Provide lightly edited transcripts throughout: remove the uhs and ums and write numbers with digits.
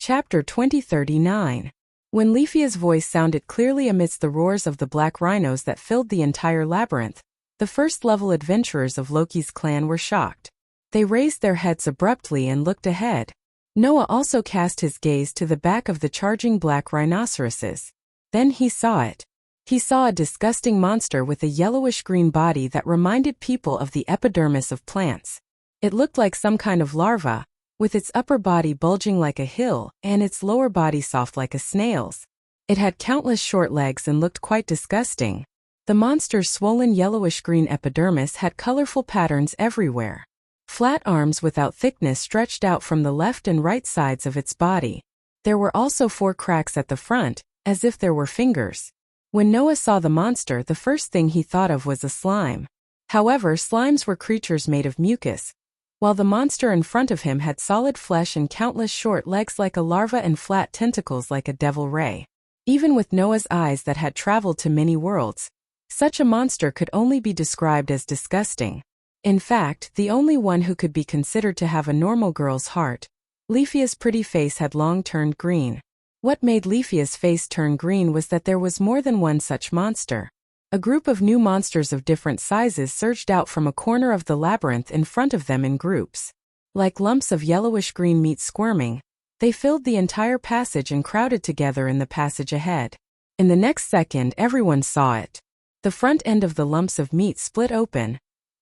Chapter 2039. When Lefia's voice sounded clearly amidst the roars of the black rhinos that filled the entire labyrinth, the first-level adventurers of Loki's clan were shocked. They raised their heads abruptly and looked ahead. Noah also cast his gaze to the back of the charging black rhinoceroses. Then he saw it. He saw a disgusting monster with a yellowish-green body that reminded people of the epidermis of plants. It looked like some kind of larva, with its upper body bulging like a hill and its lower body soft like a snail's. It had countless short legs and looked quite disgusting. The monster's swollen yellowish-green epidermis had colorful patterns everywhere. Flat arms without thickness stretched out from the left and right sides of its body. There were also 4 cracks at the front, as if there were fingers. When Noah saw the monster, the first thing he thought of was a slime. However, slimes were creatures made of mucus, while the monster in front of him had solid flesh and countless short legs like a larva and flat tentacles like a devil ray. Even with Noah's eyes that had traveled to many worlds, such a monster could only be described as disgusting. In fact, the only one who could be considered to have a normal girl's heart. Lefia's pretty face had long turned green. What made Lefia's face turn green was that there was more than one such monster. A group of new monsters of different sizes surged out from a corner of the labyrinth in front of them in groups. Like lumps of yellowish-green meat squirming, they filled the entire passage and crowded together in the passage ahead. In the next second, everyone saw it. The front end of the lumps of meat split open,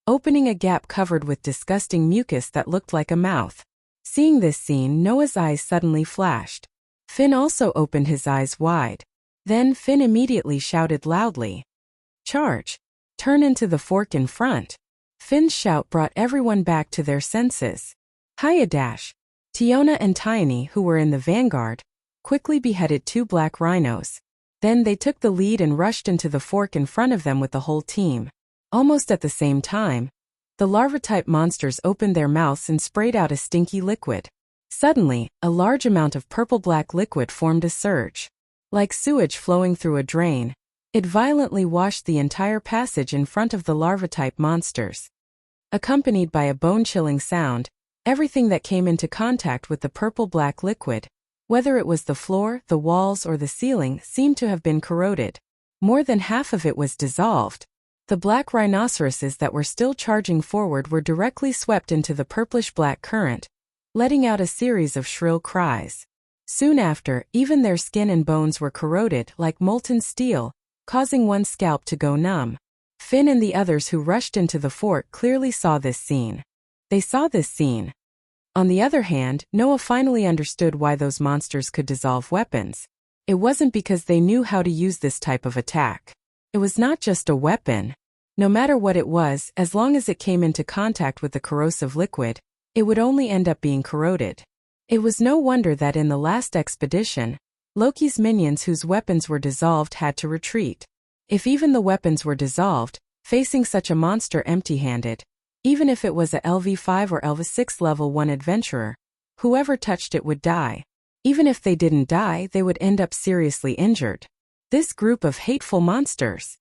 opening a gap covered with disgusting mucus that looked like a mouth. Seeing this scene, Noah's eyes suddenly flashed. Finn also opened his eyes wide. Then Finn immediately shouted loudly, "Charge! Turn into the fork in front!" Finn's shout brought everyone back to their senses. Hiya Dash! Tiona and Tiny, who were in the vanguard, quickly beheaded 2 black rhinos. Then they took the lead and rushed into the fork in front of them with the whole team. Almost at the same time, the larva-type monsters opened their mouths and sprayed out a stinky liquid. Suddenly, a large amount of purple-black liquid formed a surge. Like sewage flowing through a drain, it violently washed the entire passage in front of the larva-type monsters. Accompanied by a bone-chilling sound, everything that came into contact with the purple-black liquid, whether it was the floor, the walls, or the ceiling, seemed to have been corroded. More than half of it was dissolved. The black rhinoceroses that were still charging forward were directly swept into the purplish-black current, letting out a series of shrill cries. Soon after, even their skin and bones were corroded like molten steel, causing one's scalp to go numb. Finn and the others who rushed into the fort clearly saw this scene. On the other hand, Noah finally understood why those monsters could dissolve weapons. It wasn't because they knew how to use this type of attack. It was not just a weapon. No matter what it was, as long as it came into contact with the corrosive liquid, it would only end up being corroded. It was no wonder that in the last expedition, Loki's minions whose weapons were dissolved had to retreat. If even the weapons were dissolved, facing such a monster empty-handed, even if it was a LV5 or LV6 level 1 adventurer, whoever touched it would die. Even if they didn't die, they would end up seriously injured. This group of hateful monsters.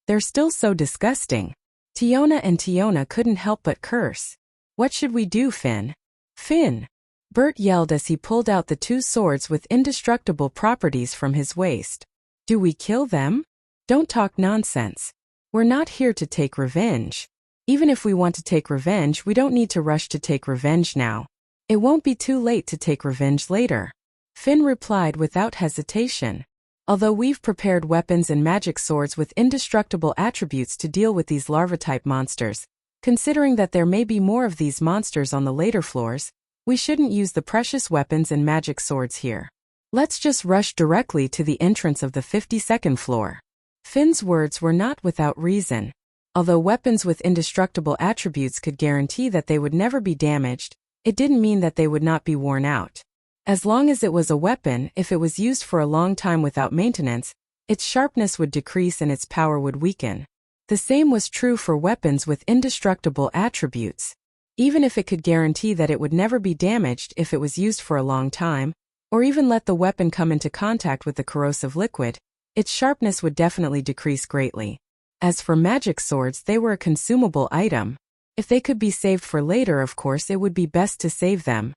They're still so disgusting. Tiona couldn't help but curse. What should we do, Finn? Finn! Bert yelled as he pulled out the 2 swords with indestructible properties from his waist. Do we kill them? Don't talk nonsense. We're not here to take revenge. Even if we want to take revenge, we don't need to rush to take revenge now. It won't be too late to take revenge later. Finn replied without hesitation. Although we've prepared weapons and magic swords with indestructible attributes to deal with these larva-type monsters, considering that there may be more of these monsters on the later floors, we shouldn't use the precious weapons and magic swords here. Let's just rush directly to the entrance of the 52nd floor. Finn's words were not without reason. Although weapons with indestructible attributes could guarantee that they would never be damaged, it didn't mean that they would not be worn out. As long as it was a weapon, if it was used for a long time without maintenance, its sharpness would decrease and its power would weaken. The same was true for weapons with indestructible attributes. Even if it could guarantee that it would never be damaged if it was used for a long time, or even let the weapon come into contact with the corrosive liquid, its sharpness would definitely decrease greatly. As for magic swords, they were a consumable item. If they could be saved for later, of course it would be best to save them.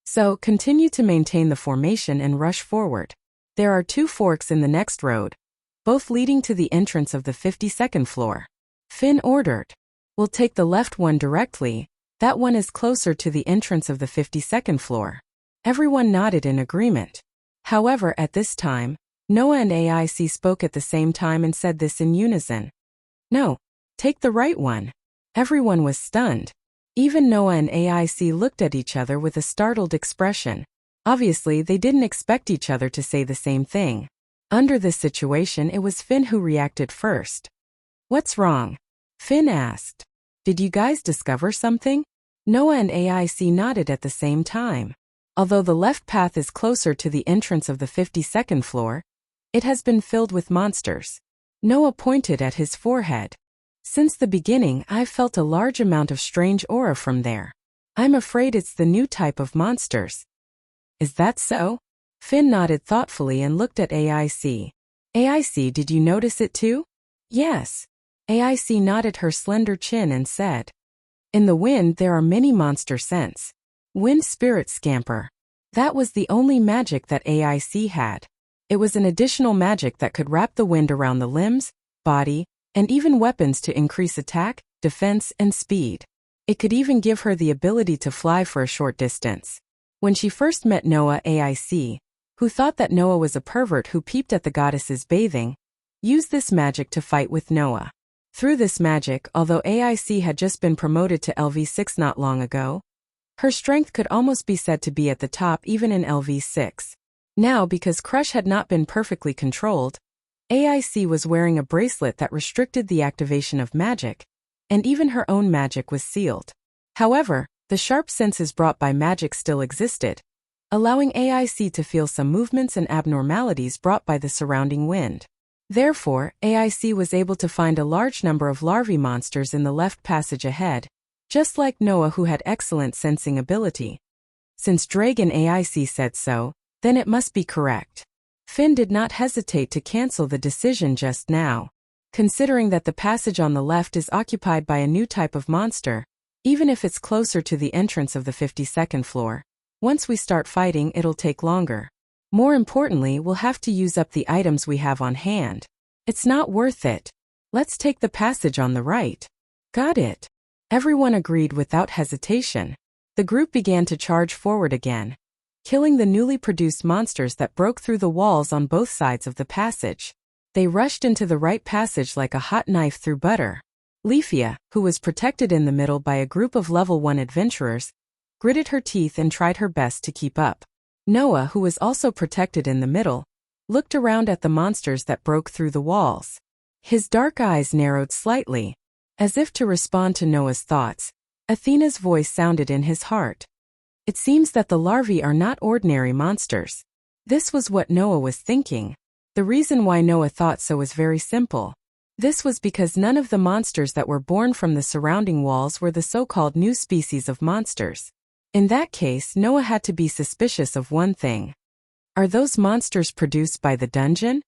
So, continue to maintain the formation and rush forward. There are 2 forks in the next road, both leading to the entrance of the 52nd floor. Finn ordered. We'll take the left one directly, that one is closer to the entrance of the 52nd floor. Everyone nodded in agreement. However, at this time, Noah and AIC spoke at the same time and said this in unison. No, take the right one. Everyone was stunned. Even Noah and AIC looked at each other with a startled expression. Obviously, they didn't expect each other to say the same thing. Under this situation, it was Finn who reacted first. What's wrong? Finn asked. Did you guys discover something? Noah and AIC nodded at the same time. Although the left path is closer to the entrance of the 52nd floor, it has been filled with monsters. Noah pointed at his forehead. Since the beginning, I've felt a large amount of strange aura from there. I'm afraid it's the new type of monsters. Is that so? Finn nodded thoughtfully and looked at AIC. AIC, did you notice it too? Yes. AIC nodded her slender chin and said. In the wind there are many monster scents. Wind spirit scamper. That was the only magic that AIC had. It was an additional magic that could wrap the wind around the limbs, body, and even weapons to increase attack, defense, and speed. It could even give her the ability to fly for a short distance. When she first met Noah, AIC, who thought that Noah was a pervert who peeped at the goddesses bathing, used this magic to fight with Noah. Through this magic, although AIC had just been promoted to LV6 not long ago, her strength could almost be said to be at the top even in LV6. Now, because Crush had not been perfectly controlled, AIC was wearing a bracelet that restricted the activation of magic, and even her own magic was sealed. However, the sharp senses brought by magic still existed, allowing AIC to feel some movements and abnormalities brought by the surrounding wind. Therefore, AIC was able to find a large number of larvae monsters in the left passage ahead, just like Noah, who had excellent sensing ability. Since Dragon AIC said so, then it must be correct. Finn did not hesitate to cancel the decision just now. Considering that the passage on the left is occupied by a new type of monster, even if it's closer to the entrance of the 52nd floor, once we start fighting it'll take longer. More importantly, we'll have to use up the items we have on hand. It's not worth it. Let's take the passage on the right. Got it. Everyone agreed without hesitation. The group began to charge forward again, killing the newly produced monsters that broke through the walls on both sides of the passage. They rushed into the right passage like a hot knife through butter. Leafia, who was protected in the middle by a group of level 1 adventurers, gritted her teeth and tried her best to keep up. Noah, who was also protected in the middle, looked around at the monsters that broke through the walls. His dark eyes narrowed slightly. As if to respond to Noah's thoughts, Athena's voice sounded in his heart. It seems that the larvae are not ordinary monsters. This was what Noah was thinking. The reason why Noah thought so was very simple. This was because none of the monsters that were born from the surrounding walls were the so-called new species of monsters. In that case, Noah had to be suspicious of one thing. Are those monsters produced by the dungeon?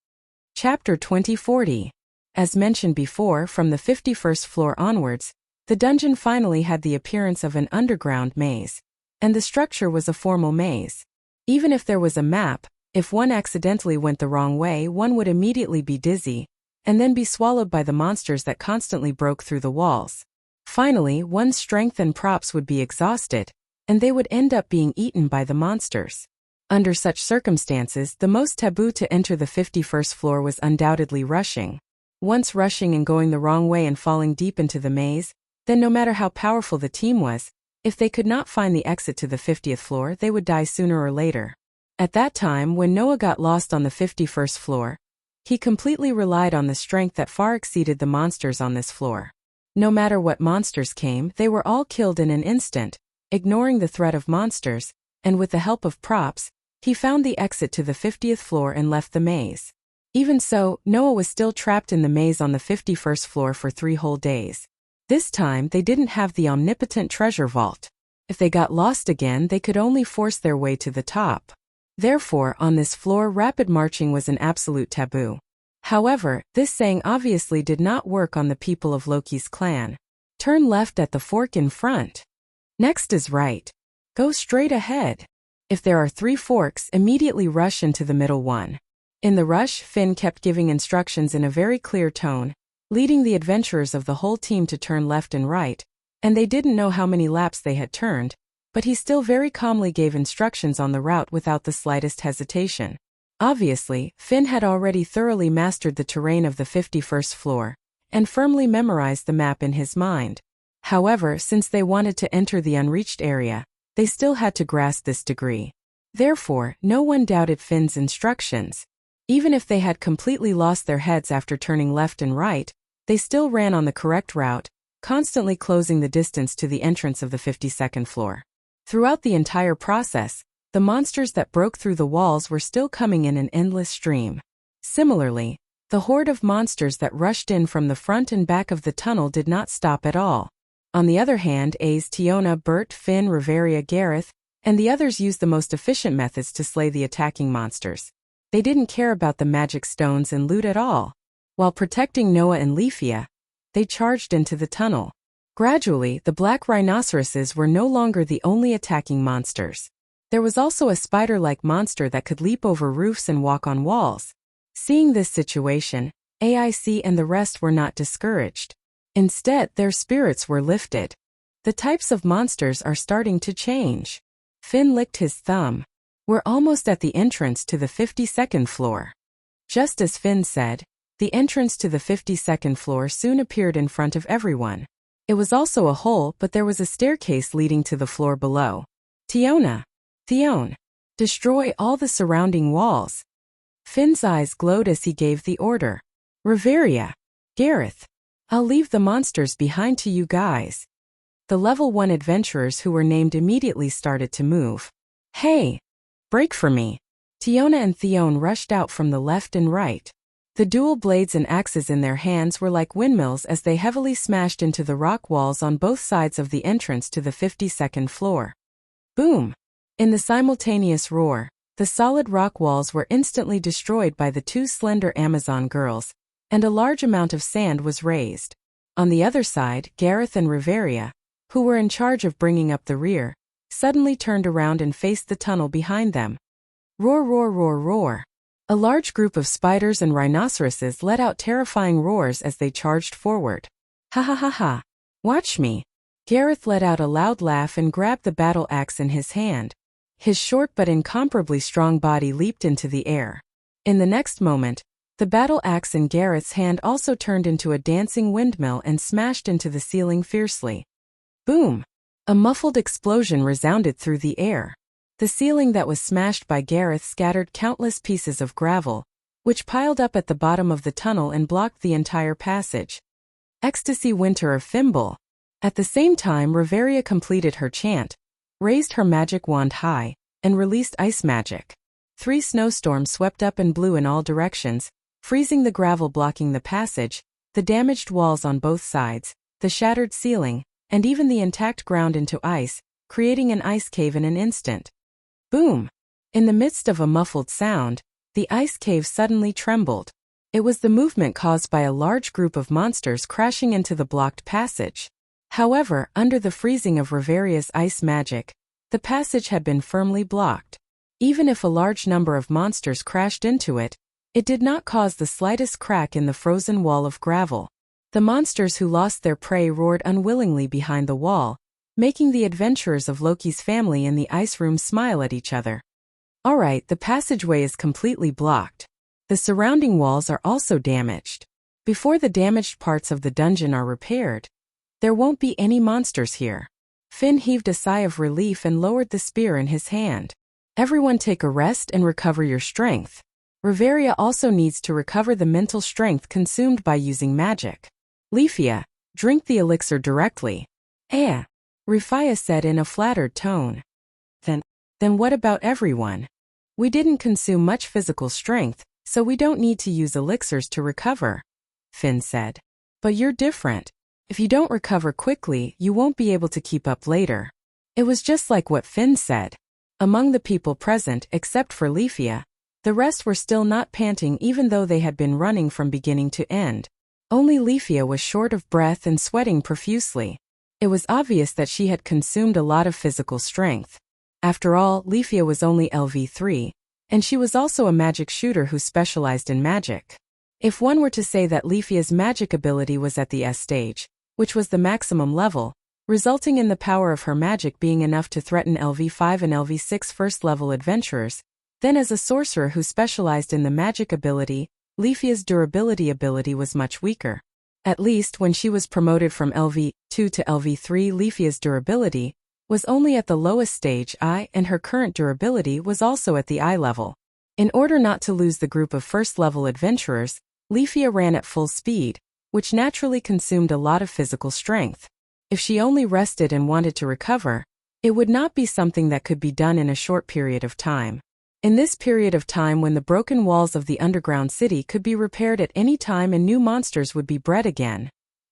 Chapter 2040. As mentioned before, from the 51st floor onwards, the dungeon finally had the appearance of an underground maze, and the structure was a formal maze. Even if there was a map, if one accidentally went the wrong way, one would immediately be dizzy, and then be swallowed by the monsters that constantly broke through the walls. Finally, one's strength and props would be exhausted, and they would end up being eaten by the monsters. Under such circumstances, the most taboo to enter the 51st floor was undoubtedly rushing. Once rushing and going the wrong way and falling deep into the maze, then no matter how powerful the team was, if they could not find the exit to the 50th floor, they would die sooner or later. At that time, when Noah got lost on the 51st floor, he completely relied on the strength that far exceeded the monsters on this floor. No matter what monsters came, they were all killed in an instant, ignoring the threat of monsters, and with the help of props, he found the exit to the 50th floor and left the maze. Even so, Noah was still trapped in the maze on the 51st floor for 3 whole days. This time, they didn't have the omnipotent treasure vault. If they got lost again, they could only force their way to the top. Therefore, on this floor, rapid marching was an absolute taboo. However, this saying obviously did not work on the people of Loki's clan. Turn left at the fork in front. Next is right. Go straight ahead. If there are 3 forks, immediately rush into the middle one. In the rush, Finn kept giving instructions in a very clear tone, leading the adventurers of the whole team to turn left and right, and they didn't know how many laps they had turned, but he still very calmly gave instructions on the route without the slightest hesitation. Obviously, Finn had already thoroughly mastered the terrain of the 51st floor, and firmly memorized the map in his mind. However, since they wanted to enter the unreached area, they still had to grasp this degree. Therefore, no one doubted Finn's instructions. Even if they had completely lost their heads after turning left and right, they still ran on the correct route, constantly closing the distance to the entrance of the 52nd floor. Throughout the entire process, the monsters that broke through the walls were still coming in an endless stream. Similarly, the horde of monsters that rushed in from the front and back of the tunnel did not stop at all. On the other hand, Ace, Tiona, Bert, Finn, Reveria, Gareth, and the others used the most efficient methods to slay the attacking monsters. They didn't care about the magic stones and loot at all. While protecting Noah and Leafia, they charged into the tunnel. Gradually, the black rhinoceroses were no longer the only attacking monsters. There was also a spider-like monster that could leap over roofs and walk on walls. Seeing this situation, AIC and the rest were not discouraged. Instead, their spirits were lifted. The types of monsters are starting to change. Finn licked his thumb. We're almost at the entrance to the 52nd floor. Just as Finn said, the entrance to the 52nd floor soon appeared in front of everyone. It was also a hole, but there was a staircase leading to the floor below. Tiona, Theon, destroy all the surrounding walls. Finn's eyes glowed as he gave the order. Reveria, Gareth, I'll leave the monsters behind to you guys. The level 1 adventurers who were named immediately started to move. Hey! Break for me. Tiona and Theon rushed out from the left and right. The dual blades and axes in their hands were like windmills as they heavily smashed into the rock walls on both sides of the entrance to the 52nd floor. Boom! In the simultaneous roar, the solid rock walls were instantly destroyed by the 2 slender Amazon girls, and a large amount of sand was raised. On the other side, Gareth and Reveria, who were in charge of bringing up the rear, suddenly turned around and faced the tunnel behind them. Roar, roar, roar, roar. A large group of spiders and rhinoceroses let out terrifying roars as they charged forward. Ha ha ha ha. Watch me. Gareth let out a loud laugh and grabbed the battle axe in his hand. His short but incomparably strong body leaped into the air. In the next moment, the battle axe in Gareth's hand also turned into a dancing windmill and smashed into the ceiling fiercely. Boom! A muffled explosion resounded through the air. The ceiling that was smashed by Gareth scattered countless pieces of gravel, which piled up at the bottom of the tunnel and blocked the entire passage. Ecstasy Winter of Thimble. At the same time, Reveria completed her chant, raised her magic wand high, and released ice magic. 3 snowstorms swept up and blew in all directions, freezing the gravel blocking the passage, the damaged walls on both sides, the shattered ceiling, and even the intact ground into ice, creating an ice cave in an instant. Boom! In the midst of a muffled sound, the ice cave suddenly trembled. It was the movement caused by a large group of monsters crashing into the blocked passage. However, under the freezing of Reveria's ice magic, the passage had been firmly blocked. Even if a large number of monsters crashed into it, it did not cause the slightest crack in the frozen wall of gravel. The monsters who lost their prey roared unwillingly behind the wall, making the adventurers of Loki's family in the ice room smile at each other. Alright, the passageway is completely blocked. The surrounding walls are also damaged. Before the damaged parts of the dungeon are repaired, there won't be any monsters here. Finn heaved a sigh of relief and lowered the spear in his hand. Everyone take a rest and recover your strength. Reveria also needs to recover the mental strength consumed by using magic. Leafia, drink the elixir directly. Rufia said in a flattered tone. Then what about everyone? We didn't consume much physical strength, so we don't need to use elixirs to recover, Finn said. But you're different. If you don't recover quickly, you won't be able to keep up later. It was just like what Finn said. Among the people present, except for Leafia, the rest were still not panting even though they had been running from beginning to end. Only Leafia was short of breath and sweating profusely. It was obvious that she had consumed a lot of physical strength. After all, Leafia was only LV3, and she was also a magic shooter who specialized in magic. If one were to say that Leafia's magic ability was at the S stage, which was the maximum level, resulting in the power of her magic being enough to threaten LV5 and LV6 first-level adventurers, then as a sorcerer who specialized in the magic ability, Leafia's durability ability was much weaker. At least when she was promoted from LV2 to LV3, Leafia's durability was only at the lowest stage I, and her current durability was also at the I level. In order not to lose the group of first-level adventurers, Leafia ran at full speed, which naturally consumed a lot of physical strength. If she only rested and wanted to recover, it would not be something that could be done in a short period of time. In this period of time when the broken walls of the underground city could be repaired at any time and new monsters would be bred again,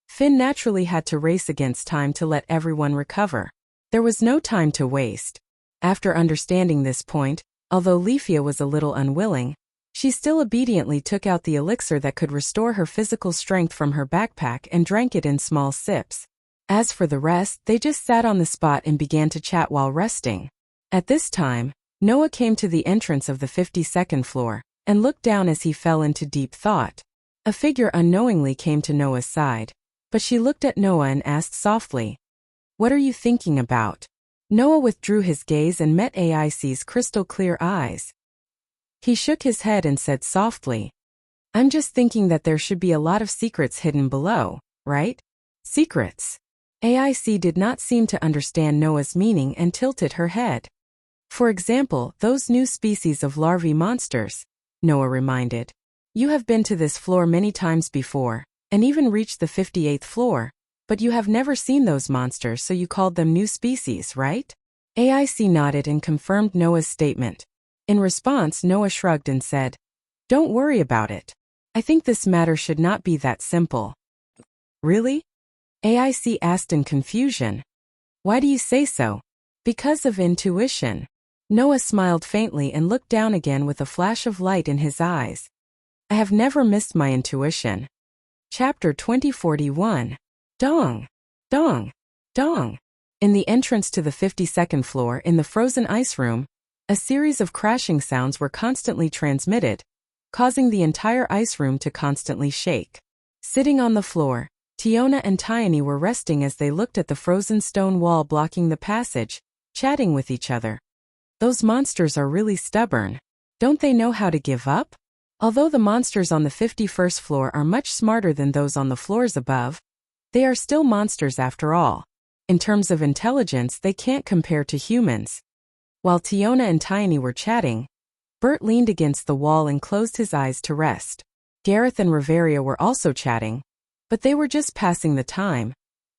Finn naturally had to race against time to let everyone recover. There was no time to waste. After understanding this point, although Leafia was a little unwilling, she still obediently took out the elixir that could restore her physical strength from her backpack and drank it in small sips. As for the rest, they just sat on the spot and began to chat while resting. At this time, Noah came to the entrance of the 52nd floor and looked down as he fell into deep thought. A figure unknowingly came to Noah's side, but she looked at Noah and asked softly, "What are you thinking about?" Noah withdrew his gaze and met AIC's crystal-clear eyes. He shook his head and said softly, "I'm just thinking that there should be a lot of secrets hidden below, right?" Secrets? AIC did not seem to understand Noah's meaning and tilted her head. "For example, those new species of larvae monsters," Noah reminded. "You have been to this floor many times before, and even reached the 58th floor, but you have never seen those monsters, so you called them new species, right?" AIC nodded and confirmed Noah's statement. In response, Noah shrugged and said, "Don't worry about it. I think this matter should not be that simple." "Really?" AIC asked in confusion. "Why do you say so?" "Because of intuition." Noah smiled faintly and looked down again with a flash of light in his eyes. "I have never missed my intuition." Chapter 2041. Dong! Dong! Dong! In the entrance to the 52nd floor in the frozen ice room, a series of crashing sounds were constantly transmitted, causing the entire ice room to constantly shake. Sitting on the floor, Tiona and Tiony were resting as they looked at the frozen stone wall blocking the passage, chatting with each other. "Those monsters are really stubborn. Don't they know how to give up?" Although the monsters on the 51st floor are much smarter than those on the floors above, they are still monsters after all. In terms of intelligence, they can't compare to humans. While Tiona and Tiony were chatting, Bert leaned against the wall and closed his eyes to rest. Gareth and Riveria were also chatting, but they were just passing the time,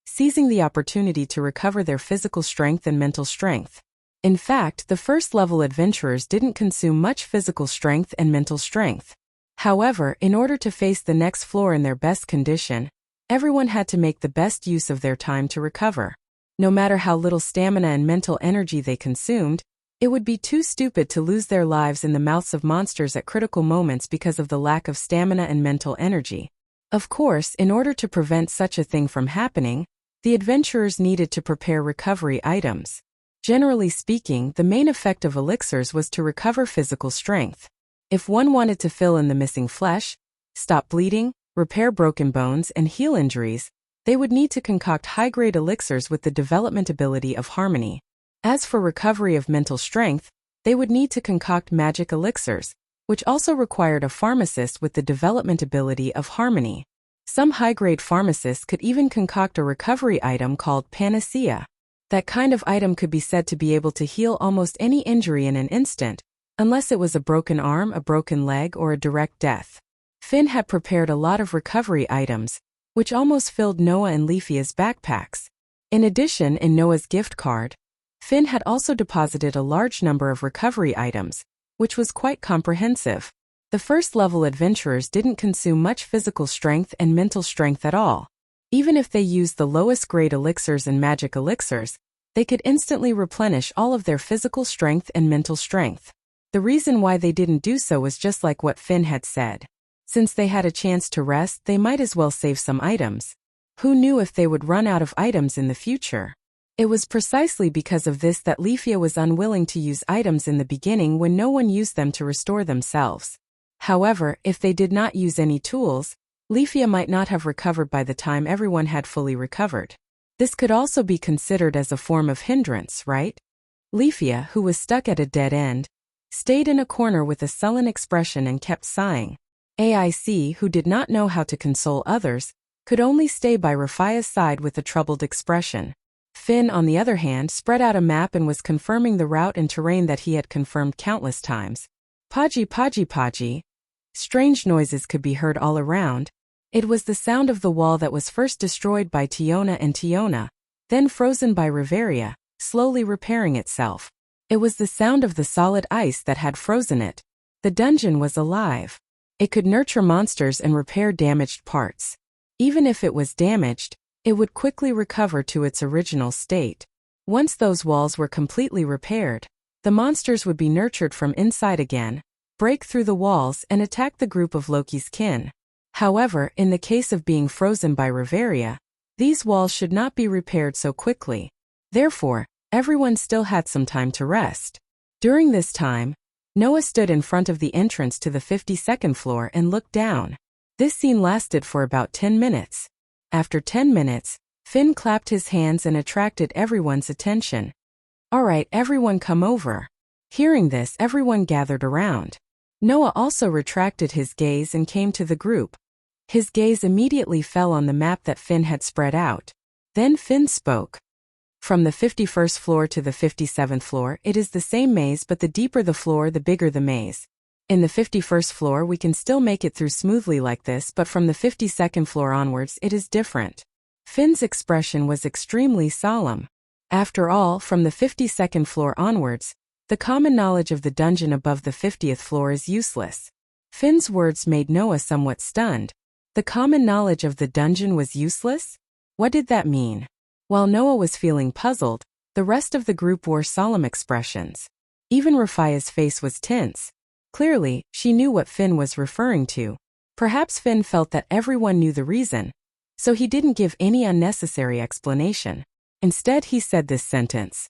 seizing the opportunity to recover their physical strength and mental strength. In fact, the first-level adventurers didn't consume much physical strength and mental strength. However, in order to face the next floor in their best condition, everyone had to make the best use of their time to recover. No matter how little stamina and mental energy they consumed, it would be too stupid to lose their lives in the mouths of monsters at critical moments because of the lack of stamina and mental energy. Of course, in order to prevent such a thing from happening, the adventurers needed to prepare recovery items. Generally speaking, the main effect of elixirs was to recover physical strength. If one wanted to fill in the missing flesh, stop bleeding, repair broken bones, and heal injuries, they would need to concoct high-grade elixirs with the development ability of harmony. As for recovery of mental strength, they would need to concoct magic elixirs, which also required a pharmacist with the development ability of harmony. Some high-grade pharmacists could even concoct a recovery item called panacea. That kind of item could be said to be able to heal almost any injury in an instant, unless it was a broken arm, a broken leg, or a direct death. Finn had prepared a lot of recovery items, which almost filled Noah and Leafia's backpacks. In addition, in Noah's gift card, Finn had also deposited a large number of recovery items, which was quite comprehensive. The first-level adventurers didn't consume much physical strength and mental strength at all. Even if they used the lowest grade elixirs and magic elixirs, they could instantly replenish all of their physical strength and mental strength. The reason why they didn't do so was just like what Finn had said. Since they had a chance to rest, they might as well save some items. Who knew if they would run out of items in the future? It was precisely because of this that Leafia was unwilling to use items in the beginning when no one used them to restore themselves. However, if they did not use any tools, Leafia might not have recovered by the time everyone had fully recovered. This could also be considered as a form of hindrance, right? Leafia, who was stuck at a dead end, stayed in a corner with a sullen expression and kept sighing. AIC, who did not know how to console others, could only stay by Rafia's side with a troubled expression. Finn, on the other hand, spread out a map and was confirming the route and terrain that he had confirmed countless times. Podgy, podgy, podgy. Strange noises could be heard all around. It was the sound of the wall that was first destroyed by Tiona and Tiona, then frozen by Riveria, slowly repairing itself. It was the sound of the solid ice that had frozen it. The dungeon was alive. It could nurture monsters and repair damaged parts. Even if it was damaged, it would quickly recover to its original state. Once those walls were completely repaired, the monsters would be nurtured from inside again, break through the walls and attack the group of Loki's kin. However, in the case of being frozen by Riveria, these walls should not be repaired so quickly. Therefore, everyone still had some time to rest. During this time, Noah stood in front of the entrance to the 52nd floor and looked down. This scene lasted for about 10 minutes. After 10 minutes, Finn clapped his hands and attracted everyone's attention. "All right, everyone come over." Hearing this, everyone gathered around. Noah also retracted his gaze and came to the group. His gaze immediately fell on the map that Finn had spread out. Then Finn spoke. "From the 51st floor to the 57th floor, it is the same maze, but the deeper the floor, the bigger the maze. In the 51st floor, we can still make it through smoothly like this, but from the 52nd floor onwards, it is different." Finn's expression was extremely solemn. After all, from the 52nd floor onwards, the common knowledge of the dungeon above the 50th floor is useless. Finn's words made Noah somewhat stunned. The common knowledge of the dungeon was useless? What did that mean? While Noah was feeling puzzled, the rest of the group wore solemn expressions. Even Rafia's face was tense. Clearly, she knew what Finn was referring to. Perhaps Finn felt that everyone knew the reason, so he didn't give any unnecessary explanation. Instead, he said this sentence.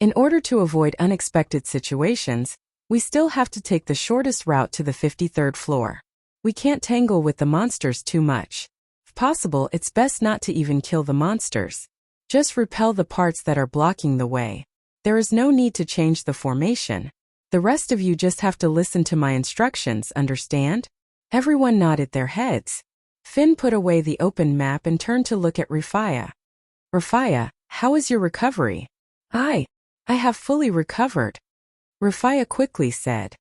"In order to avoid unexpected situations, we still have to take the shortest route to the 53rd floor. We can't tangle with the monsters too much. If possible, it's best not to even kill the monsters. Just repel the parts that are blocking the way. There is no need to change the formation. The rest of you just have to listen to my instructions, understand?" Everyone nodded their heads. Finn put away the open map and turned to look at Rafia. "Rafia, how is your recovery?" I have fully recovered," Rafia quickly said.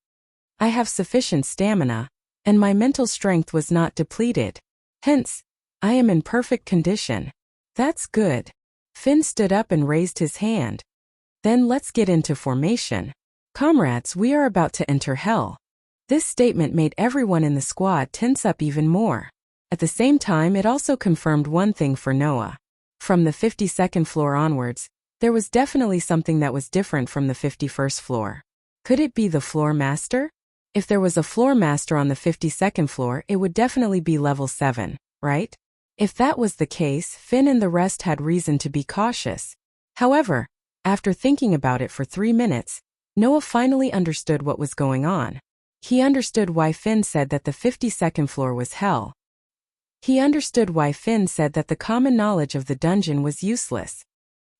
"I have sufficient stamina, and my mental strength was not depleted. Hence, I am in perfect condition." "That's good." Finn stood up and raised his hand. "Then let's get into formation. Comrades, we are about to enter hell." This statement made everyone in the squad tense up even more. At the same time, it also confirmed one thing for Noah. From the 52nd floor onwards, there was definitely something that was different from the 51st floor. Could it be the floor master? If there was a floor master on the 52nd floor, it would definitely be level 7, right? If that was the case, Finn and the rest had reason to be cautious. However, after thinking about it for 3 minutes, Noah finally understood what was going on. He understood why Finn said that the 52nd floor was hell. He understood why Finn said that the common knowledge of the dungeon was useless.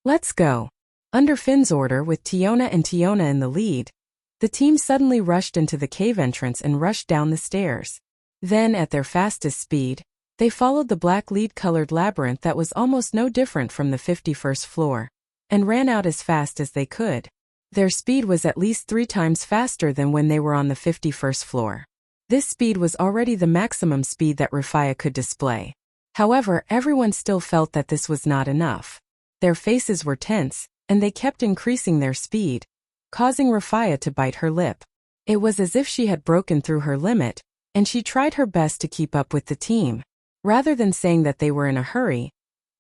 "Let's go." Under Finn's order, with Tiona and Tiona in the lead, the team suddenly rushed into the cave entrance and rushed down the stairs. Then, at their fastest speed, they followed the black lead-colored labyrinth that was almost no different from the 51st floor, and ran out as fast as they could. Their speed was at least 3 times faster than when they were on the 51st floor. This speed was already the maximum speed that Rafia could display. However, everyone still felt that this was not enough. Their faces were tense, and they kept increasing their speed, causing Rafia to bite her lip. It was as if she had broken through her limit, and she tried her best to keep up with the team. Rather than saying that they were in a hurry,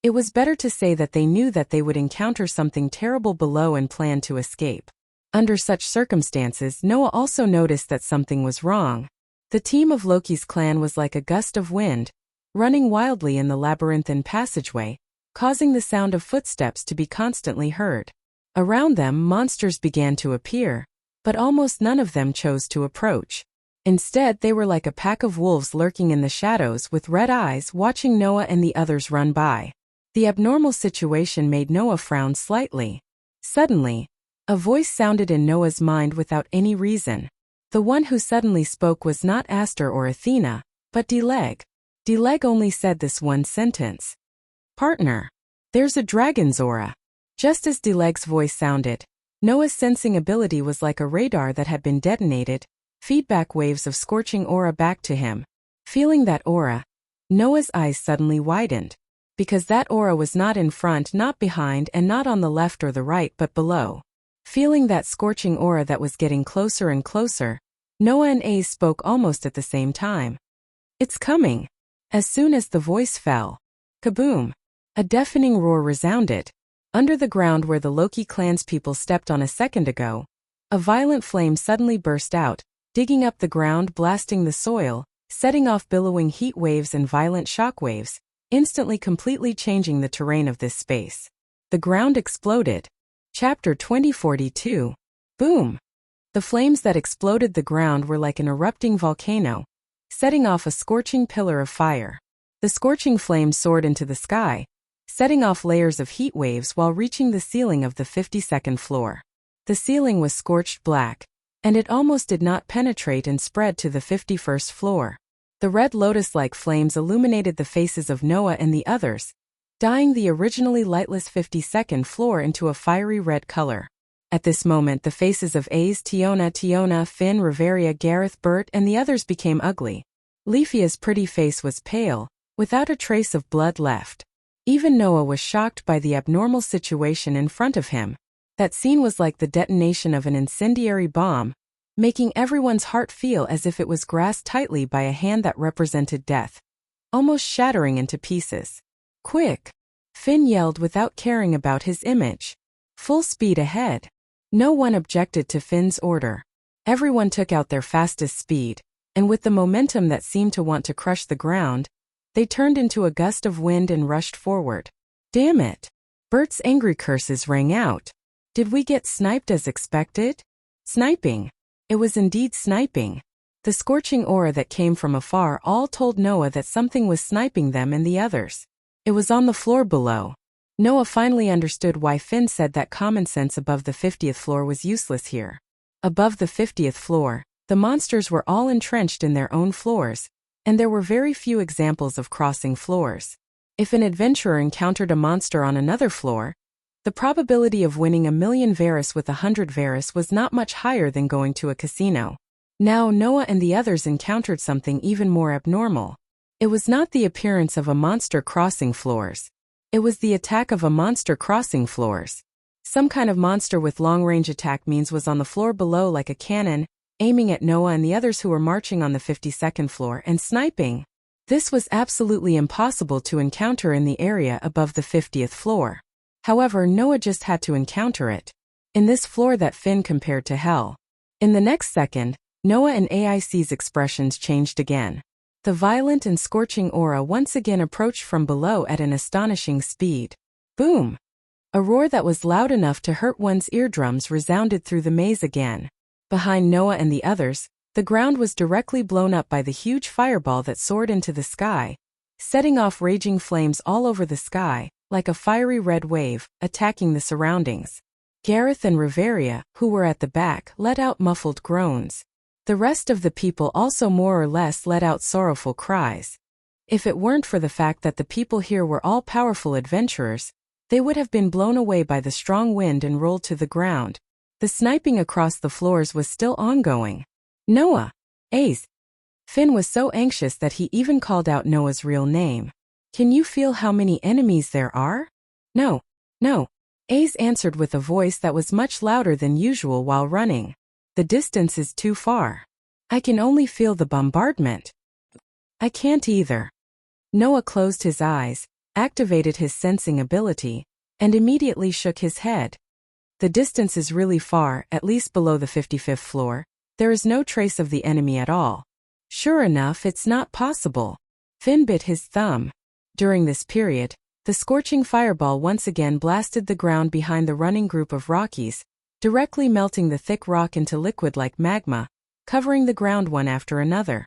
it was better to say that they knew that they would encounter something terrible below and planned to escape. Under such circumstances, Noah also noticed that something was wrong. The team of Loki's clan was like a gust of wind, running wildly in the labyrinthine passageway, causing the sound of footsteps to be constantly heard. Around them, monsters began to appear, but almost none of them chose to approach. Instead, they were like a pack of wolves lurking in the shadows with red eyes watching Noah and the others run by. The abnormal situation made Noah frown slightly. Suddenly, a voice sounded in Noah's mind without any reason. The one who suddenly spoke was not Aster or Athena, but Deleg. Deleg only said this one sentence. "Partner, there's a dragon's aura." Just as Deleg's voice sounded, Noah's sensing ability was like a radar that had been detonated, feedback waves of scorching aura back to him. Feeling that aura, Noah's eyes suddenly widened. Because that aura was not in front, not behind, and not on the left or the right but below. Feeling that scorching aura that was getting closer and closer, Noah and Ace spoke almost at the same time. "It's coming." As soon as the voice fell, kaboom! A deafening roar resounded. Under the ground where the Loki clanspeople stepped on a second ago, a violent flame suddenly burst out, digging up the ground, blasting the soil, setting off billowing heat waves and violent shock waves, instantly completely changing the terrain of this space. The ground exploded. Chapter 2042. Boom! The flames that exploded the ground were like an erupting volcano, setting off a scorching pillar of fire. The scorching flames soared into the sky, setting off layers of heat waves while reaching the ceiling of the 52nd floor. The ceiling was scorched black, and it almost did not penetrate and spread to the 51st floor. The red lotus-like flames illuminated the faces of Noah and the others, dyeing the originally lightless 52nd floor into a fiery red color. At this moment, the faces of Ace, Tiona, Finn, Riveria, Gareth, Bert, and the others became ugly. Leafia's pretty face was pale, without a trace of blood left. Even Noah was shocked by the abnormal situation in front of him. That scene was like the detonation of an incendiary bomb, making everyone's heart feel as if it was grasped tightly by a hand that represented death, almost shattering into pieces. "Quick!" Finn yelled without caring about his image. "Full speed ahead." No one objected to Finn's order. Everyone took out their fastest speed, and with the momentum that seemed to want to crush the ground, they turned into a gust of wind and rushed forward. "Damn it!" Bert's angry curses rang out. "Did we get sniped as expected?" Sniping. It was indeed sniping. The scorching aura that came from afar all told Noah that something was sniping them and the others. It was on the floor below. Noah finally understood why Finn said that common sense above the 50th floor was useless here. Above the 50th floor, the monsters were all entrenched in their own floors, and there were very few examples of crossing floors. If an adventurer encountered a monster on another floor, the probability of winning 1,000,000 Varus with 100 Varus was not much higher than going to a casino. Now Noah and the others encountered something even more abnormal. It was not the appearance of a monster crossing floors. It was the attack of a monster crossing floors. Some kind of monster with long-range attack means was on the floor below like a cannon, aiming at Noah and the others who were marching on the 52nd floor and sniping. This was absolutely impossible to encounter in the area above the 50th floor. However, Noah just had to encounter it. In this floor that Finn compared to hell. In the next second, Noah and AIC's expressions changed again. The violent and scorching aura once again approached from below at an astonishing speed. Boom! A roar that was loud enough to hurt one's eardrums resounded through the maze again. Behind Noah and the others, the ground was directly blown up by the huge fireball that soared into the sky, setting off raging flames all over the sky, like a fiery red wave, attacking the surroundings. Gareth and Riveria, who were at the back, let out muffled groans. The rest of the people also more or less let out sorrowful cries. If it weren't for the fact that the people here were all powerful adventurers, they would have been blown away by the strong wind and rolled to the ground. The sniping across the floors was still ongoing. "Noah! Ace!" Finn was so anxious that he even called out Noah's real name. "Can you feel how many enemies there are?" No. Ace answered with a voice that was much louder than usual while running. "The distance is too far. I can only feel the bombardment." "I can't either." Noah closed his eyes, activated his sensing ability, and immediately shook his head. "The distance is really far, at least below the 55th floor. There is no trace of the enemy at all." "Sure enough, it's not possible." Finn bit his thumb. During this period, the scorching fireball once again blasted the ground behind the running group of Rockies, directly melting the thick rock into liquid like magma, covering the ground one after another.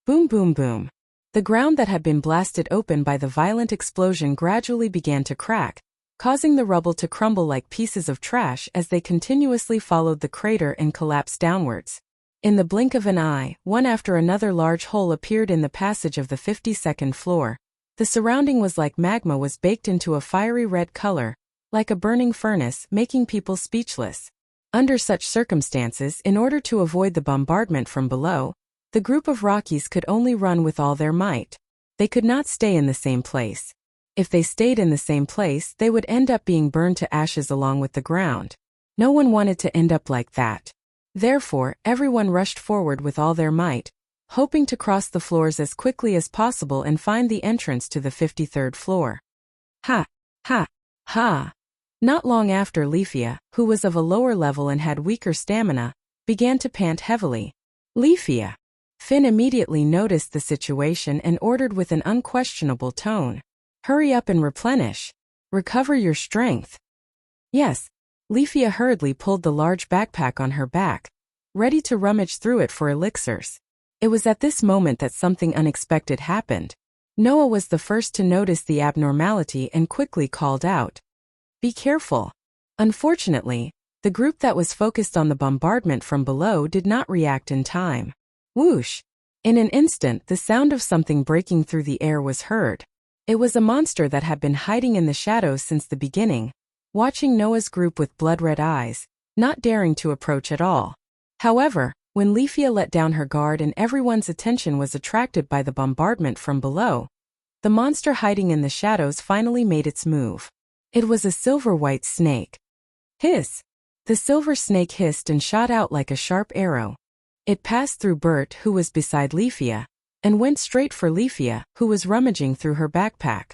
Boom, boom, boom. The ground that had been blasted open by the violent explosion gradually began to crack, causing the rubble to crumble like pieces of trash as they continuously followed the crater and collapsed downwards. In the blink of an eye, one after another large hole appeared in the passage of the 52nd floor. The surrounding was like magma was baked into a fiery red color, like a burning furnace, making people speechless. Under such circumstances, in order to avoid the bombardment from below, the group of Rockies could only run with all their might. They could not stay in the same place. If they stayed in the same place, they would end up being burned to ashes along with the ground. No one wanted to end up like that. Therefore, everyone rushed forward with all their might, hoping to cross the floors as quickly as possible and find the entrance to the 53rd floor. Ha! Ha! Ha! Not long after, Leafia, who was of a lower level and had weaker stamina, began to pant heavily. Leafia! Finn immediately noticed the situation and ordered with an unquestionable tone. Hurry up and replenish. Recover your strength. Yes. Leafia hurriedly pulled the large backpack on her back, ready to rummage through it for elixirs. It was at this moment that something unexpected happened. Noah was the first to notice the abnormality and quickly called out, "Be careful." Unfortunately, the group that was focused on the bombardment from below did not react in time. Whoosh! In an instant, the sound of something breaking through the air was heard. It was a monster that had been hiding in the shadows since the beginning, watching Noah's group with blood-red eyes, not daring to approach at all. However, when Leafia let down her guard and everyone's attention was attracted by the bombardment from below, the monster hiding in the shadows finally made its move. It was a silver-white snake. Hiss! The silver snake hissed and shot out like a sharp arrow. It passed through Bert, who was beside Leafia, and went straight for Leafia, who was rummaging through her backpack.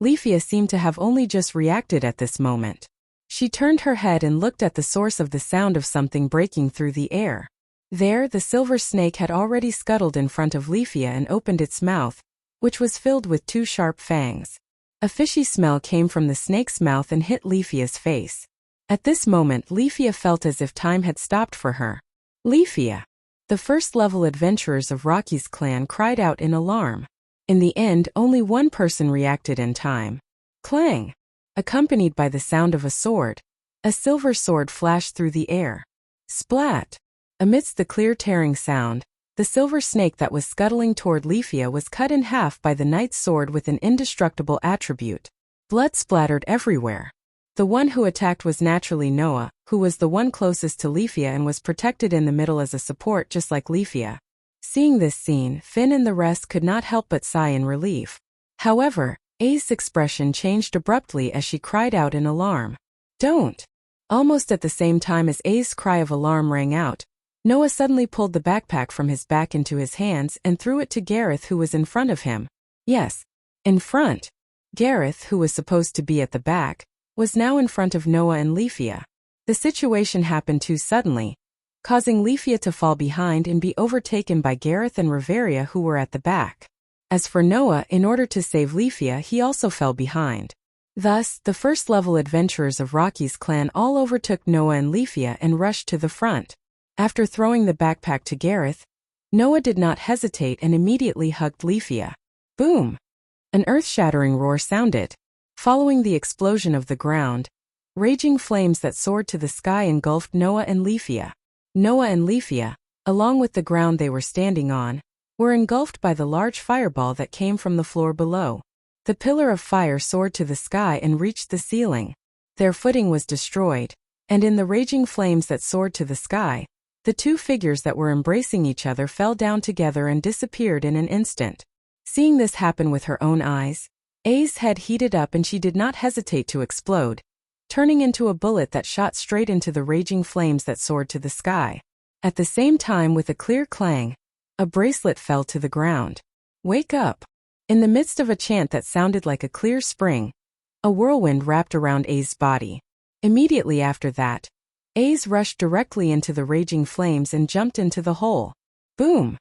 Leafia seemed to have only just reacted at this moment. She turned her head and looked at the source of the sound of something breaking through the air. There, the silver snake had already scuttled in front of Leafia and opened its mouth, which was filled with two sharp fangs. A fishy smell came from the snake's mouth and hit Leafia's face. At this moment, Leafia felt as if time had stopped for her. Leafia! The first-level adventurers of Rocky's clan cried out in alarm. In the end, only one person reacted in time. Clang! Accompanied by the sound of a sword, a silver sword flashed through the air. Splat! Amidst the clear tearing sound, the silver snake that was scuttling toward Leafia was cut in half by the knight's sword with an indestructible attribute. Blood splattered everywhere. The one who attacked was naturally Noah, who was the one closest to Leafia and was protected in the middle as a support just like Leafia. Seeing this scene, Finn and the rest could not help but sigh in relief. However, A's expression changed abruptly as she cried out in alarm. Don't! Almost at the same time as A's cry of alarm rang out, Noah suddenly pulled the backpack from his back into his hands and threw it to Gareth, who was in front of him. Yes, in front. Gareth, who was supposed to be at the back, was now in front of Noah and Leafia. The situation happened too suddenly, causing Leafia to fall behind and be overtaken by Gareth and Riveria, who were at the back. As for Noah, in order to save Leafia, he also fell behind. Thus, the first-level adventurers of Rocky's clan all overtook Noah and Leafia and rushed to the front. After throwing the backpack to Gareth, Noah did not hesitate and immediately hugged Leafia. Boom! An earth-shattering roar sounded. Following the explosion of the ground, raging flames that soared to the sky engulfed Noah and Leafia. Noah and Leafia, along with the ground they were standing on, were engulfed by the large fireball that came from the floor below. The pillar of fire soared to the sky and reached the ceiling. Their footing was destroyed, and in the raging flames that soared to the sky, the two figures that were embracing each other fell down together and disappeared in an instant. Seeing this happen with her own eyes, A's head heated up and she did not hesitate to explode, turning into a bullet that shot straight into the raging flames that soared to the sky. At the same time, with a clear clang, a bracelet fell to the ground. Wake up! In the midst of a chant that sounded like a clear spring, a whirlwind wrapped around A's body. Immediately after that, A's rushed directly into the raging flames and jumped into the hole. Boom!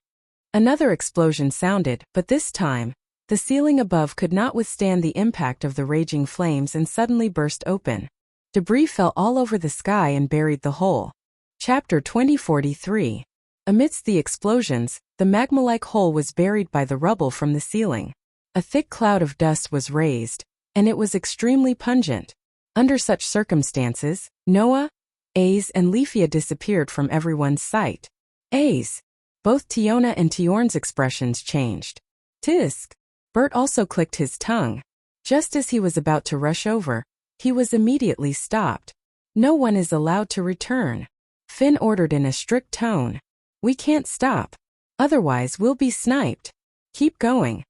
Another explosion sounded, but this time, The ceiling above could not withstand the impact of the raging flames and suddenly burst open. Debris fell all over the sky and buried the hole. Chapter 2043. Amidst the explosions, the magma-like hole was buried by the rubble from the ceiling. A thick cloud of dust was raised, and it was extremely pungent. Under such circumstances, Noah, Ace and Leafia disappeared from everyone's sight. Ace. Both Tiona and Tiorn's expressions changed. Tisk. Bert also clicked his tongue. Just as he was about to rush over, he was immediately stopped. No one is allowed to return. Finn ordered in a strict tone. We can't stop. Otherwise we'll be sniped. Keep going.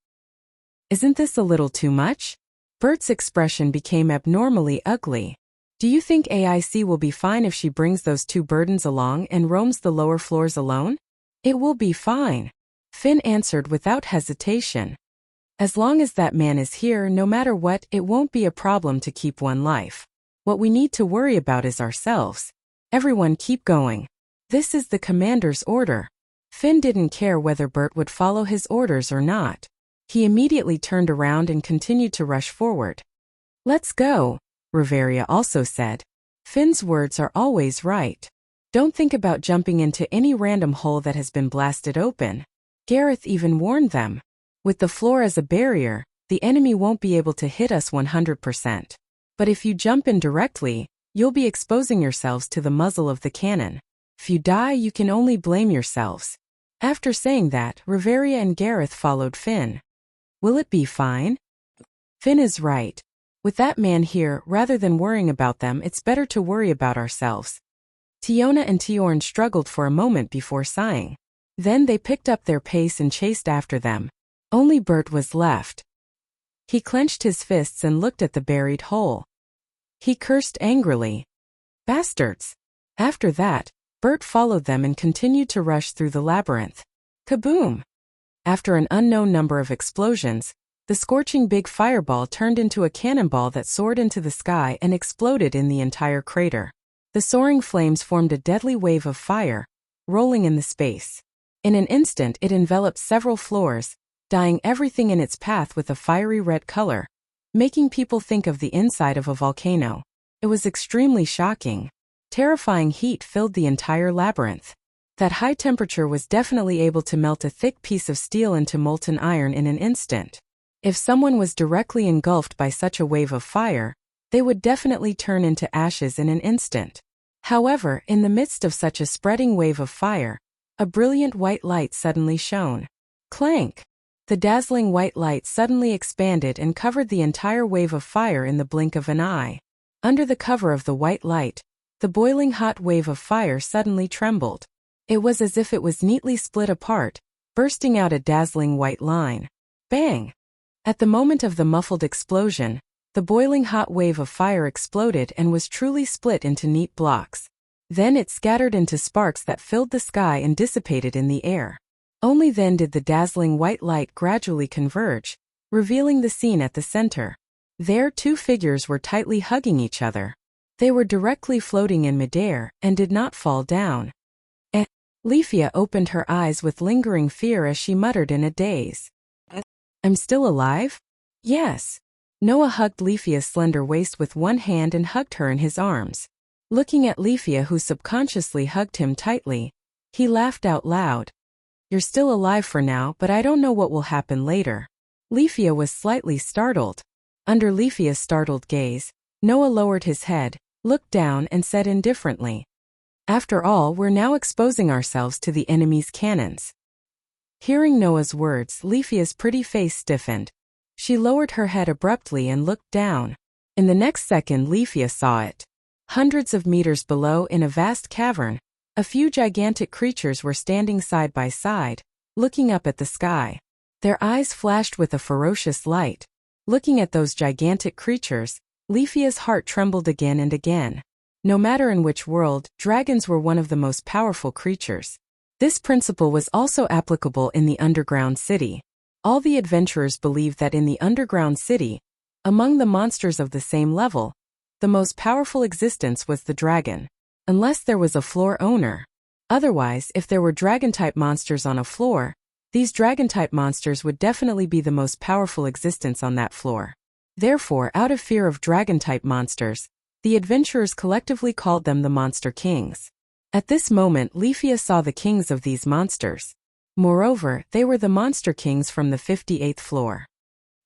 Isn't this a little too much? Bert's expression became abnormally ugly. Do you think AIC will be fine if she brings those two burdens along and roams the lower floors alone? It will be fine. Finn answered without hesitation. As long as that man is here, no matter what, it won't be a problem to keep one life. What we need to worry about is ourselves. Everyone keep going. This is the commander's order. Finn didn't care whether Bert would follow his orders or not. He immediately turned around and continued to rush forward. Let's go, Riveria also said. Finn's words are always right. Don't think about jumping into any random hole that has been blasted open. Gareth even warned them. With the floor as a barrier, the enemy won't be able to hit us 100%. But if you jump in directly, you'll be exposing yourselves to the muzzle of the cannon. If you die, you can only blame yourselves. After saying that, Riveria and Gareth followed Finn. Will it be fine? Finn is right. With that man here, rather than worrying about them, it's better to worry about ourselves. Tiona and Tiorn struggled for a moment before sighing. Then they picked up their pace and chased after them. Only Bert was left. He clenched his fists and looked at the buried hole. He cursed angrily. Bastards! After that, Bert followed them and continued to rush through the labyrinth. Kaboom! After an unknown number of explosions, the scorching big fireball turned into a cannonball that soared into the sky and exploded in the entire crater. The soaring flames formed a deadly wave of fire, rolling in the space. In an instant it enveloped several floors, dyeing everything in its path with a fiery red color, making people think of the inside of a volcano. It was extremely shocking. Terrifying heat filled the entire labyrinth. That high temperature was definitely able to melt a thick piece of steel into molten iron in an instant. If someone was directly engulfed by such a wave of fire, they would definitely turn into ashes in an instant. However, in the midst of such a spreading wave of fire, a brilliant white light suddenly shone. Clank! The dazzling white light suddenly expanded and covered the entire wave of fire in the blink of an eye. Under the cover of the white light, the boiling hot wave of fire suddenly trembled. It was as if it was neatly split apart, bursting out a dazzling white line. Bang! At the moment of the muffled explosion, the boiling hot wave of fire exploded and was truly split into neat blocks. Then it scattered into sparks that filled the sky and dissipated in the air. Only then did the dazzling white light gradually converge, revealing the scene at the center. There, two figures were tightly hugging each other. They were directly floating in midair and did not fall down. Leafia opened her eyes with lingering fear as she muttered in a daze. I'm still alive? Yes. Noah hugged Leafia's slender waist with one hand and hugged her in his arms. Looking at Leafia, who subconsciously hugged him tightly, he laughed out loud. You're still alive for now, but I don't know what will happen later. Leafia was slightly startled. Under Leafia's startled gaze, Noah lowered his head, looked down and said indifferently, After all, we're now exposing ourselves to the enemy's cannons. Hearing Noah's words, Leafia's pretty face stiffened. She lowered her head abruptly and looked down. In the next second, Leafia saw it. Hundreds of meters below, in a vast cavern, a few gigantic creatures were standing side by side, looking up at the sky. Their eyes flashed with a ferocious light. Looking at those gigantic creatures, Leafia's heart trembled again and again. No matter in which world, dragons were one of the most powerful creatures. This principle was also applicable in the underground city. All the adventurers believed that in the underground city, among the monsters of the same level, the most powerful existence was the dragon. Unless there was a floor owner. Otherwise, if there were dragon-type monsters on a floor, These dragon-type monsters would definitely be the most powerful existence on that floor. Therefore, out of fear of dragon-type monsters, the adventurers collectively called them the Monster Kings. At this moment, Leafia saw the kings of these monsters. Moreover, they were the Monster Kings from the 58th floor.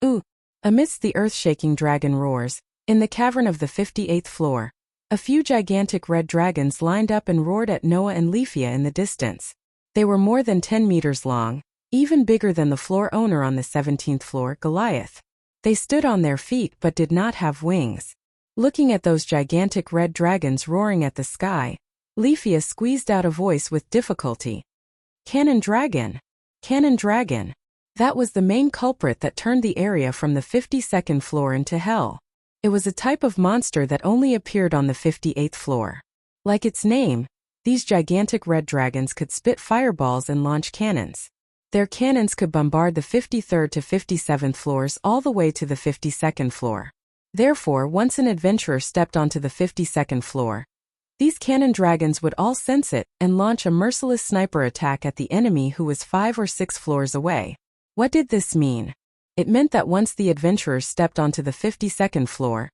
Ooh! Amidst the earth-shaking dragon roars, in the cavern of the 58th floor, a few gigantic red dragons lined up and roared at Noah and Leafia in the distance. They were more than 10 meters long, even bigger than the floor owner on the 17th floor, Goliath. They stood on their feet but did not have wings. Looking at those gigantic red dragons roaring at the sky, Leafia squeezed out a voice with difficulty. Cannon dragon! Cannon dragon! That was the main culprit that turned the area from the 52nd floor into hell. It was a type of monster that only appeared on the 58th floor. Like its name, these gigantic red dragons could spit fireballs and launch cannons. Their cannons could bombard the 53rd to 57th floors all the way to the 52nd floor. Therefore, once an adventurer stepped onto the 52nd floor, these cannon dragons would all sense it and launch a merciless sniper attack at the enemy who was 5 or 6 floors away. What did this mean? It meant that once the adventurers stepped onto the 52nd floor,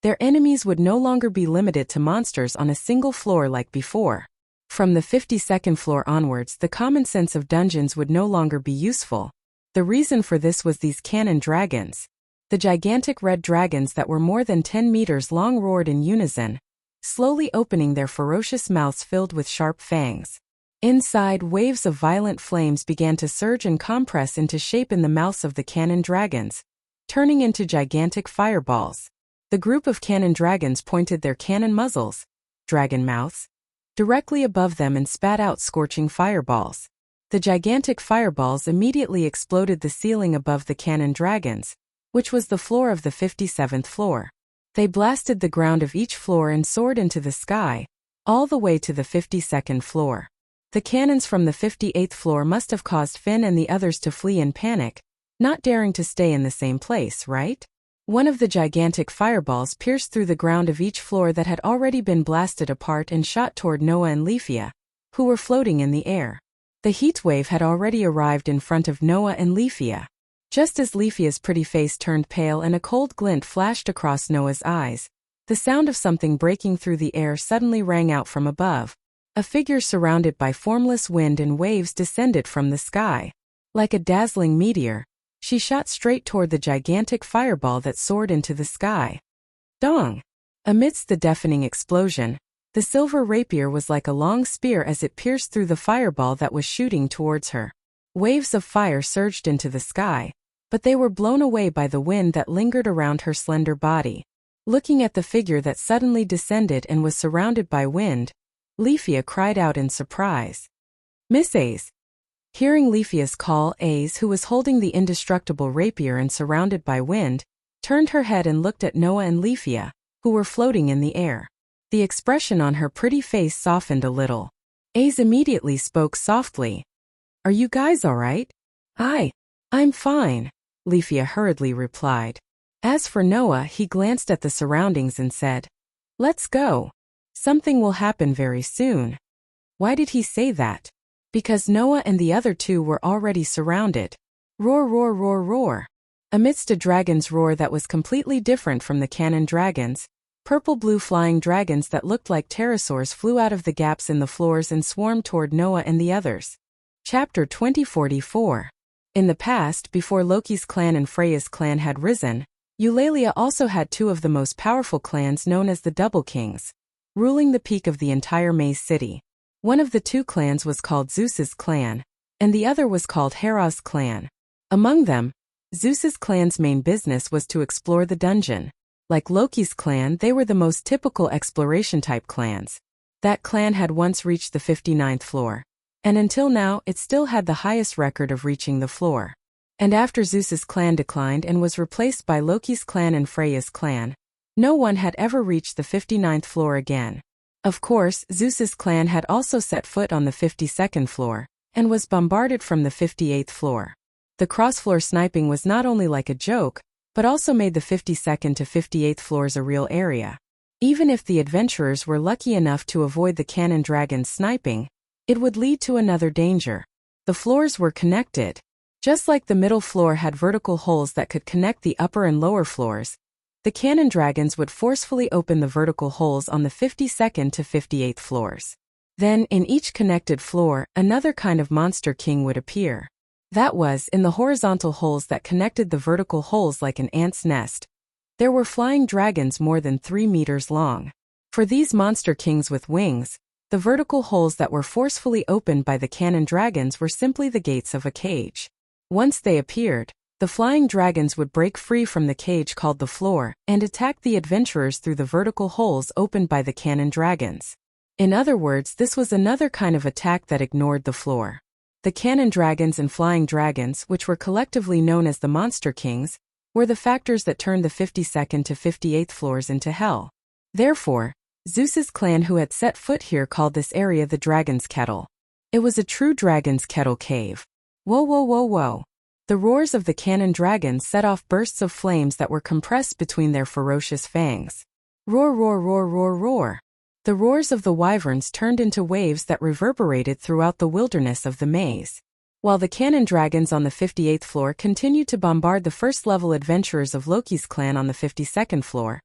their enemies would no longer be limited to monsters on a single floor like before. From the 52nd floor onwards, the common sense of dungeons would no longer be useful. The reason for this was these cannon dragons. The gigantic red dragons that were more than 10 meters long roared in unison, slowly opening their ferocious mouths filled with sharp fangs. Inside, waves of violent flames began to surge and compress into shape in the mouths of the cannon dragons, turning into gigantic fireballs. The group of cannon dragons pointed their cannon muzzles, dragon mouths, directly above them and spat out scorching fireballs. The gigantic fireballs immediately exploded the ceiling above the cannon dragons, which was the floor of the 57th floor. They blasted the ground of each floor and soared into the sky, all the way to the 52nd floor. The cannons from the 58th floor must have caused Finn and the others to flee in panic, not daring to stay in the same place, right? One of the gigantic fireballs pierced through the ground of each floor that had already been blasted apart and shot toward Noah and Leafia, who were floating in the air. The heat wave had already arrived in front of Noah and Leafia. Just as Leafia's pretty face turned pale and a cold glint flashed across Noah's eyes, the sound of something breaking through the air suddenly rang out from above. A figure surrounded by formless wind and waves descended from the sky. Like a dazzling meteor, she shot straight toward the gigantic fireball that soared into the sky. Dong! Amidst the deafening explosion, the silver rapier was like a long spear as it pierced through the fireball that was shooting towards her. Waves of fire surged into the sky, but they were blown away by the wind that lingered around her slender body. Looking at the figure that suddenly descended and was surrounded by wind, Leafia cried out in surprise. Miss Ace! Hearing Leafia's call, Ace, who was holding the indestructible rapier and surrounded by wind, turned her head and looked at Noah and Leafia, who were floating in the air. The expression on her pretty face softened a little. Ace immediately spoke softly. Are you guys all right? I'm fine, Leafia hurriedly replied. As for Noah, he glanced at the surroundings and said, Let's go. Something will happen very soon. Why did he say that? Because Noah and the other two were already surrounded. Roar, roar, roar, roar. Amidst a dragon's roar that was completely different from the cannon dragons, purple-blue flying dragons that looked like pterosaurs flew out of the gaps in the floors and swarmed toward Noah and the others. Chapter 2044. In the past, before Loki's clan and Freya's clan had risen, Eulalia also had two of the most powerful clans known as the Double Kings, ruling the peak of the entire Maze City. One of the two clans was called Zeus's clan, and the other was called Hera's clan. Among them, Zeus's clan's main business was to explore the dungeon. Like Loki's clan, they were the most typical exploration-type clans. That clan had once reached the 59th floor, and until now it still had the highest record of reaching the floor. And after Zeus's clan declined and was replaced by Loki's clan and Freya's clan, no one had ever reached the 59th floor again. Of course, Zeus's clan had also set foot on the 52nd floor, and was bombarded from the 58th floor. The cross-floor sniping was not only like a joke, but also made the 52nd to 58th floors a real area. Even if the adventurers were lucky enough to avoid the cannon dragon's sniping, it would lead to another danger. The floors were connected. Just like the middle floor had vertical holes that could connect the upper and lower floors, the cannon dragons would forcefully open the vertical holes on the 52nd to 58th floors. Then, in each connected floor, another kind of monster king would appear. That was, in the horizontal holes that connected the vertical holes like an ant's nest. There were flying dragons more than 3 meters long. For these monster kings with wings, the vertical holes that were forcefully opened by the cannon dragons were simply the gates of a cage. Once they appeared, the flying dragons would break free from the cage called the floor and attack the adventurers through the vertical holes opened by the cannon dragons. In other words, this was another kind of attack that ignored the floor. The cannon dragons and flying dragons, which were collectively known as the Monster Kings, were the factors that turned the 52nd to 58th floors into hell. Therefore, Zeus's clan who had set foot here called this area the Dragon's Kettle. It was a true Dragon's Kettle cave. Whoa, whoa, whoa, whoa. The roars of the cannon dragons set off bursts of flames that were compressed between their ferocious fangs. Roar, roar, roar, roar, roar. The roars of the wyverns turned into waves that reverberated throughout the wilderness of the maze. While the cannon dragons on the 58th floor continued to bombard the first-level adventurers of Loki's clan on the 52nd floor,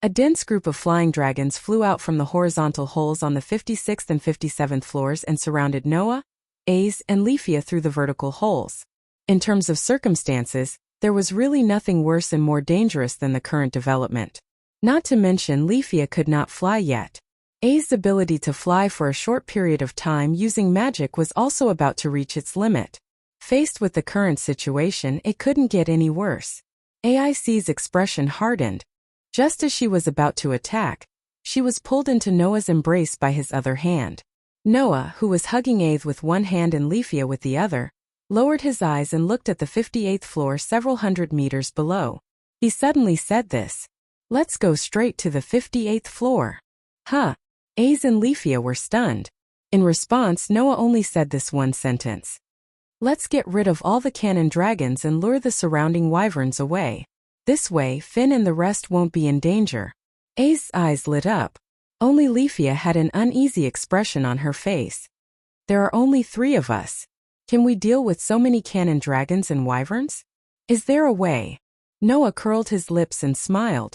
a dense group of flying dragons flew out from the horizontal holes on the 56th and 57th floors and surrounded Noah, Aes, and Leafia through the vertical holes. In terms of circumstances, there was really nothing worse and more dangerous than the current development. Not to mention Leafia could not fly yet. A's ability to fly for a short period of time using magic was also about to reach its limit. Faced with the current situation, it couldn't get any worse. AIC's expression hardened. Just as she was about to attack, she was pulled into Noah's embrace by his other hand. Noah, who was hugging Aes with one hand and Leafia with the other, lowered his eyes and looked at the 58th floor several hundred meters below. He suddenly said this. Let's go straight to the 58th floor. Huh. Aes and Leafia were stunned. In response, Noah only said this one sentence. Let's get rid of all the cannon dragons and lure the surrounding wyverns away. This way, Finn and the rest won't be in danger. Aes' eyes lit up. Only Leafia had an uneasy expression on her face. There are only 3 of us. Can we deal with so many cannon dragons and wyverns? Is there a way? Noah curled his lips and smiled.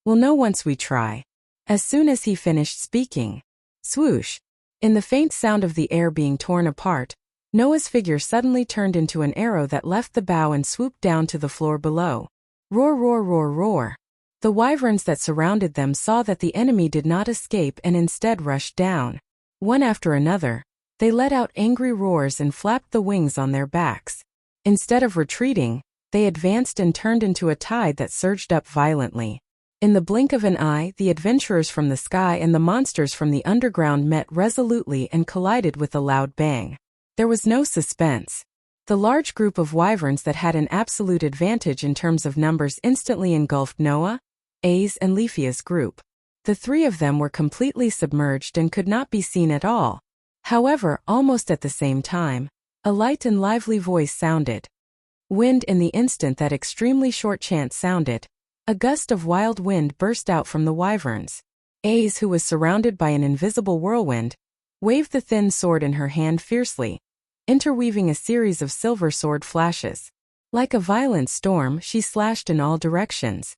We'll know once we try. As soon as he finished speaking, swoosh. In the faint sound of the air being torn apart, Noah's figure suddenly turned into an arrow that left the bow and swooped down to the floor below. Roar, roar, roar, roar. The wyverns that surrounded them saw that the enemy did not escape and instead rushed down. One after another, they let out angry roars and flapped the wings on their backs. Instead of retreating, they advanced and turned into a tide that surged up violently. In the blink of an eye, the adventurers from the sky and the monsters from the underground met resolutely and collided with a loud bang. There was no suspense. The large group of wyverns that had an absolute advantage in terms of numbers instantly engulfed Noah, Aes, and Leafia's group. The 3 of them were completely submerged and could not be seen at all. However, almost at the same time, a light and lively voice sounded. Wind. In the instant that extremely short chant sounded, a gust of wild wind burst out from the wyverns. Aes, who was surrounded by an invisible whirlwind, waved the thin sword in her hand fiercely, interweaving a series of silver sword flashes. Like a violent storm, she slashed in all directions.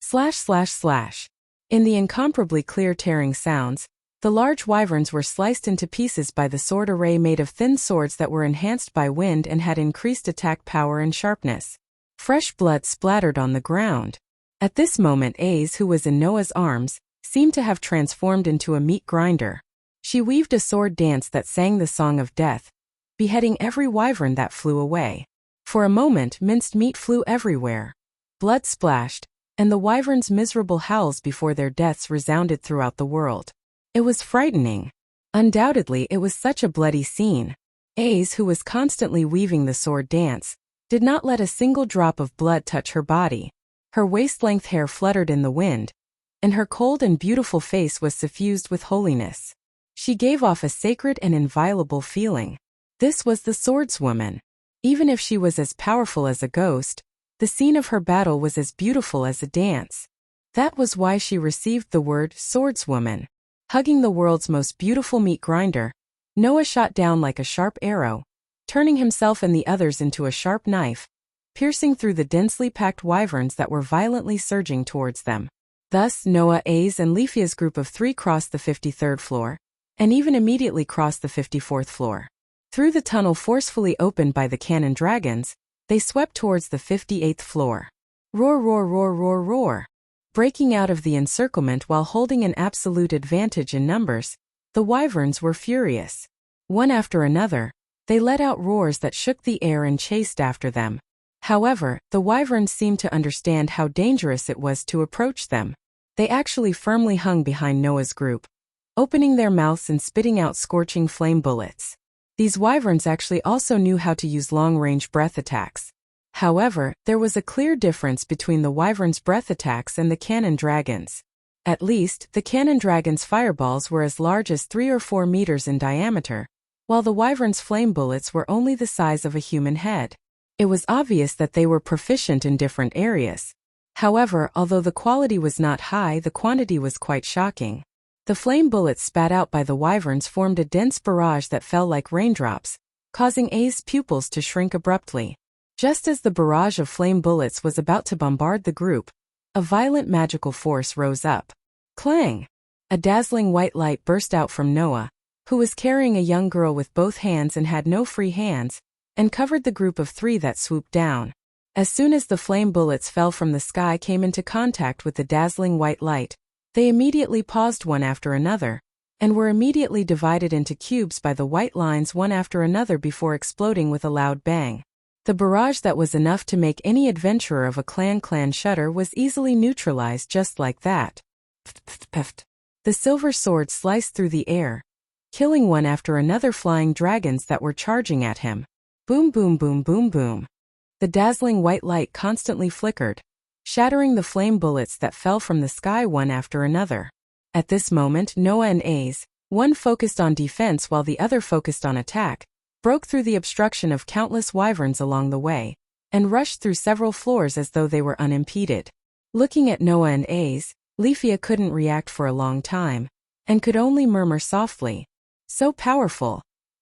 Slash, slash, slash. In the incomparably clear tearing sounds, the large wyverns were sliced into pieces by the sword array made of thin swords that were enhanced by wind and had increased attack power and sharpness. Fresh blood splattered on the ground. At this moment Aes, who was in Noah's arms, seemed to have transformed into a meat grinder. She weaved a sword dance that sang the song of death, beheading every wyvern that flew away. For a moment minced meat flew everywhere. Blood splashed, and the wyverns' miserable howls before their deaths resounded throughout the world. It was frightening. Undoubtedly it was such a bloody scene. Aes, who was constantly weaving the sword dance, did not let a single drop of blood touch her body. Her waist-length hair fluttered in the wind, and her cold and beautiful face was suffused with holiness. She gave off a sacred and inviolable feeling. This was the swordswoman. Even if she was as powerful as a ghost, the scene of her battle was as beautiful as a dance. That was why she received the word swordswoman. Hugging the world's most beautiful meat grinder, Noah shot down like a sharp arrow, turning himself and the others into a sharp knife, piercing through the densely packed wyverns that were violently surging towards them. Thus, Noah, A's, and Lifia's group of 3 crossed the 53rd floor, and even immediately crossed the 54th floor. Through the tunnel forcefully opened by the cannon dragons, they swept towards the 58th floor. Roar, roar, roar, roar, roar. Breaking out of the encirclement while holding an absolute advantage in numbers, the wyverns were furious. One after another, they let out roars that shook the air and chased after them. However, the wyverns seemed to understand how dangerous it was to approach them. They actually firmly hung behind Noah's group, opening their mouths and spitting out scorching flame bullets. These wyverns actually also knew how to use long-range breath attacks. However, there was a clear difference between the wyverns' breath attacks and the cannon dragons. At least, the cannon dragons' fireballs were as large as 3 or 4 meters in diameter, while the wyverns' flame bullets were only the size of a human head. It was obvious that they were proficient in different areas. However, although the quality was not high, the quantity was quite shocking. The flame bullets spat out by the wyverns formed a dense barrage that fell like raindrops, causing A's pupils to shrink abruptly. Just as the barrage of flame bullets was about to bombard the group, a violent magical force rose up. Clang! A dazzling white light burst out from Noah, who was carrying a young girl with both hands and had no free hands, and covered the group of 3 that swooped down. As soon as the flame bullets fell from the sky came into contact with the dazzling white light, they immediately paused one after another, and were immediately divided into cubes by the white lines one after another before exploding with a loud bang. The barrage that was enough to make any adventurer of a clan shudder was easily neutralized just like that. The silver sword sliced through the air, killing one after another flying dragons that were charging at him. Boom, boom, boom, boom, boom. The dazzling white light constantly flickered, shattering the flame bullets that fell from the sky one after another. At this moment, Noah and A's, one focused on defense while the other focused on attack, broke through the obstruction of countless wyverns along the way, and rushed through several floors as though they were unimpeded. Looking at Noah and A's, Lifia couldn't react for a long time, and could only murmur softly, "So powerful.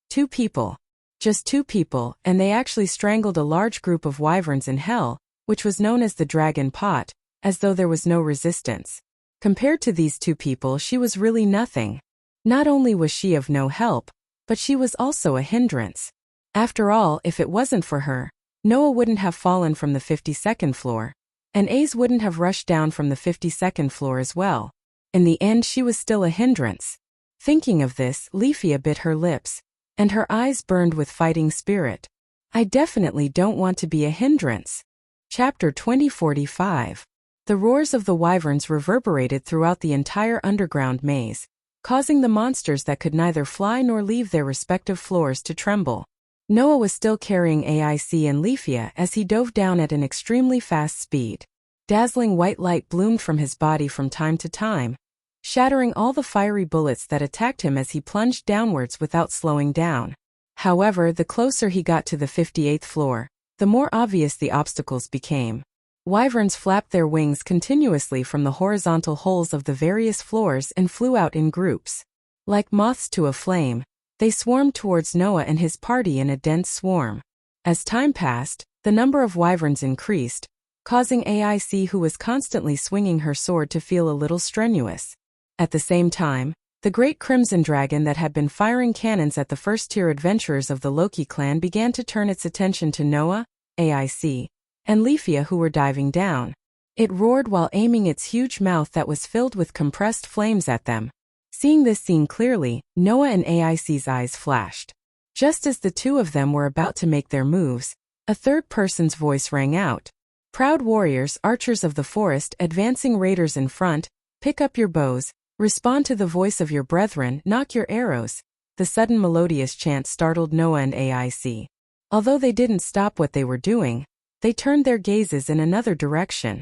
2 people. Just 2 people, and they actually strangled a large group of wyverns in hell, which was known as the Dragon Pot, as though there was no resistance. Compared to these 2 people, she was really nothing. Not only was she of no help, but she was also a hindrance. After all, if it wasn't for her, Noah wouldn't have fallen from the 52nd floor, and A's wouldn't have rushed down from the 52nd floor as well. In the end, she was still a hindrance. Thinking of this, Lifia bit her lips, and her eyes burned with fighting spirit. I definitely don't want to be a hindrance. Chapter 2045. The roars of the wyverns reverberated throughout the entire underground maze, causing the monsters that could neither fly nor leave their respective floors to tremble. Noah was still carrying AIC and Lifia as he dove down at an extremely fast speed. Dazzling white light bloomed from his body from time to time, shattering all the fiery bullets that attacked him as he plunged downwards without slowing down. However, the closer he got to the 58th floor, the more obvious the obstacles became. Wyverns flapped their wings continuously from the horizontal holes of the various floors and flew out in groups. Like moths to a flame, they swarmed towards Noah and his party in a dense swarm. As time passed, the number of wyverns increased, causing AIC, who was constantly swinging her sword, to feel a little strenuous. At the same time, the great crimson dragon that had been firing cannons at the first-tier adventurers of the Loki clan began to turn its attention to Noah, AIC, and Lifia, who were diving down. It roared while aiming its huge mouth that was filled with compressed flames at them. Seeing this scene clearly, Noah and AIC's eyes flashed. Just as the 2 of them were about to make their moves, a third person's voice rang out. Proud warriors, archers of the forest, advancing raiders in front, pick up your bows, respond to the voice of your brethren, knock your arrows. The sudden melodious chant startled Noah and AIC. Although they didn't stop what they were doing, they turned their gazes in another direction.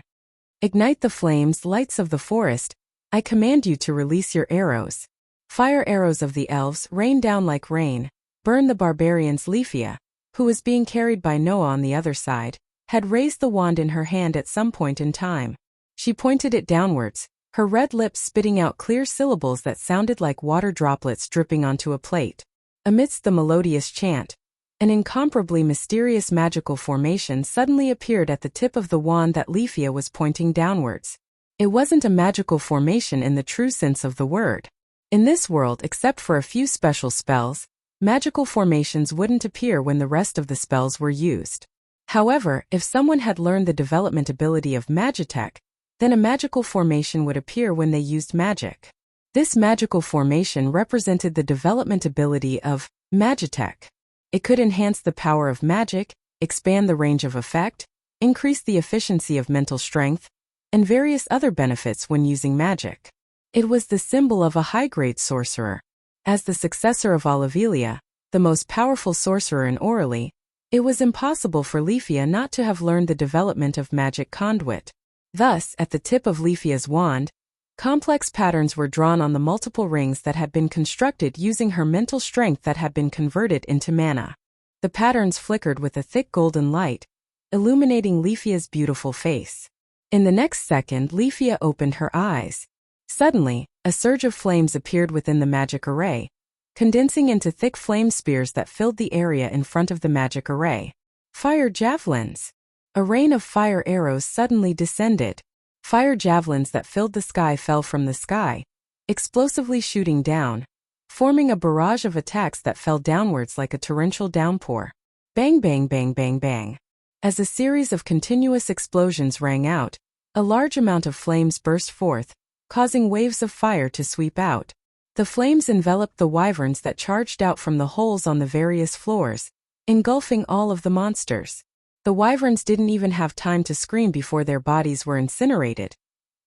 Ignite the flames, lights of the forest. I command you to release your arrows. Fire arrows of the elves, rain down like rain. Burn the barbarians. Lifia, who was being carried by Noah on the other side, had raised the wand in her hand at some point in time. She pointed it downwards, her red lips spitting out clear syllables that sounded like water droplets dripping onto a plate. Amidst the melodious chant, An incomparably mysterious magical formation suddenly appeared at the tip of the wand that Leafia was pointing downwards. It wasn't a magical formation in the true sense of the word. In this world, except for a few special spells, magical formations wouldn't appear when the rest of the spells were used. However, if someone had learned the development ability of Magitech, then a magical formation would appear when they used magic. This magical formation represented the development ability of Magitech. It could enhance the power of magic, expand the range of effect, increase the efficiency of mental strength, and various other benefits when using magic. It was the symbol of a high-grade sorcerer. As the successor of Olivelia, the most powerful sorcerer in Orally, it was impossible for Leafia not to have learned the development of magic conduit. Thus, at the tip of Leafia's wand, complex patterns were drawn on the multiple rings that had been constructed using her mental strength that had been converted into mana. The patterns flickered with a thick golden light, illuminating Leafia's beautiful face. In the next second, Leafia opened her eyes. Suddenly, a surge of flames appeared within the magic array, condensing into thick flame spears that filled the area in front of the magic array. Fire javelins! A rain of fire arrows suddenly descended. Fire javelins that filled the sky fell from the sky, explosively shooting down, forming a barrage of attacks that fell downwards like a torrential downpour. Bang bang bang bang bang. As a series of continuous explosions rang out, a large amount of flames burst forth, causing waves of fire to sweep out. The flames enveloped the wyverns that charged out from the holes on the various floors, engulfing all of the monsters. The wyverns didn't even have time to scream before their bodies were incinerated,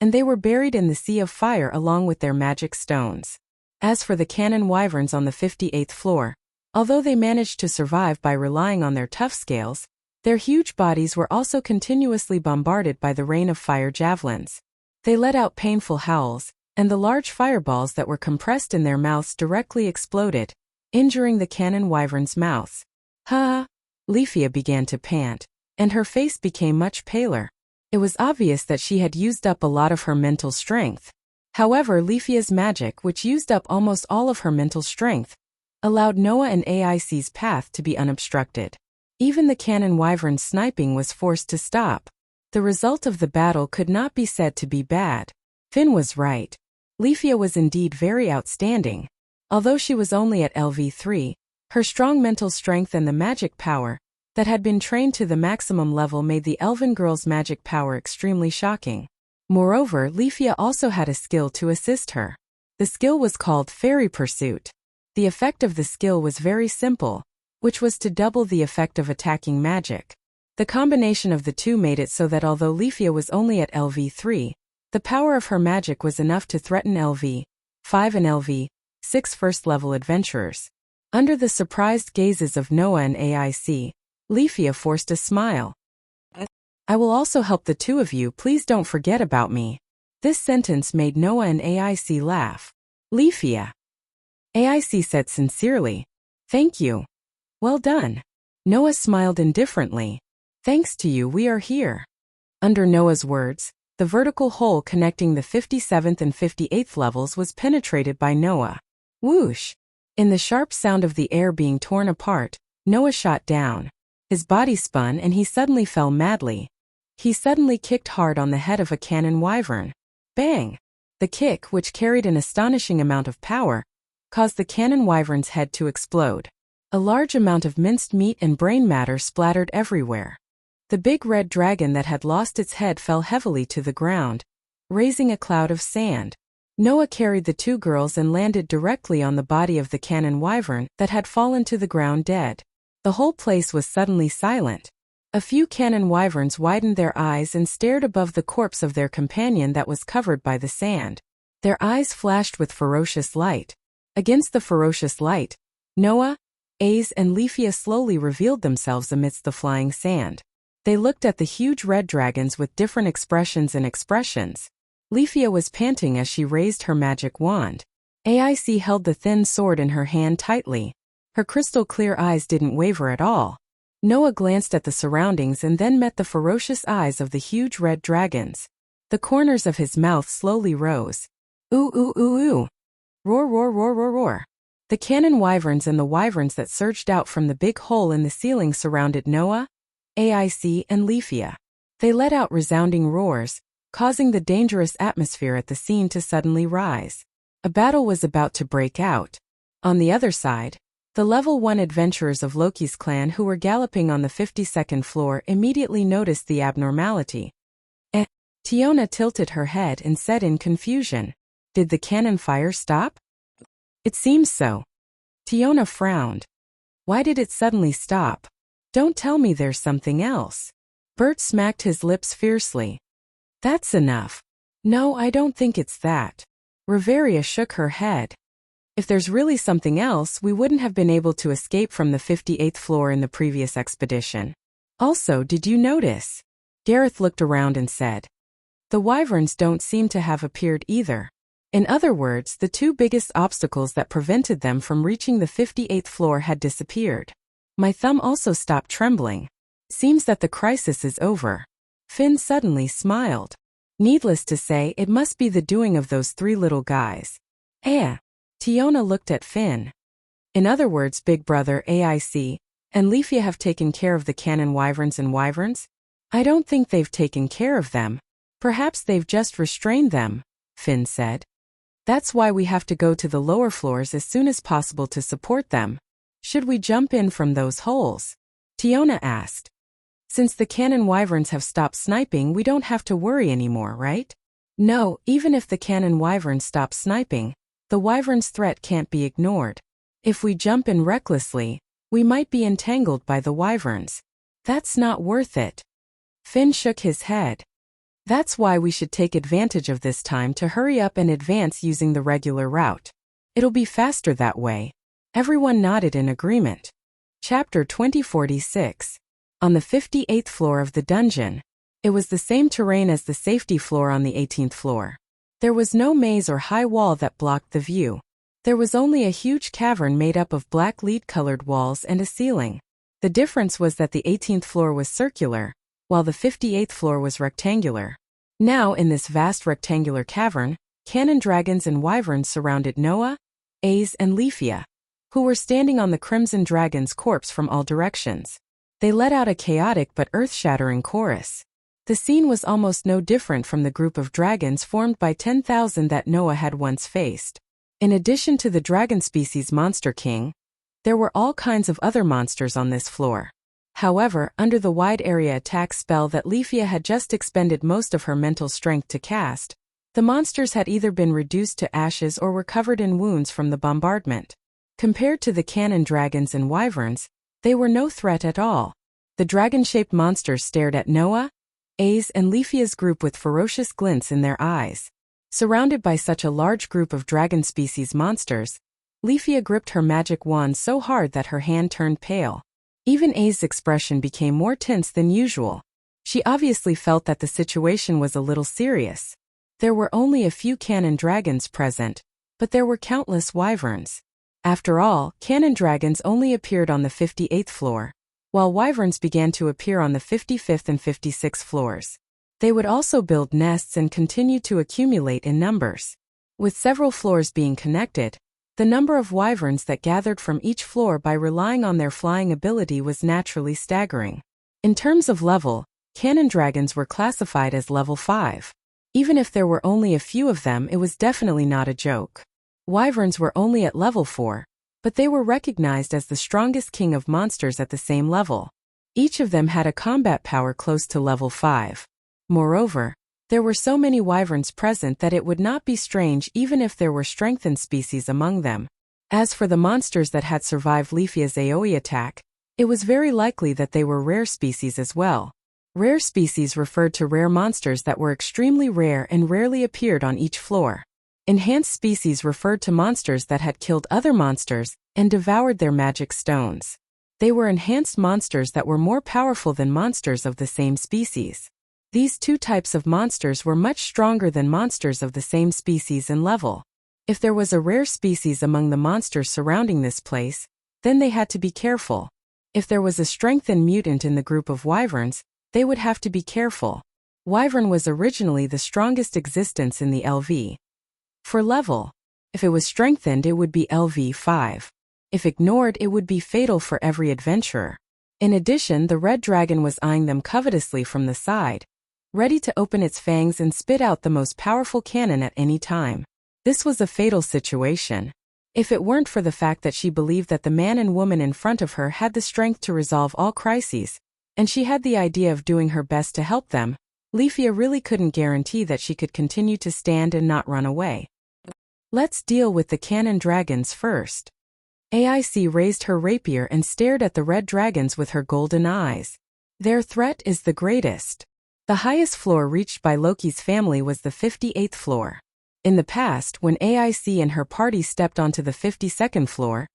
and they were buried in the sea of fire along with their magic stones. As for the cannon wyverns on the 58th floor, although they managed to survive by relying on their tough scales, their huge bodies were also continuously bombarded by the rain of fire javelins. They let out painful howls, and the large fireballs that were compressed in their mouths directly exploded, injuring the cannon wyverns' mouths. Ha! Leafia began to pant, and her face became much paler. It was obvious that she had used up a lot of her mental strength. However, Leafia's magic, which used up almost all of her mental strength, allowed Noah and AIC's path to be unobstructed. Even the cannon wyvern sniping was forced to stop. The result of the battle could not be said to be bad. Finn was right. Leafia was indeed very outstanding. Although she was only at LV3, her strong mental strength and the magic power that had been trained to the maximum level made the elven girl's magic power extremely shocking. Moreover, Leafia also had a skill to assist her. The skill was called Fairy Pursuit. The effect of the skill was very simple, which was to double the effect of attacking magic. The combination of the two made it so that although Leafia was only at LV3, the power of her magic was enough to threaten LV5 and LV6 first-level adventurers. Under the surprised gazes of Noah and AIC, Leafia forced a smile. I will also help the two of you, please don't forget about me. This sentence made Noah and AIC laugh. Leafia. AIC said sincerely, thank you. Well done. Noah smiled indifferently. Thanks to you we are here. Under Noah's words, the vertical hole connecting the 57th and 58th levels was penetrated by Noah. Whoosh! In the sharp sound of the air being torn apart, Noah shot down. His body spun and he suddenly fell madly. He suddenly kicked hard on the head of a cannon wyvern. Bang! The kick, which carried an astonishing amount of power, caused the cannon wyvern's head to explode. A large amount of minced meat and brain matter splattered everywhere. The big red dragon that had lost its head fell heavily to the ground, raising a cloud of sand. Noah carried the two girls and landed directly on the body of the cannon wyvern that had fallen to the ground dead. The whole place was suddenly silent. A few cannon wyverns widened their eyes and stared above the corpse of their companion that was covered by the sand. Their eyes flashed with ferocious light. Against the ferocious light, Noah, Aze and Leafia slowly revealed themselves amidst the flying sand. They looked at the huge red dragons with different expressions. Leafia was panting as she raised her magic wand. AIC held the thin sword in her hand tightly. Her crystal-clear eyes didn't waver at all. Noah glanced at the surroundings and then met the ferocious eyes of the huge red dragons. The corners of his mouth slowly rose. Ooh ooh ooh ooh. Roar roar roar roar roar. The cannon wyverns and the wyverns that surged out from the big hole in the ceiling surrounded Noah, Aic, and Leafia. They let out resounding roars, causing the dangerous atmosphere at the scene to suddenly rise. A battle was about to break out. On the other side, the Level 1 adventurers of Loki's clan who were galloping on the 52nd floor immediately noticed the abnormality. Tiona tilted her head and said in confusion, "Did the cannon fire stop?" "It seems so." Tiona frowned. "Why did it suddenly stop? Don't tell me there's something else." Bert smacked his lips fiercely. "That's enough." "No, I don't think it's that." Riveria shook her head. "If there's really something else, we wouldn't have been able to escape from the 58th floor in the previous expedition. Also, did you notice?" Gareth looked around and said, "The wyverns don't seem to have appeared either." In other words, the two biggest obstacles that prevented them from reaching the 58th floor had disappeared. My thumb also stopped trembling. Seems that the crisis is over. Finn suddenly smiled. Needless to say, it must be the doing of those three little guys. Tiona looked at Finn. "In other words, Big Brother, Aic, and Leafia have taken care of the cannon wyverns and wyverns?" "I don't think they've taken care of them. Perhaps they've just restrained them," Finn said. "That's why we have to go to the lower floors as soon as possible to support them." "Should we jump in from those holes?" Tiona asked. "Since the cannon wyverns have stopped sniping, we don't have to worry anymore, right?" "No, even if the cannon wyverns stop sniping, the wyverns' threat can't be ignored. If we jump in recklessly, we might be entangled by the wyverns. That's not worth it." Finn shook his head. "That's why we should take advantage of this time to hurry up and advance using the regular route. It'll be faster that way." Everyone nodded in agreement. Chapter 2046. On the 58th floor of the dungeon. It was the same terrain as the safety floor on the 18th floor. There was no maze or high wall that blocked the view. There was only a huge cavern made up of black lead-colored walls and a ceiling. The difference was that the 18th floor was circular, while the 58th floor was rectangular. Now, in this vast rectangular cavern, cannon dragons and wyverns surrounded Noah, Aic, and Leafia, who were standing on the crimson dragon's corpse from all directions. They let out a chaotic but earth-shattering chorus. The scene was almost no different from the group of dragons formed by 10,000 that Noah had once faced. In addition to the dragon species Monster King, there were all kinds of other monsters on this floor. However, under the wide area attack spell that Leafia had just expended most of her mental strength to cast, the monsters had either been reduced to ashes or were covered in wounds from the bombardment. Compared to the cannon dragons and wyverns, they were no threat at all. The dragon-shaped monsters stared at Noah, Aic, and Leafia's group with ferocious glints in their eyes. Surrounded by such a large group of dragon species monsters, Leafia gripped her magic wand so hard that her hand turned pale. Even Aic's expression became more tense than usual. She obviously felt that the situation was a little serious. There were only a few cannon dragons present, but there were countless wyverns. After all, cannon dragons only appeared on the 58th floor, while wyverns began to appear on the 55th and 56th floors. They would also build nests and continue to accumulate in numbers. With several floors being connected, the number of wyverns that gathered from each floor by relying on their flying ability was naturally staggering. In terms of level, cannon dragons were classified as level 5. Even if there were only a few of them, it was definitely not a joke. Wyverns were only at level 4, but they were recognized as the strongest king of monsters at the same level. Each of them had a combat power close to level 5. Moreover, there were so many wyverns present that it would not be strange even if there were strengthened species among them. As for the monsters that had survived Leafia's AoE attack, it was very likely that they were rare species as well. Rare species referred to rare monsters that were extremely rare and rarely appeared on each floor. Enhanced species referred to monsters that had killed other monsters and devoured their magic stones. They were enhanced monsters that were more powerful than monsters of the same species. These two types of monsters were much stronger than monsters of the same species and level. If there was a rare species among the monsters surrounding this place, then they had to be careful. If there was a strengthened mutant in the group of wyverns, they would have to be careful. Wyvern was originally the strongest existence in the LV. For level, If it was strengthened, it would be LV5. If ignored, it would be fatal for every adventurer. In addition, the red dragon was eyeing them covetously from the side, ready to open its fangs and spit out the most powerful cannon at any time. This was a fatal situation. If it weren't for the fact that she believed that the man and woman in front of her had the strength to resolve all crises, and she had the idea of doing her best to help them, Leafia really couldn't guarantee that she could continue to stand and not run away. Let's deal with the cannon dragons first. AIC raised her rapier and stared at the red dragons with her golden eyes. Their threat is the greatest. The highest floor reached by Loki's family was the 58th floor. In the past, when AIC and her party stepped onto the 52nd floor,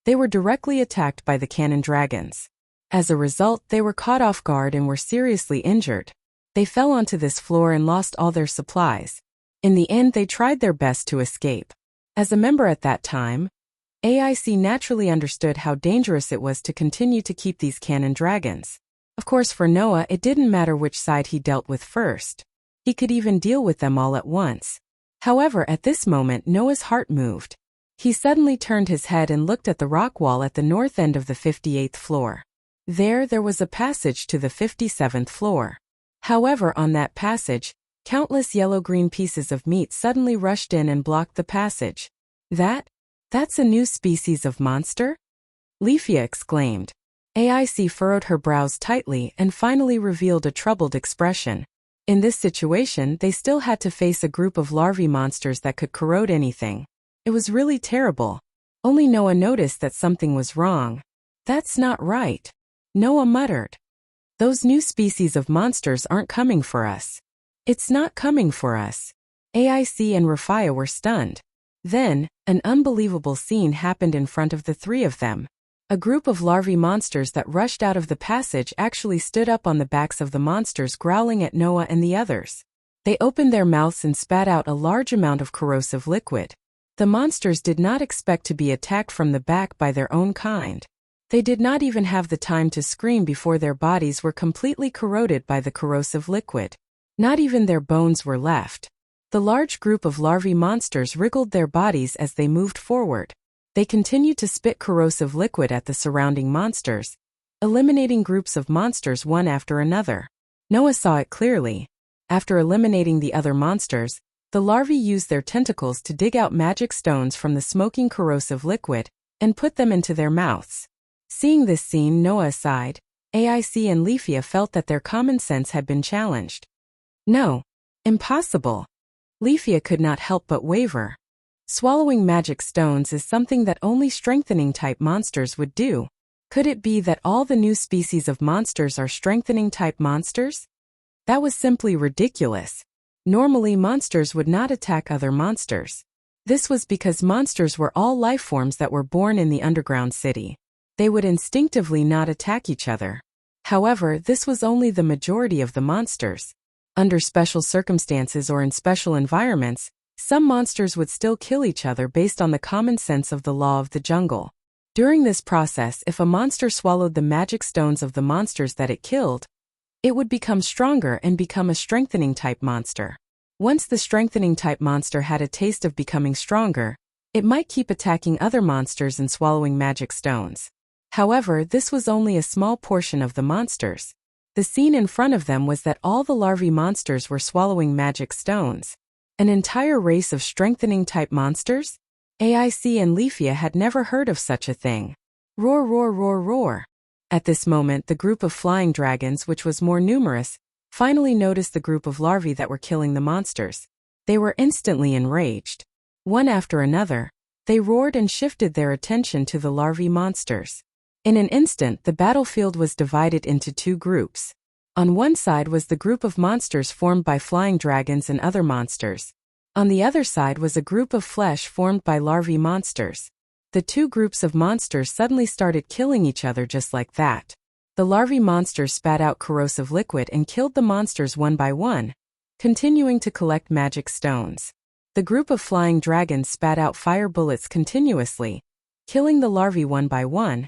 they were directly attacked by the cannon dragons. As a result, they were caught off guard and were seriously injured. They fell onto this floor and lost all their supplies. In the end, they tried their best to escape. As a member at that time, AIC naturally understood how dangerous it was to continue to keep these cannon dragons. Of course, for Noah, it didn't matter which side he dealt with first. He could even deal with them all at once. However, at this moment, Noah's heart moved. He suddenly turned his head and looked at the rock wall at the north end of the 58th floor. There was a passage to the 57th floor. However, on that passage, countless yellow-green pieces of meat suddenly rushed in and blocked the passage. That's a new species of monster? Leafia exclaimed. AIC furrowed her brows tightly and finally revealed a troubled expression. In this situation, they still had to face a group of larvae monsters that could corrode anything. It was really terrible. Only Noah noticed that something was wrong. That's not right. Noah muttered. Those new species of monsters aren't coming for us. It's not coming for us. AIC and Rafia were stunned. Then, an unbelievable scene happened in front of the three of them. A group of larvae monsters that rushed out of the passage actually stood up on the backs of the monsters, growling at Noah and the others. They opened their mouths and spat out a large amount of corrosive liquid. The monsters did not expect to be attacked from the back by their own kind. They did not even have the time to scream before their bodies were completely corroded by the corrosive liquid. Not even their bones were left. The large group of larvae monsters wriggled their bodies as they moved forward. They continued to spit corrosive liquid at the surrounding monsters, eliminating groups of monsters one after another. Noah saw it clearly. After eliminating the other monsters, the larvae used their tentacles to dig out magic stones from the smoking corrosive liquid and put them into their mouths. Seeing this scene, Noah sighed. AIC and Leafia felt that their common sense had been challenged. No. Impossible. Leafia could not help but waver. Swallowing magic stones is something that only strengthening-type monsters would do. Could it be that all the new species of monsters are strengthening-type monsters? That was simply ridiculous. Normally, monsters would not attack other monsters. This was because monsters were all life forms that were born in the underground city. They would instinctively not attack each other. However, this was only the majority of the monsters. Under special circumstances or in special environments, some monsters would still kill each other based on the common sense of the law of the jungle. During this process, if a monster swallowed the magic stones of the monsters that it killed, it would become stronger and become a strengthening-type monster. Once the strengthening-type monster had a taste of becoming stronger, it might keep attacking other monsters and swallowing magic stones. However, this was only a small portion of the monsters. The scene in front of them was that all the larvae monsters were swallowing magic stones. An entire race of strengthening-type monsters? AIC and Leafia had never heard of such a thing. Roar, roar, roar, roar. At this moment, the group of flying dragons, which was more numerous, finally noticed the group of larvae that were killing the monsters. They were instantly enraged. One after another, they roared and shifted their attention to the larvae monsters. In an instant, the battlefield was divided into two groups. On one side was the group of monsters formed by flying dragons and other monsters. On the other side was a group of flesh formed by larvae monsters. The two groups of monsters suddenly started killing each other just like that. The larvae monsters spat out corrosive liquid and killed the monsters one by one, continuing to collect magic stones. The group of flying dragons spat out fire bullets continuously, killing the larvae one by one,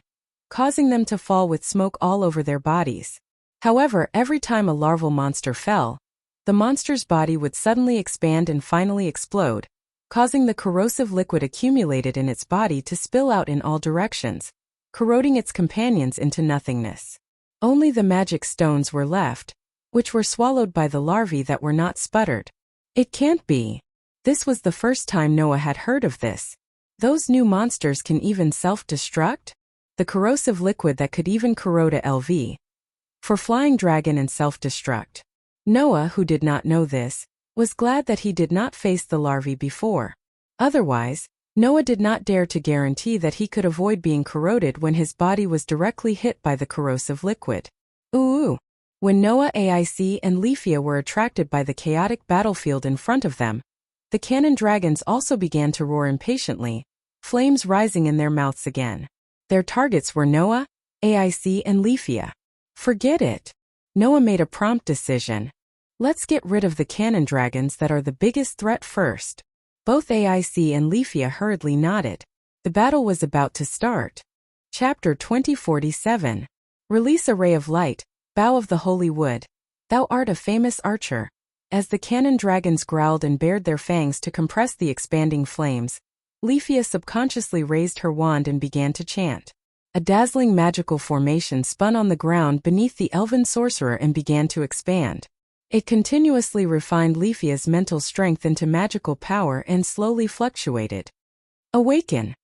causing them to fall with smoke all over their bodies. However, every time a larval monster fell, the monster's body would suddenly expand and finally explode, causing the corrosive liquid accumulated in its body to spill out in all directions, corroding its companions into nothingness. Only the magic stones were left, which were swallowed by the larvae that were not sputtered. It can't be. This was the first time Noah had heard of this. Those new monsters can even self-destruct? The corrosive liquid that could even corrode a LV. For flying dragon and self-destruct. Noah, who did not know this, was glad that he did not face the larvae before. Otherwise, Noah did not dare to guarantee that he could avoid being corroded when his body was directly hit by the corrosive liquid. Ooh! When Noah, Aic, and Leafia were attracted by the chaotic battlefield in front of them, the cannon dragons also began to roar impatiently, flames rising in their mouths again. Their targets were Noah, Aic, and Leafia. Forget it. Noah made a prompt decision. Let's get rid of the cannon dragons that are the biggest threat first. Both Aic and Leafia hurriedly nodded. The battle was about to start. Chapter 2047. Release a ray of light, bough of the holy wood. Thou art a famous archer. As the cannon dragons growled and bared their fangs to compress the expanding flames, Leafia subconsciously raised her wand and began to chant. A dazzling magical formation spun on the ground beneath the elven sorcerer and began to expand. It continuously refined Leafia's mental strength into magical power and slowly fluctuated. Awaken!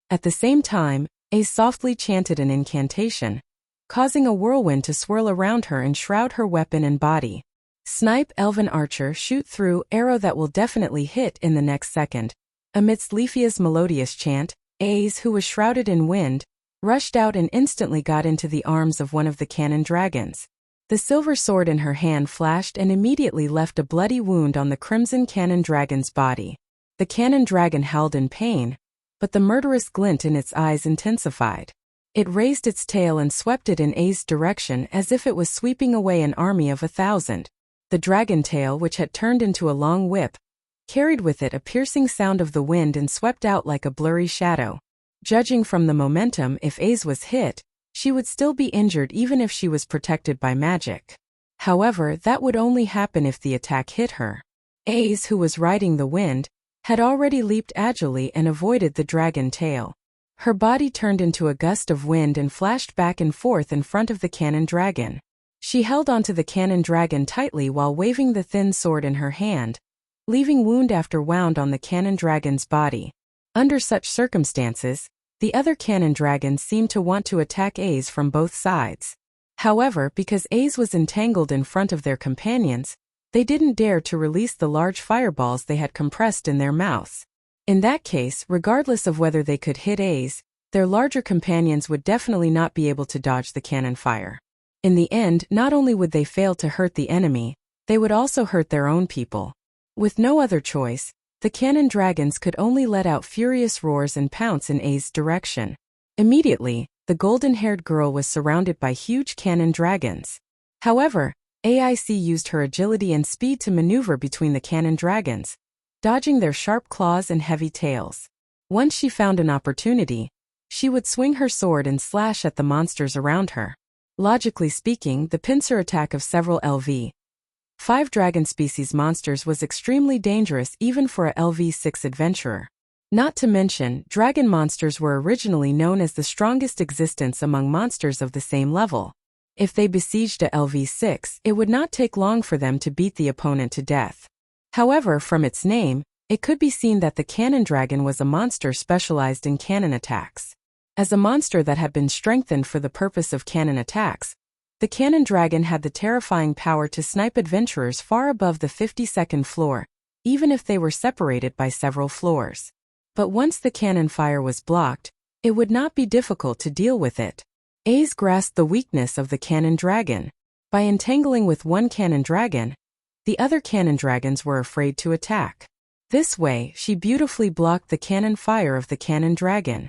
At the same time, Ace softly chanted an incantation, causing a whirlwind to swirl around her and shroud her weapon and body. Snipe, elven archer, shoot through, arrow that will definitely hit in the next second. Amidst Leafia's melodious chant, Ace, who was shrouded in wind, rushed out and instantly got into the arms of one of the cannon dragons. The silver sword in her hand flashed and immediately left a bloody wound on the crimson cannon dragon's body. The cannon dragon howled in pain, but the murderous glint in its eyes intensified. It raised its tail and swept it in Ace's direction as if it was sweeping away an army of 1,000. The dragon tail, which had turned into a long whip, carried with it a piercing sound of the wind and swept out like a blurry shadow. Judging from the momentum, if Ace was hit, she would still be injured even if she was protected by magic. However, that would only happen if the attack hit her. Ace, who was riding the wind, had already leaped agilely and avoided the dragon tail. Her body turned into a gust of wind and flashed back and forth in front of the cannon dragon. She held onto the cannon dragon tightly while waving the thin sword in her hand, leaving wound after wound on the cannon dragon's body. Under such circumstances, the other cannon dragons seemed to want to attack Ace from both sides. However, because Ace was entangled in front of their companions, they didn't dare to release the large fireballs they had compressed in their mouths. In that case, regardless of whether they could hit Ace, their larger companions would definitely not be able to dodge the cannon fire. In the end, not only would they fail to hurt the enemy, they would also hurt their own people. With no other choice, the cannon dragons could only let out furious roars and pounce in Ace's direction. Immediately, the golden-haired girl was surrounded by huge cannon dragons. However, Aic used her agility and speed to maneuver between the cannon dragons, dodging their sharp claws and heavy tails. Once she found an opportunity, she would swing her sword and slash at the monsters around her. Logically speaking, the pincer attack of several LV5 dragon species monsters was extremely dangerous even for a LV6 adventurer. Not to mention, dragon monsters were originally known as the strongest existence among monsters of the same level. If they besieged a LV6, it would not take long for them to beat the opponent to death. However, from its name, it could be seen that the cannon dragon was a monster specialized in cannon attacks. As a monster that had been strengthened for the purpose of cannon attacks, the cannon dragon had the terrifying power to snipe adventurers far above the 52nd floor, even if they were separated by several floors. But once the cannon fire was blocked, it would not be difficult to deal with it. Ace grasped the weakness of the cannon dragon. By entangling with one cannon dragon, the other cannon dragons were afraid to attack. This way, she beautifully blocked the cannon fire of the cannon dragon.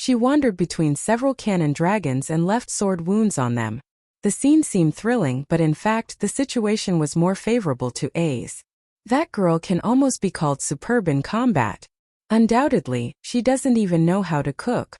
She wandered between several cannon dragons and left sword wounds on them. The scene seemed thrilling, but in fact the situation was more favorable to Ace. That girl can almost be called superb in combat. Undoubtedly, she doesn't even know how to cook.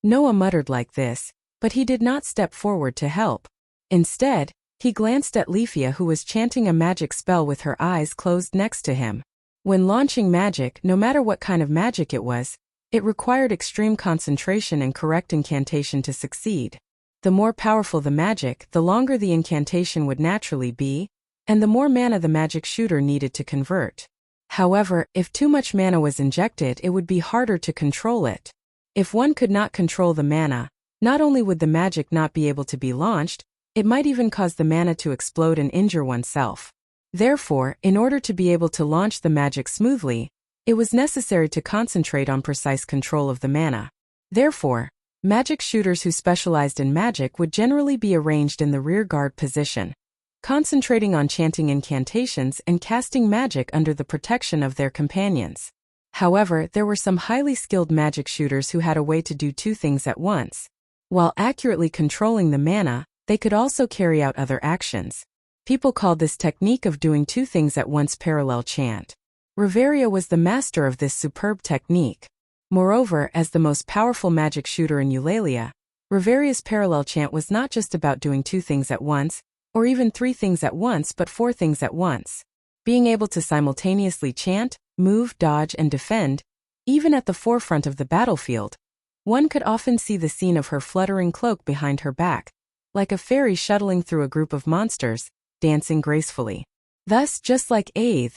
Noah muttered like this, but he did not step forward to help. Instead, he glanced at Leafia, who was chanting a magic spell with her eyes closed next to him. When launching magic, no matter what kind of magic it was, it required extreme concentration and correct incantation to succeed. The more powerful the magic, the longer the incantation would naturally be, and the more mana the magic shooter needed to convert. However, if too much mana was injected, it would be harder to control it. If one could not control the mana, not only would the magic not be able to be launched, it might even cause the mana to explode and injure oneself. Therefore, in order to be able to launch the magic smoothly, it was necessary to concentrate on precise control of the mana. Therefore, magic shooters who specialized in magic would generally be arranged in the rear guard position, concentrating on chanting incantations and casting magic under the protection of their companions. However, there were some highly skilled magic shooters who had a way to do two things at once. While accurately controlling the mana, they could also carry out other actions. People called this technique of doing two things at once parallel chant. Reveria was the master of this superb technique. Moreover, as the most powerful magic shooter in Eulalia, Reveria's parallel chant was not just about doing two things at once, or even three things at once, but four things at once. Being able to simultaneously chant, move, dodge, and defend, even at the forefront of the battlefield. One could often see the scene of her fluttering cloak behind her back, like a fairy shuttling through a group of monsters, dancing gracefully. Thus, just like Aethe,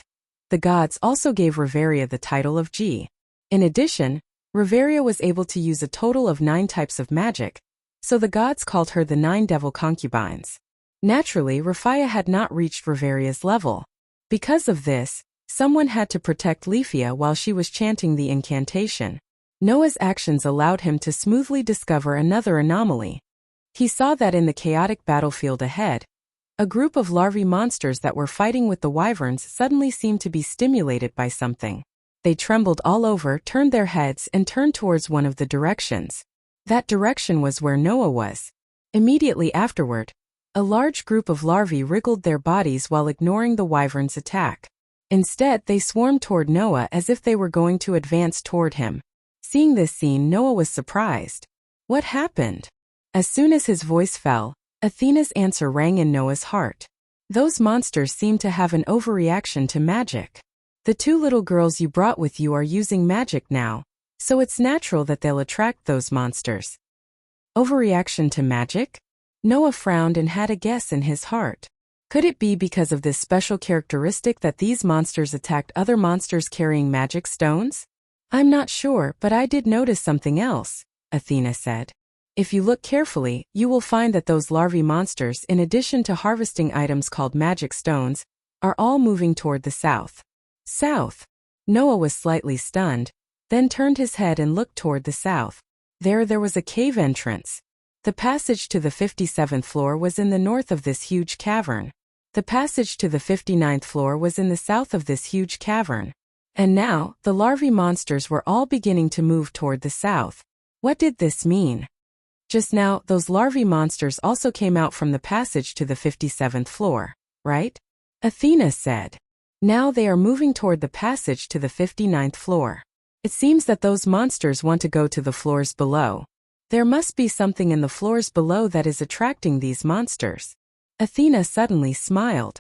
the gods also gave Reveria the title of G. In addition, Reveria was able to use a total of 9 types of magic, so the gods called her the 9 devil concubines. Naturally, Rafia had not reached Reveria's level. Because of this, someone had to protect Leafia while she was chanting the incantation. Noah's actions allowed him to smoothly discover another anomaly. He saw that in the chaotic battlefield ahead, a group of larvae monsters that were fighting with the wyverns suddenly seemed to be stimulated by something. They trembled all over, turned their heads, and turned towards one of the directions. That direction was where Noah was. Immediately afterward, a large group of larvae wriggled their bodies while ignoring the wyvern's attack. Instead, they swarmed toward Noah as if they were going to advance toward him. Seeing this scene, Noah was surprised. What happened? As soon as his voice fell, Athena's answer rang in Noah's heart. Those monsters seem to have an overreaction to magic. The 2 little girls you brought with you are using magic now, so it's natural that they'll attract those monsters. Overreaction to magic? Noah frowned and had a guess in his heart. Could it be because of this special characteristic that these monsters attacked other monsters carrying magic stones? I'm not sure, but I did notice something else, Athena said. If you look carefully, you will find that those larvae monsters, in addition to harvesting items called magic stones, are all moving toward the south. South? Noah was slightly stunned, then turned his head and looked toward the south. There was a cave entrance. The passage to the 57th floor was in the north of this huge cavern. The passage to the 59th floor was in the south of this huge cavern. And now, the larvae monsters were all beginning to move toward the south. What did this mean? Just now, those larvae monsters also came out from the passage to the 57th floor, right? Athena said. Now they are moving toward the passage to the 59th floor. It seems that those monsters want to go to the floors below. There must be something in the floors below that is attracting these monsters. Athena suddenly smiled.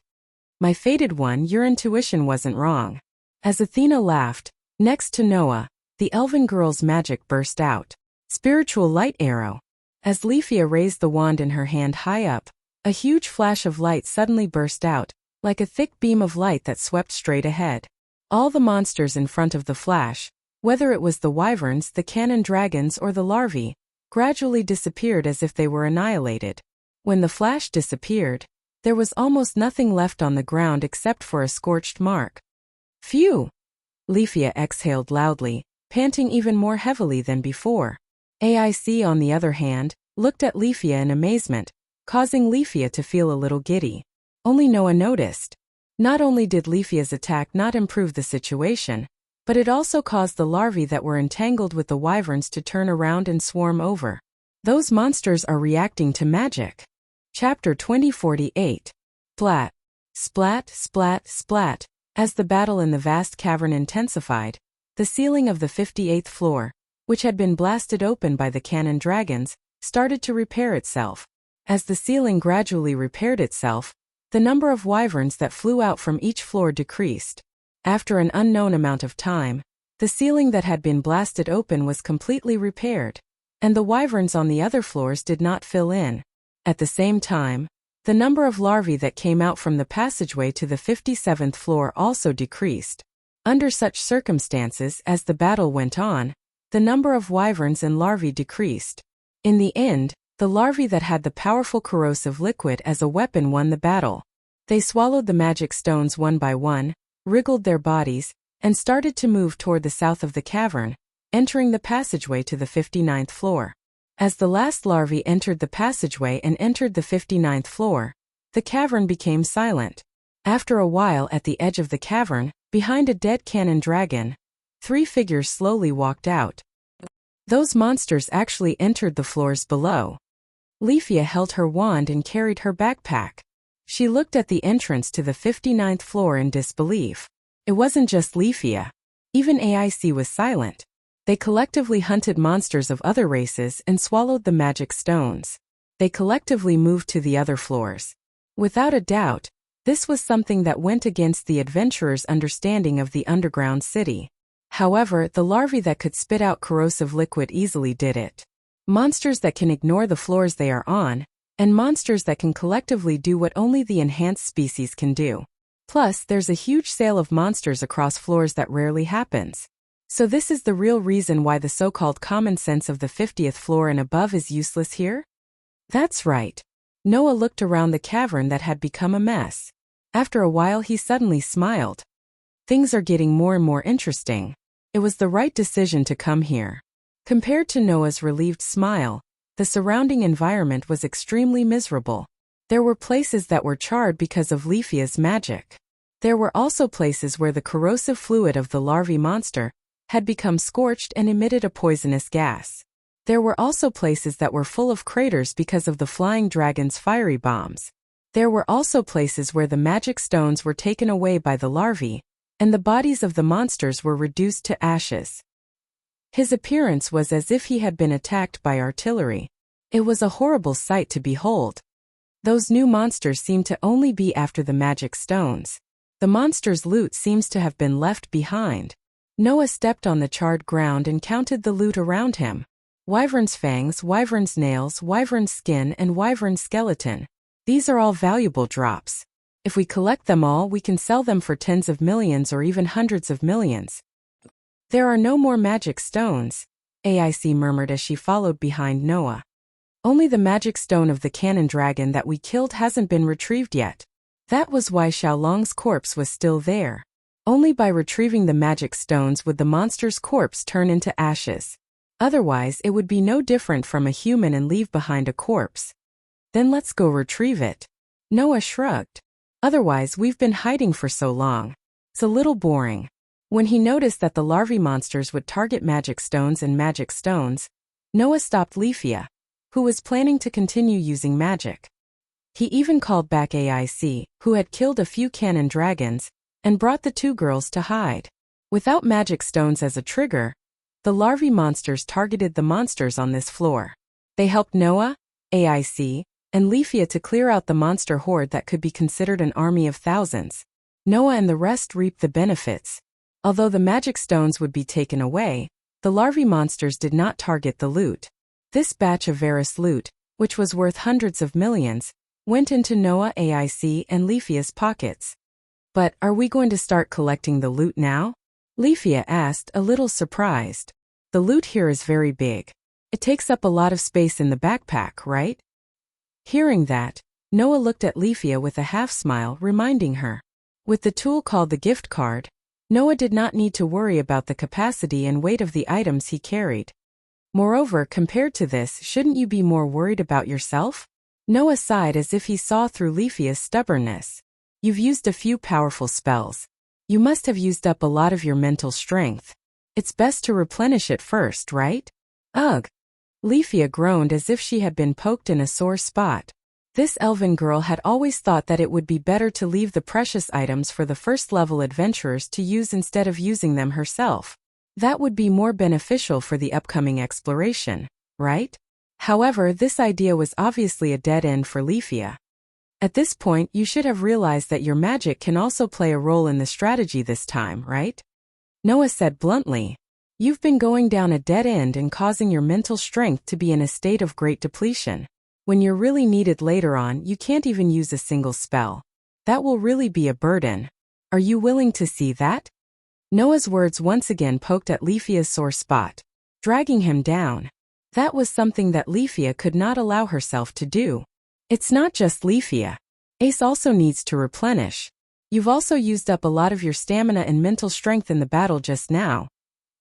My fated one, your intuition wasn't wrong. As Athena laughed, next to Noah, the elven girl's magic burst out. Spiritual light arrow. As Leafia raised the wand in her hand high up, a huge flash of light suddenly burst out, like a thick beam of light that swept straight ahead. All the monsters in front of the flash, whether it was the wyverns, the cannon dragons, or the larvae, gradually disappeared as if they were annihilated. When the flash disappeared, there was almost nothing left on the ground except for a scorched mark. Phew! Leafia exhaled loudly, panting even more heavily than before. AIC, on the other hand, looked at Leafia in amazement, causing Leafia to feel a little giddy. Only Noah noticed. Not only did Leafia's attack not improve the situation, but it also caused the larvae that were entangled with the wyverns to turn around and swarm over. Those monsters are reacting to magic. Chapter 2048. Splat. Splat, splat, splat. As the battle in the vast cavern intensified, the ceiling of the 58th floor, which had been blasted open by the cannon dragons, started to repair itself. As the ceiling gradually repaired itself, the number of wyverns that flew out from each floor decreased. After an unknown amount of time, the ceiling that had been blasted open was completely repaired, and the wyverns on the other floors did not fill in. At the same time, the number of larvae that came out from the passageway to the 57th floor also decreased. Under such circumstances, as the battle went on, the number of wyverns and larvae decreased. In the end, the larvae that had the powerful corrosive liquid as a weapon won the battle. They swallowed the magic stones one by one, wriggled their bodies, and started to move toward the south of the cavern, entering the passageway to the 59th floor. As the last larvae entered the passageway and entered the 59th floor, the cavern became silent. After a while, at the edge of the cavern, behind a dead cannon dragon, 3 figures slowly walked out. Those monsters actually entered the floors below. Leafia held her wand and carried her backpack. She looked at the entrance to the 59th floor in disbelief. It wasn't just Leafia. Even AIC was silent. They collectively hunted monsters of other races and swallowed the magic stones. They collectively moved to the other floors. Without a doubt, this was something that went against the adventurers' understanding of the underground city. However, the larvae that could spit out corrosive liquid easily did it. Monsters that can ignore the floors they are on, and monsters that can collectively do what only the enhanced species can do. Plus, there's a huge sale of monsters across floors that rarely happens. So this is the real reason why the so-called common sense of the 50th floor and above is useless here? That's right. Noah looked around the cavern that had become a mess. After a while he suddenly smiled. Things are getting more and more interesting. It was the right decision to come here. Compared to Noah's relieved smile, the surrounding environment was extremely miserable. There were places that were charred because of Leafia's magic. There were also places where the corrosive fluid of the larvae monster had become scorched and emitted a poisonous gas. There were also places that were full of craters because of the flying dragon's fiery bombs. There were also places where the magic stones were taken away by the larvae, and the bodies of the monsters were reduced to ashes. His appearance was as if he had been attacked by artillery. It was a horrible sight to behold. Those new monsters seemed to only be after the magic stones. The monster's loot seems to have been left behind. Noah stepped on the charred ground and counted the loot around him. Wyvern's fangs, wyvern's nails, wyvern's skin, and wyvern's skeleton. These are all valuable drops. If we collect them all, we can sell them for tens of millions or even hundreds of millions. There are no more magic stones, AIC murmured as she followed behind Noah. Only the magic stone of the cannon dragon that we killed hasn't been retrieved yet. That was why Xiaolong's corpse was still there. Only by retrieving the magic stones would the monster's corpse turn into ashes. Otherwise, it would be no different from a human and leave behind a corpse. Then let's go retrieve it. Noah shrugged. Otherwise, we've been hiding for so long. It's a little boring. When he noticed that the larvae monsters would target magic stones and magic stones, Noah stopped Leafia, who was planning to continue using magic. He even called back AIC, who had killed a few cannon dragons, and brought the 2 girls to hide. Without magic stones as a trigger, the larvae monsters targeted the monsters on this floor. They helped Noah, AIC, and Leafia to clear out the monster horde that could be considered an army of thousands. Noah and the rest reaped the benefits. Although the magic stones would be taken away, the larvae monsters did not target the loot. This batch of Varus loot, which was worth hundreds of millions, went into Noah, AIC, and Leafia's pockets. But are we going to start collecting the loot now? Leafia asked, a little surprised. The loot here is very big. It takes up a lot of space in the backpack, right? Hearing that, Noah looked at Leafia with a half-smile, reminding her. With the tool called the gift card, Noah did not need to worry about the capacity and weight of the items he carried. Moreover, compared to this, shouldn't you be more worried about yourself? Noah sighed as if he saw through Leafia's stubbornness. You've used a few powerful spells. You must have used up a lot of your mental strength. It's best to replenish it first, right? Ugh. Leafia groaned as if she had been poked in a sore spot. This elven girl had always thought that it would be better to leave the precious items for the first-level adventurers to use instead of using them herself. That would be more beneficial for the upcoming exploration, right? However, this idea was obviously a dead end for Leafia. At this point, you should have realized that your magic can also play a role in the strategy this time, right? Noah said bluntly. You've been going down a dead end and causing your mental strength to be in a state of great depletion. When you're really needed later on, you can't even use a single spell. That will really be a burden. Are you willing to see that? Noah's words once again poked at Lefia's sore spot, dragging him down. That was something that Lefia could not allow herself to do. It's not just Lefia. Ace also needs to replenish. You've also used up a lot of your stamina and mental strength in the battle just now,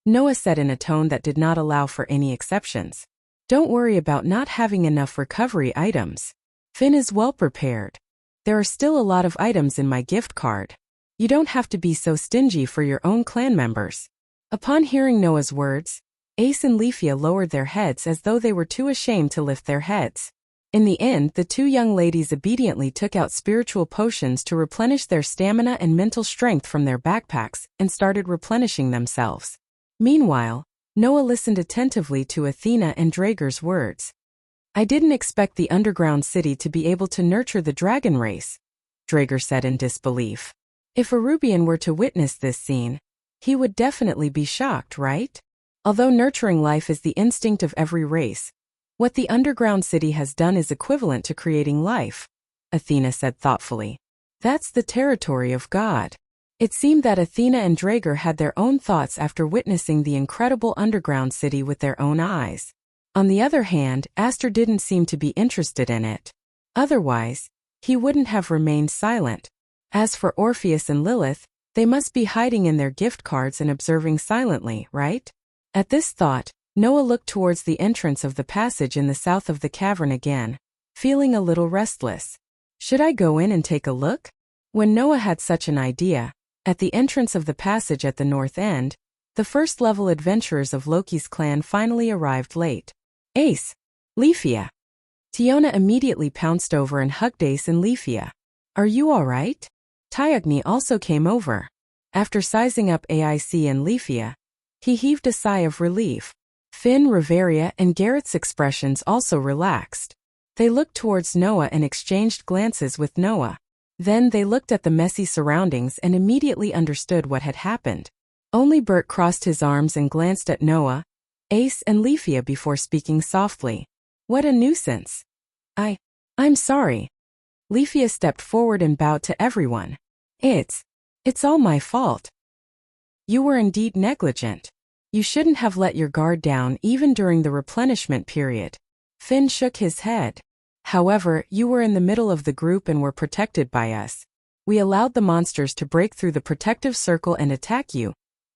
Noah said in a tone that did not allow for any exceptions. Don't worry about not having enough recovery items. Finn is well prepared. There are still a lot of items in my gift card. You don't have to be so stingy for your own clan members. Upon hearing Noah's words, Ace and Lefia lowered their heads as though they were too ashamed to lift their heads. In the end, the two young ladies obediently took out spiritual potions to replenish their stamina and mental strength from their backpacks and started replenishing themselves. Meanwhile, Noah listened attentively to Athena and Draeger's words. I didn't expect the underground city to be able to nurture the dragon race, Draeger said in disbelief. If a Rubian were to witness this scene, he would definitely be shocked, right? Although nurturing life is the instinct of every race, what the underground city has done is equivalent to creating life, Athena said thoughtfully. That's the territory of God. It seemed that Athena and Draeger had their own thoughts after witnessing the incredible underground city with their own eyes. On the other hand, Aster didn't seem to be interested in it. Otherwise, he wouldn't have remained silent. As for Orpheus and Lilith, they must be hiding in their gift cards and observing silently, right? At this thought, Noah looked towards the entrance of the passage in the south of the cavern again, feeling a little restless. Should I go in and take a look? When Noah had such an idea, at the entrance of the passage at the north end, the first-level adventurers of Loki's clan finally arrived late. Ace! Lefia! Tiona immediately pounced over and hugged Ace and Lefia. Are you alright? Tyogny also came over. After sizing up AIC and Lefia, he heaved a sigh of relief. Finn, Riveria, and Garrett's expressions also relaxed. They looked towards Noah and exchanged glances with Noah. Then they looked at the messy surroundings and immediately understood what had happened. Only Bert crossed his arms and glanced at Noah, Ace, and Lefia before speaking softly. What a nuisance. I'm sorry. Lefia stepped forward and bowed to everyone. It's all my fault. You were indeed negligent. You shouldn't have let your guard down even during the replenishment period. Finn shook his head. However, you were in the middle of the group and were protected by us. We allowed the monsters to break through the protective circle and attack you,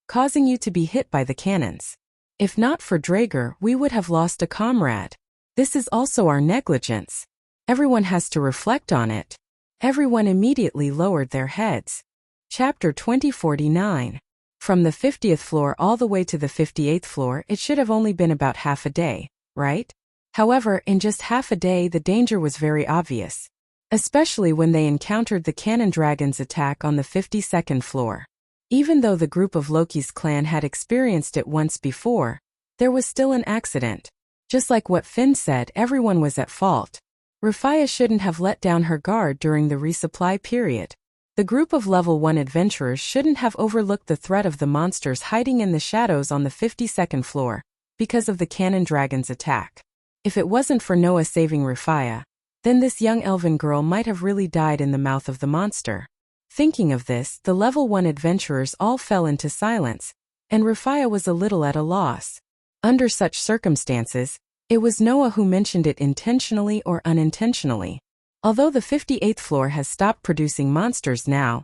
causing you to be hit by the cannons. If not for Draeger, we would have lost a comrade. This is also our negligence. Everyone has to reflect on it. Everyone immediately lowered their heads. Chapter 2049. From the 50th floor all the way to the 58th floor, it should have only been about half a day, right? However, in just half a day the danger was very obvious, especially when they encountered the cannon dragon's attack on the 52nd floor. Even though the group of Loki's clan had experienced it once before, there was still an accident. Just like what Finn said, everyone was at fault. Rufia shouldn't have let down her guard during the resupply period. The group of level 1 adventurers shouldn't have overlooked the threat of the monsters hiding in the shadows on the 52nd floor, because of the cannon dragon's attack. If it wasn't for Noah saving Rufia, then this young elven girl might have really died in the mouth of the monster. Thinking of this, the level 1 adventurers all fell into silence, and Rufia was a little at a loss. Under such circumstances, it was Noah who mentioned it intentionally or unintentionally. Although the 58th floor has stopped producing monsters now,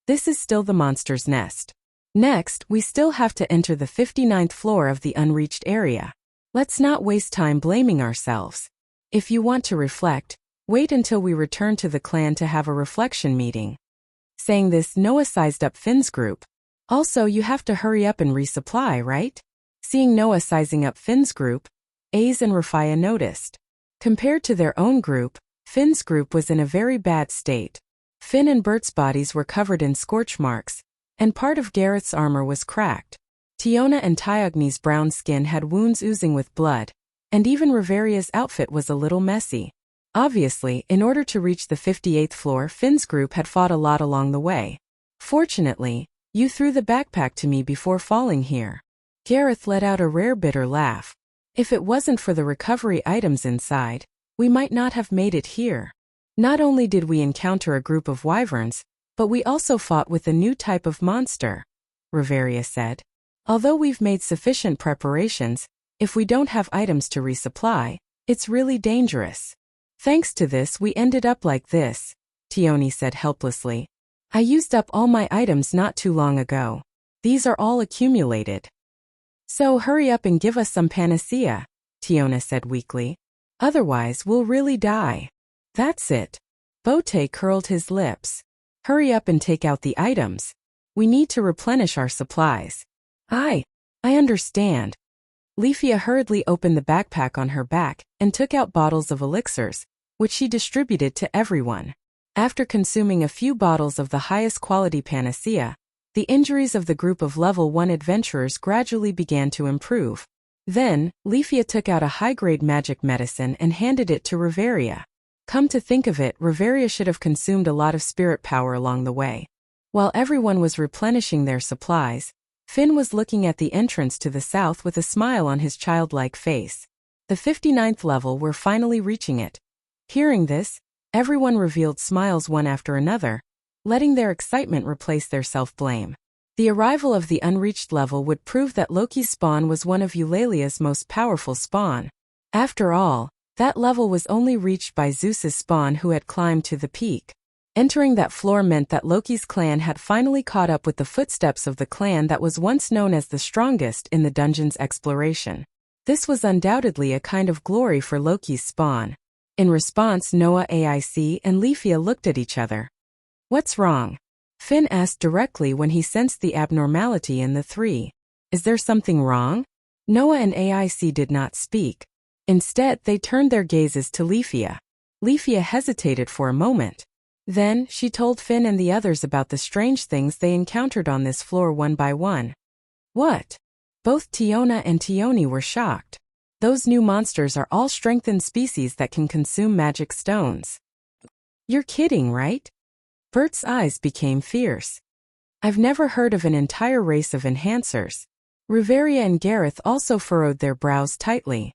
this is still the monster's nest. Next, we still have to enter the 59th floor of the unreached area. Let's not waste time blaming ourselves. If you want to reflect, wait until we return to the clan to have a reflection meeting. Saying this, Noah sized up Finn's group. Also, you have to hurry up and resupply, right? Seeing Noah sizing up Finn's group, Ace and Rufia noticed. Compared to their own group, Finn's group was in a very bad state. Finn and Bert's bodies were covered in scorch marks, and part of Garrett's armor was cracked. Tiona and Tyogny's brown skin had wounds oozing with blood, and even Riveria's outfit was a little messy. Obviously, in order to reach the 58th floor, Finn's group had fought a lot along the way. Fortunately, you threw the backpack to me before falling here. Gareth let out a rare bitter laugh. If it wasn't for the recovery items inside, we might not have made it here. Not only did we encounter a group of wyverns, but we also fought with a new type of monster, Riveria said. Although we've made sufficient preparations, if we don't have items to resupply, it's really dangerous. Thanks to this we ended up like this, Tioni said helplessly. I used up all my items not too long ago. These are all accumulated. So hurry up and give us some panacea, Tiona said weakly. Otherwise we'll really die. That's it. Bote curled his lips. Hurry up and take out the items. We need to replenish our supplies. I understand. Leafia hurriedly opened the backpack on her back and took out bottles of elixirs, which she distributed to everyone. After consuming a few bottles of the highest quality panacea, the injuries of the group of level 1 adventurers gradually began to improve. Then, Leafia took out a high-grade magic medicine and handed it to Riveria. Come to think of it, Riveria should have consumed a lot of spirit power along the way. While everyone was replenishing their supplies, Finn was looking at the entrance to the south with a smile on his childlike face. The 59th level were finally reaching it. Hearing this, everyone revealed smiles one after another, letting their excitement replace their self-blame. The arrival of the unreached level would prove that Loki's spawn was one of Eulalia's most powerful spawn. After all, that level was only reached by Zeus's spawn who had climbed to the peak. Entering that floor meant that Loki's clan had finally caught up with the footsteps of the clan that was once known as the strongest in the dungeon's exploration. This was undoubtedly a kind of glory for Loki's spawn. In response, Noah, AIC, and Leafia looked at each other. What's wrong? Finn asked directly when he sensed the abnormality in the three. Is there something wrong? Noah and AIC did not speak. Instead, they turned their gazes to Leafia. Leafia hesitated for a moment. Then, she told Finn and the others about the strange things they encountered on this floor one by one. What? Both Tiona and Tioni were shocked. Those new monsters are all strengthened species that can consume magic stones. You're kidding, right? Bert's eyes became fierce. I've never heard of an entire race of enhancers. Riveria and Gareth also furrowed their brows tightly.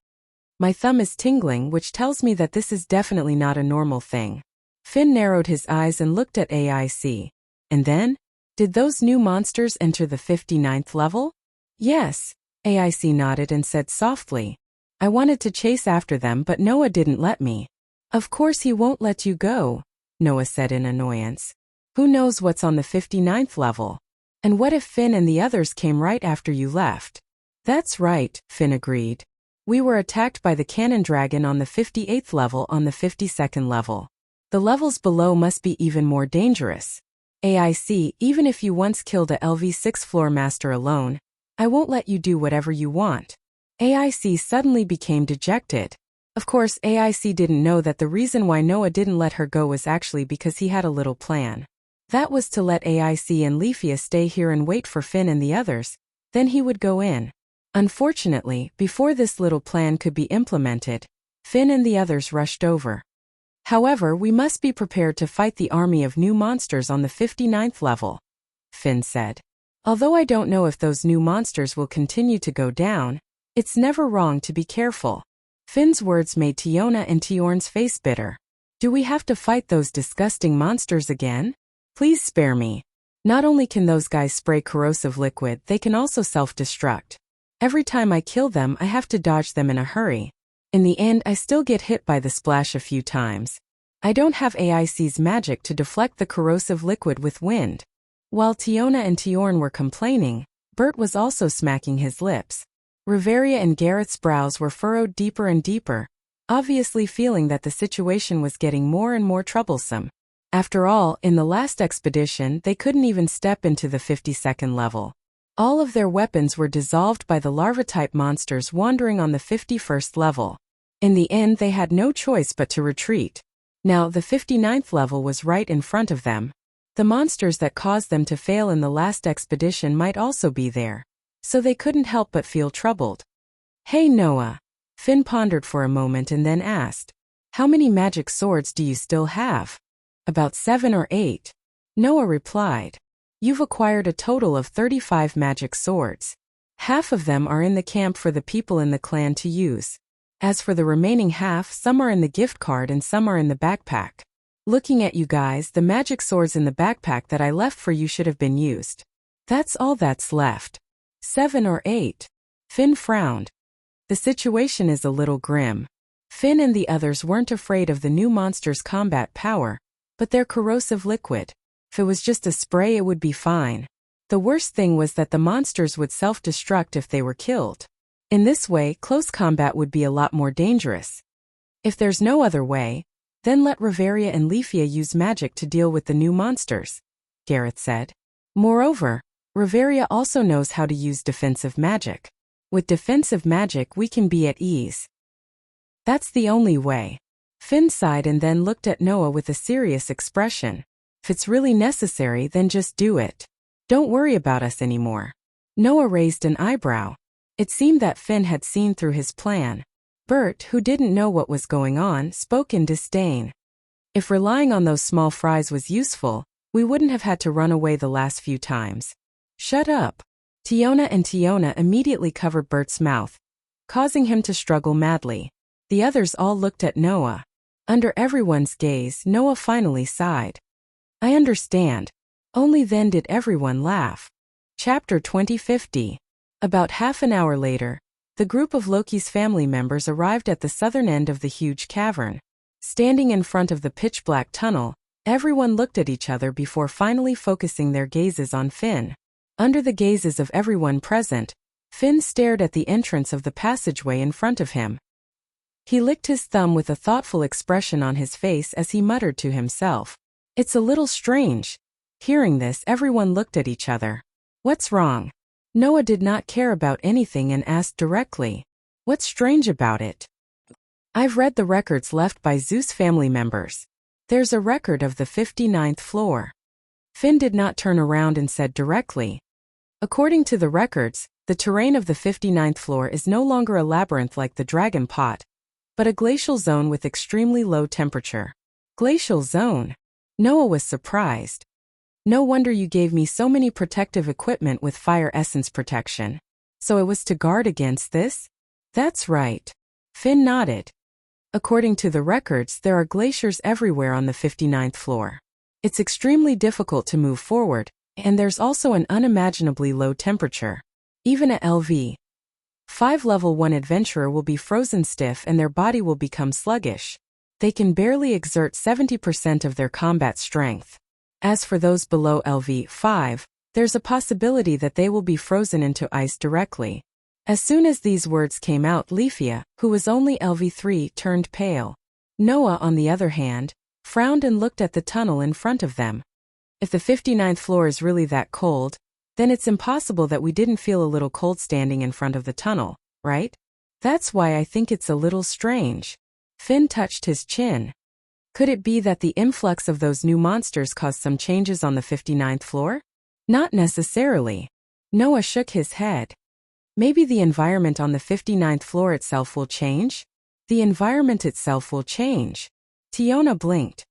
My thumb is tingling, which tells me that this is definitely not a normal thing. Finn narrowed his eyes and looked at AIC. And then? Did those new monsters enter the 59th level? Yes, AIC nodded and said softly. I wanted to chase after them but Noah didn't let me. Of course he won't let you go, Noah said in annoyance. Who knows what's on the 59th level? And what if Finn and the others came right after you left? That's right, Finn agreed. We were attacked by the cannon dragon on the 58th level on the 52nd level. The levels below must be even more dangerous. AIC, even if you once killed a LV6 floor master alone, I won't let you do whatever you want. AIC suddenly became dejected. Of course, AIC didn't know that the reason why Noah didn't let her go was actually because he had a little plan. That was to let AIC and Leafia stay here and wait for Finn and the others, then he would go in. Unfortunately, before this little plan could be implemented, Finn and the others rushed over. However, we must be prepared to fight the army of new monsters on the 59th level, Finn said. Although I don't know if those new monsters will continue to go down, it's never wrong to be careful. Finn's words made Tiona and Tiorn's face bitter. Do we have to fight those disgusting monsters again? Please spare me. Not only can those guys spray corrosive liquid, they can also self-destruct. Every time I kill them, I have to dodge them in a hurry. In the end, I still get hit by the splash a few times. I don't have AIC's magic to deflect the corrosive liquid with wind. While Tiona and Tiorn were complaining, Bert was also smacking his lips. Riveria and Gareth's brows were furrowed deeper and deeper, obviously feeling that the situation was getting more and more troublesome. After all, in the last expedition, they couldn't even step into the 52nd level. All of their weapons were dissolved by the larva-type monsters wandering on the 51st level. In the end, they had no choice but to retreat. Now, the 59th level was right in front of them. The monsters that caused them to fail in the last expedition might also be there. So they couldn't help but feel troubled. Hey Noah. Finn pondered for a moment and then asked. How many magic swords do you still have? About 7 or 8. Noah replied. You've acquired a total of 35 magic swords. Half of them are in the camp for the people in the clan to use. As for the remaining half, some are in the gift card and some are in the backpack. Looking at you guys, the magic swords in the backpack that I left for you should have been used. That's all that's left. 7 or 8. Finn frowned. The situation is a little grim. Finn and the others weren't afraid of the new monster's combat power, but their corrosive liquid. If it was just a spray, it would be fine. The worst thing was that the monsters would self-destruct if they were killed. In this way, close combat would be a lot more dangerous. If there's no other way, then let Riveria and Leafia use magic to deal with the new monsters, Gareth said. Moreover, Riveria also knows how to use defensive magic. With defensive magic, we can be at ease. That's the only way. Finn sighed and then looked at Noah with a serious expression. If it's really necessary, then just do it. Don't worry about us anymore. Noah raised an eyebrow. It seemed that Finn had seen through his plan. Bert, who didn't know what was going on, spoke in disdain. If relying on those small fries was useful, we wouldn't have had to run away the last few times. Shut up. Tiona and Tiona immediately covered Bert's mouth, causing him to struggle madly. The others all looked at Noah. Under everyone's gaze, Noah finally sighed. I understand. Only then did everyone laugh. Chapter 2050. About half an hour later, the group of Loki's family members arrived at the southern end of the huge cavern. Standing in front of the pitch-black tunnel, everyone looked at each other before finally focusing their gazes on Finn. Under the gazes of everyone present, Finn stared at the entrance of the passageway in front of him. He licked his thumb with a thoughtful expression on his face as he muttered to himself. It's a little strange. Hearing this, everyone looked at each other. What's wrong? Noah did not care about anything and asked directly. What's strange about it? I've read the records left by Zeus family members. There's a record of the 59th floor. Finn did not turn around and said directly. According to the records, the terrain of the 59th floor is no longer a labyrinth like the dragon pot, but a glacial zone with extremely low temperature. Glacial zone? Noah was surprised. No wonder you gave me so many protective equipment with fire essence protection. So it was to guard against this? That's right. Finn nodded. According to the records, there are glaciers everywhere on the 59th floor. It's extremely difficult to move forward, and there's also an unimaginably low temperature. Even at LV 5 level 1 adventurer will be frozen stiff and their body will become sluggish. They can barely exert 70% of their combat strength. As for those below LV 5, there's a possibility that they will be frozen into ice directly. As soon as these words came out, Leafia, who was only LV 3, turned pale. Noah, on the other hand, frowned and looked at the tunnel in front of them. If the 59th floor is really that cold, then it's impossible that we didn't feel a little cold standing in front of the tunnel, right? That's why I think it's a little strange. Finn touched his chin. Could it be that the influx of those new monsters caused some changes on the 59th floor? Not necessarily. Noah shook his head. Maybe the environment on the 59th floor itself will change? The environment itself will change. Tiona blinked.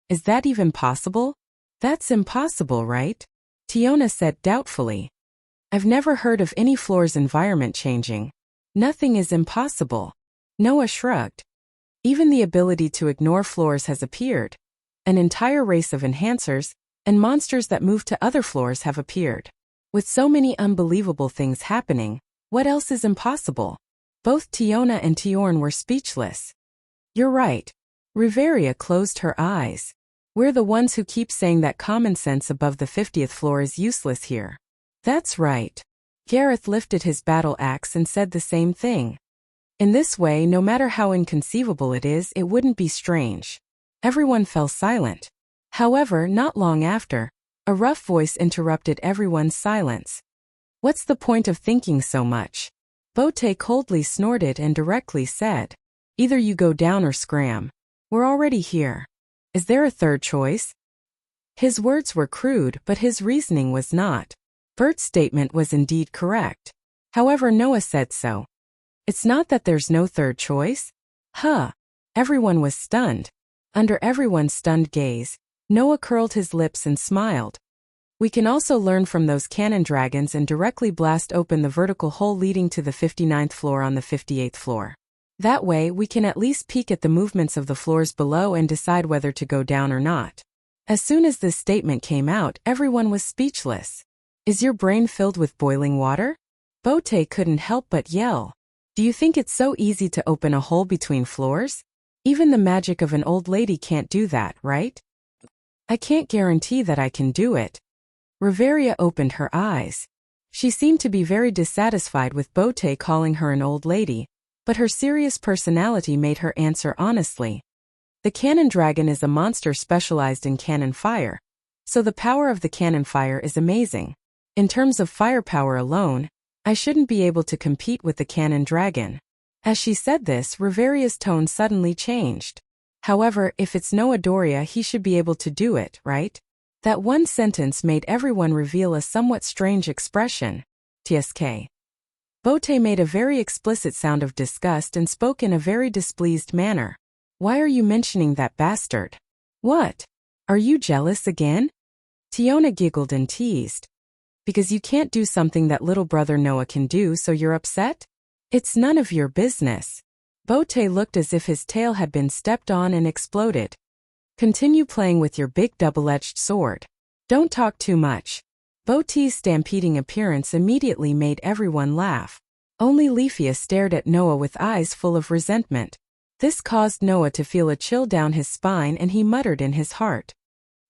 Is that even possible? That's impossible, right? Tiona said doubtfully. I've never heard of any floor's environment changing. Nothing is impossible. Noah shrugged. Even the ability to ignore floors has appeared. An entire race of enhancers and monsters that move to other floors have appeared. With so many unbelievable things happening, what else is impossible? Both Tiona and Tiorn were speechless. You're right. Riveria closed her eyes. We're the ones who keep saying that common sense above the 50th floor is useless here. That's right. Gareth lifted his battle axe and said the same thing. In this way, no matter how inconceivable it is, it wouldn't be strange. Everyone fell silent. However, not long after, a rough voice interrupted everyone's silence. What's the point of thinking so much? Bote coldly snorted and directly said, either you go down or scram. We're already here. Is there a third choice? His words were crude, but his reasoning was not. Bert's statement was indeed correct. However, Noah said so. It's not that there's no third choice. Huh. Everyone was stunned. Under everyone's stunned gaze, Noah curled his lips and smiled. We can also learn from those cannon dragons and directly blast open the vertical hole leading to the 59th floor on the 58th floor. That way, we can at least peek at the movements of the floors below and decide whether to go down or not. As soon as this statement came out, everyone was speechless. Is your brain filled with boiling water? Bote couldn't help but yell. Do you think it's so easy to open a hole between floors? Even the magic of an old lady can't do that, right? I can't guarantee that I can do it. Riveria opened her eyes. She seemed to be very dissatisfied with Bote calling her an old lady, but her serious personality made her answer honestly. The cannon dragon is a monster specialized in cannon fire, so the power of the cannon fire is amazing. In terms of firepower alone, I shouldn't be able to compete with the cannon dragon. As she said this, Riveria's tone suddenly changed. However, if it's Noah Doria, he should be able to do it, right? That one sentence made everyone reveal a somewhat strange expression. TSK. Bote made a very explicit sound of disgust and spoke in a very displeased manner. Why are you mentioning that bastard? What? Are you jealous again? Tiona giggled and teased. Because you can't do something that little brother Noah can do, so you're upset? It's none of your business. Bote looked as if his tail had been stepped on and exploded. Continue playing with your big double-edged sword. Don't talk too much. Bote's stampeding appearance immediately made everyone laugh. Only Leafia stared at Noah with eyes full of resentment. This caused Noah to feel a chill down his spine and he muttered in his heart.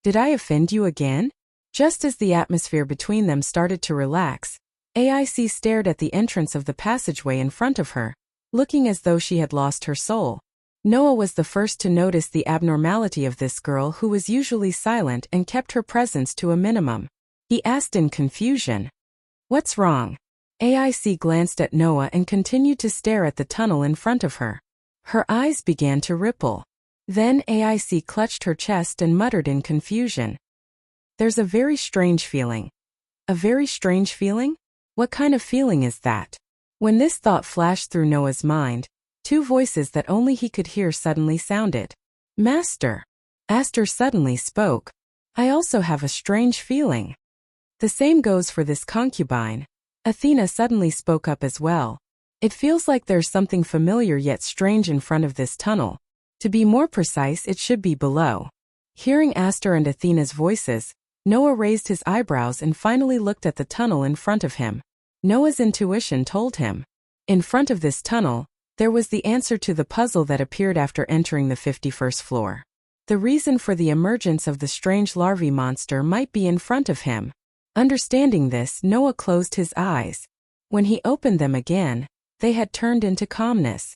Did I offend you again? Just as the atmosphere between them started to relax, AIC stared at the entrance of the passageway in front of her, looking as though she had lost her soul. Noah was the first to notice the abnormality of this girl who was usually silent and kept her presence to a minimum. He asked in confusion. What's wrong? AIC glanced at Noah and continued to stare at the tunnel in front of her. Her eyes began to ripple. Then AIC clutched her chest and muttered in confusion. There's a very strange feeling. A very strange feeling? What kind of feeling is that? When this thought flashed through Noah's mind, two voices that only he could hear suddenly sounded. Master. Aster suddenly spoke. I also have a strange feeling. The same goes for this concubine. Athena suddenly spoke up as well. It feels like there's something familiar yet strange in front of this tunnel. To be more precise, it should be below. Hearing Aster and Athena's voices, Noah raised his eyebrows and finally looked at the tunnel in front of him. Noah's intuition told him. In front of this tunnel, there was the answer to the puzzle that appeared after entering the 51st floor. The reason for the emergence of the strange larvae monster might be in front of him. Understanding this, Noah closed his eyes. When he opened them again, they had turned into calmness.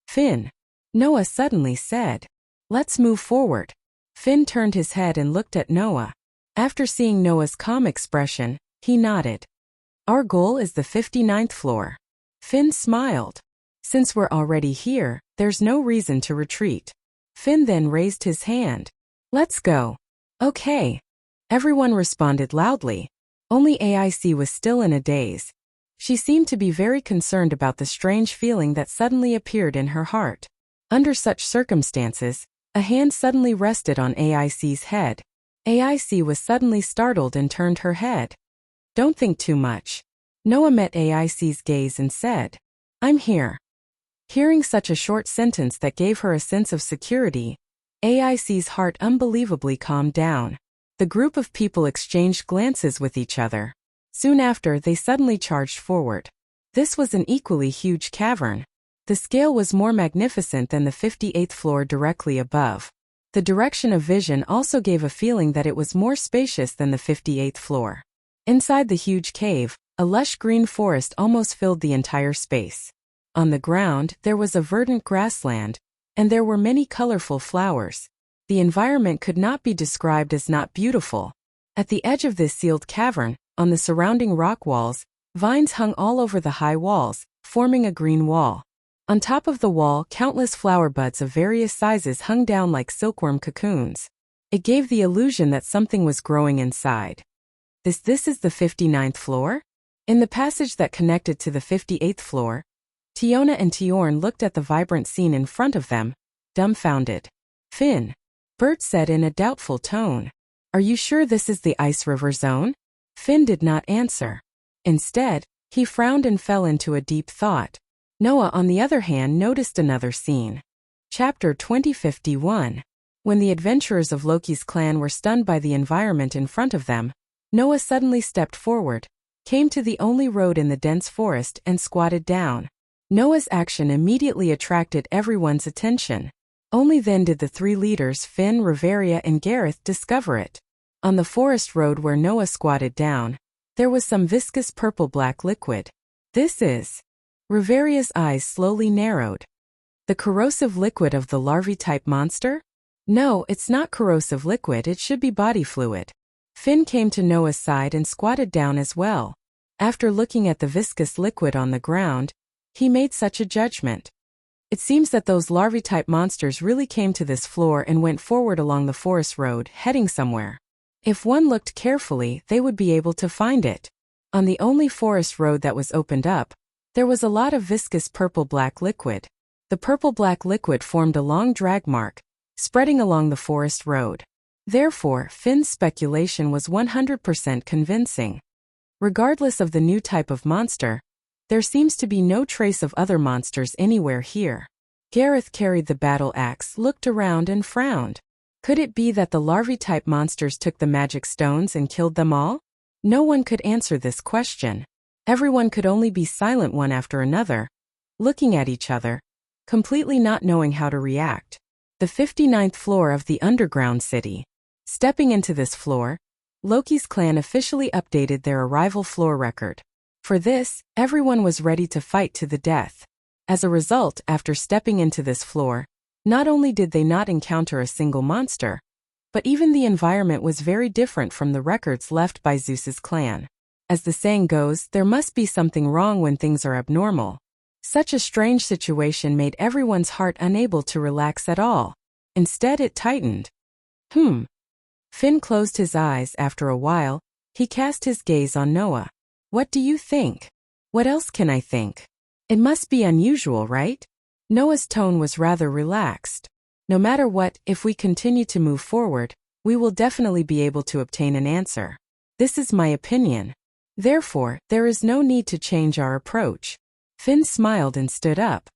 Finn. Noah suddenly said. Let's move forward. Finn turned his head and looked at Noah. After seeing Noah's calm expression, he nodded. Our goal is the 59th floor. Finn smiled. Since we're already here, there's no reason to retreat. Finn then raised his hand. Let's go. Okay. Everyone responded loudly. Only AIC was still in a daze. She seemed to be very concerned about the strange feeling that suddenly appeared in her heart. Under such circumstances, a hand suddenly rested on AIC's head. AIC was suddenly startled and turned her head. Don't think too much. Noah met AIC's gaze and said, I'm here. Hearing such a short sentence that gave her a sense of security, AIC's heart unbelievably calmed down. The group of people exchanged glances with each other. Soon after, they suddenly charged forward. This was an equally huge cavern. The scale was more magnificent than the 58th floor directly above. The direction of vision also gave a feeling that it was more spacious than the 58th floor. Inside the huge cave, a lush green forest almost filled the entire space. On the ground, there was a verdant grassland, and there were many colorful flowers. The environment could not be described as not beautiful. At the edge of this sealed cavern, on the surrounding rock walls, vines hung all over the high walls, forming a green wall. On top of the wall, countless flower buds of various sizes hung down like silkworm cocoons. It gave the illusion that something was growing inside. This is the 59th floor? In the passage that connected to the 58th floor, Tiona and Tiorn looked at the vibrant scene in front of them, dumbfounded. Finn, Bert said in a doubtful tone. Are you sure this is the Ice River Zone? Finn did not answer. Instead, he frowned and fell into a deep thought. Noah, on the other hand, noticed another scene. Chapter 2051. When the adventurers of Loki's clan were stunned by the environment in front of them, Noah suddenly stepped forward, came to the only road in the dense forest and squatted down. Noah's action immediately attracted everyone's attention. Only then did the three leaders, Finn, Riveria, and Gareth, discover it. On the forest road where Noah squatted down, there was some viscous purple-black liquid. This is... Riveria's eyes slowly narrowed. The corrosive liquid of the larvae-type monster? No, it's not corrosive liquid, it should be body fluid. Finn came to Noah's side and squatted down as well. After looking at the viscous liquid on the ground, he made such a judgment. It seems that those larvae-type monsters really came to this floor and went forward along the forest road, heading somewhere. If one looked carefully, they would be able to find it. On the only forest road that was opened up, there was a lot of viscous purple-black liquid. The purple-black liquid formed a long drag mark, spreading along the forest road. Therefore, Finn's speculation was 100% convincing. Regardless of the new type of monster, there seems to be no trace of other monsters anywhere here. Gareth carried the battle axe, looked around and frowned. Could it be that the larvae-type monsters took the magic stones and killed them all? No one could answer this question. Everyone could only be silent one after another, looking at each other, completely not knowing how to react. The 59th floor of the underground city. Stepping into this floor, Loki's clan officially updated their arrival floor record. For this, everyone was ready to fight to the death. As a result, after stepping into this floor, not only did they not encounter a single monster, but even the environment was very different from the records left by Zeus's clan. As the saying goes, there must be something wrong when things are abnormal. Such a strange situation made everyone's heart unable to relax at all. Instead, it tightened. Finn closed his eyes. After a while, he cast his gaze on Noah. What do you think? What else can I think? It must be unusual, right? Noah's tone was rather relaxed. No matter what, if we continue to move forward, we will definitely be able to obtain an answer. This is my opinion. Therefore, there is no need to change our approach. Finn smiled and stood up.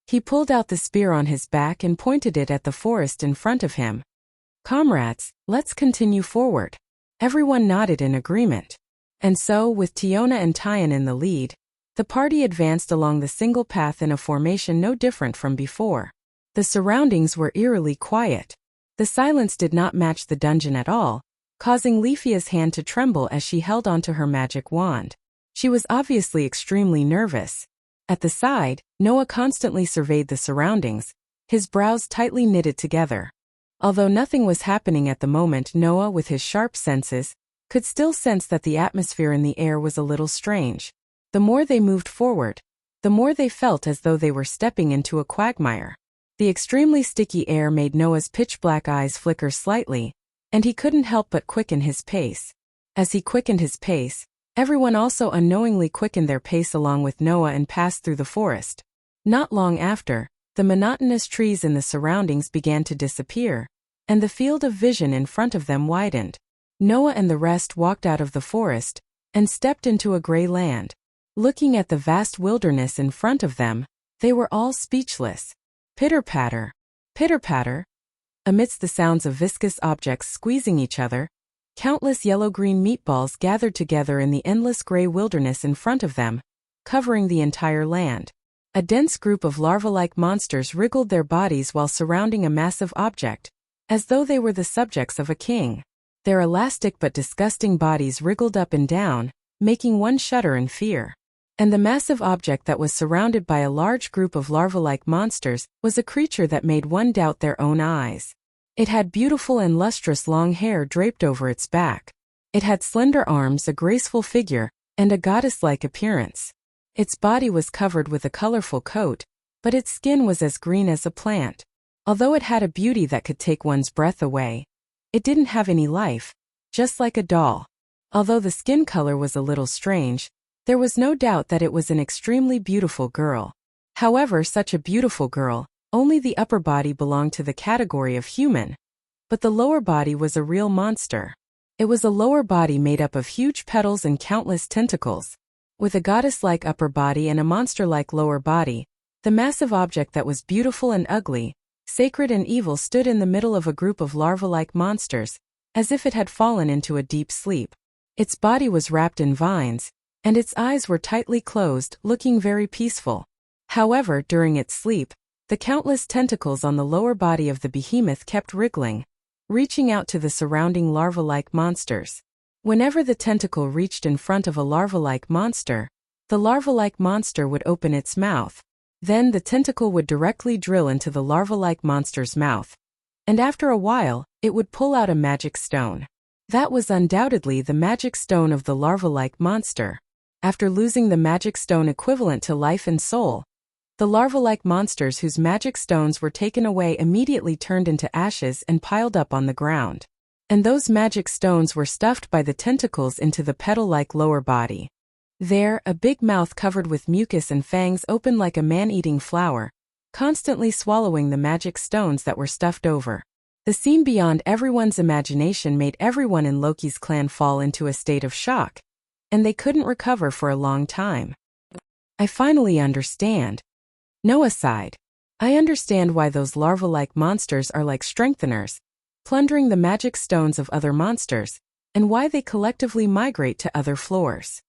He pulled out the spear on his back and pointed it at the forest in front of him. Comrades, let's continue forward. Everyone nodded in agreement. And so, with Tiona and Tyan in the lead, the party advanced along the single path in a formation no different from before. The surroundings were eerily quiet. The silence did not match the dungeon at all, causing Leafia's hand to tremble as she held onto her magic wand. She was obviously extremely nervous. At the side, Noah constantly surveyed the surroundings, his brows tightly knitted together. Although nothing was happening at the moment, Noah, with his sharp senses, could still sense that the atmosphere in the air was a little strange. The more they moved forward, the more they felt as though they were stepping into a quagmire. The extremely sticky air made Noah's pitch-black eyes flicker slightly, and he couldn't help but quicken his pace. As he quickened his pace, everyone also unknowingly quickened their pace along with Noah and passed through the forest. Not long after, the monotonous trees in the surroundings began to disappear, and the field of vision in front of them widened. Noah and the rest walked out of the forest and stepped into a gray land. Looking at the vast wilderness in front of them, they were all speechless. Pitter-patter, pitter-patter. Amidst the sounds of viscous objects squeezing each other, countless yellow-green meatballs gathered together in the endless gray wilderness in front of them, covering the entire land. A dense group of larva-like monsters wriggled their bodies while surrounding a massive object, as though they were the subjects of a king. Their elastic but disgusting bodies wriggled up and down, making one shudder in fear. And the massive object that was surrounded by a large group of larva-like monsters was a creature that made one doubt their own eyes. It had beautiful and lustrous long hair draped over its back. It had slender arms, a graceful figure, and a goddess-like appearance. Its body was covered with a colorful coat, but its skin was as green as a plant. Although it had a beauty that could take one's breath away, it didn't have any life, just like a doll. Although the skin color was a little strange, there was no doubt that it was an extremely beautiful girl. However, such a beautiful girl, Only the upper body belonged to the category of human. But the lower body was a real monster. It was a lower body made up of huge petals and countless tentacles. With a goddess-like upper body and a monster-like lower body, the massive object that was beautiful and ugly, sacred and evil stood in the middle of a group of larva-like monsters, as if it had fallen into a deep sleep. Its body was wrapped in vines, and its eyes were tightly closed, looking very peaceful. However, during its sleep, the countless tentacles on the lower body of the behemoth kept wriggling, reaching out to the surrounding larva-like monsters. Whenever the tentacle reached in front of a larva-like monster, the larva-like monster would open its mouth. Then the tentacle would directly drill into the larva-like monster's mouth. And after a while, it would pull out a magic stone. That was undoubtedly the magic stone of the larva-like monster. After losing the magic stone equivalent to life and soul, the larva-like monsters whose magic stones were taken away immediately turned into ashes and piled up on the ground. And those magic stones were stuffed by the tentacles into the petal-like lower body. There, a big mouth covered with mucus and fangs opened like a man-eating flower, constantly swallowing the magic stones that were stuffed over. The scene beyond everyone's imagination made everyone in Loki's clan fall into a state of shock, and they couldn't recover for a long time. I finally understand. Noah sighed. I understand why those larva-like monsters are like strengtheners, plundering the magic stones of other monsters, and why they collectively migrate to other floors.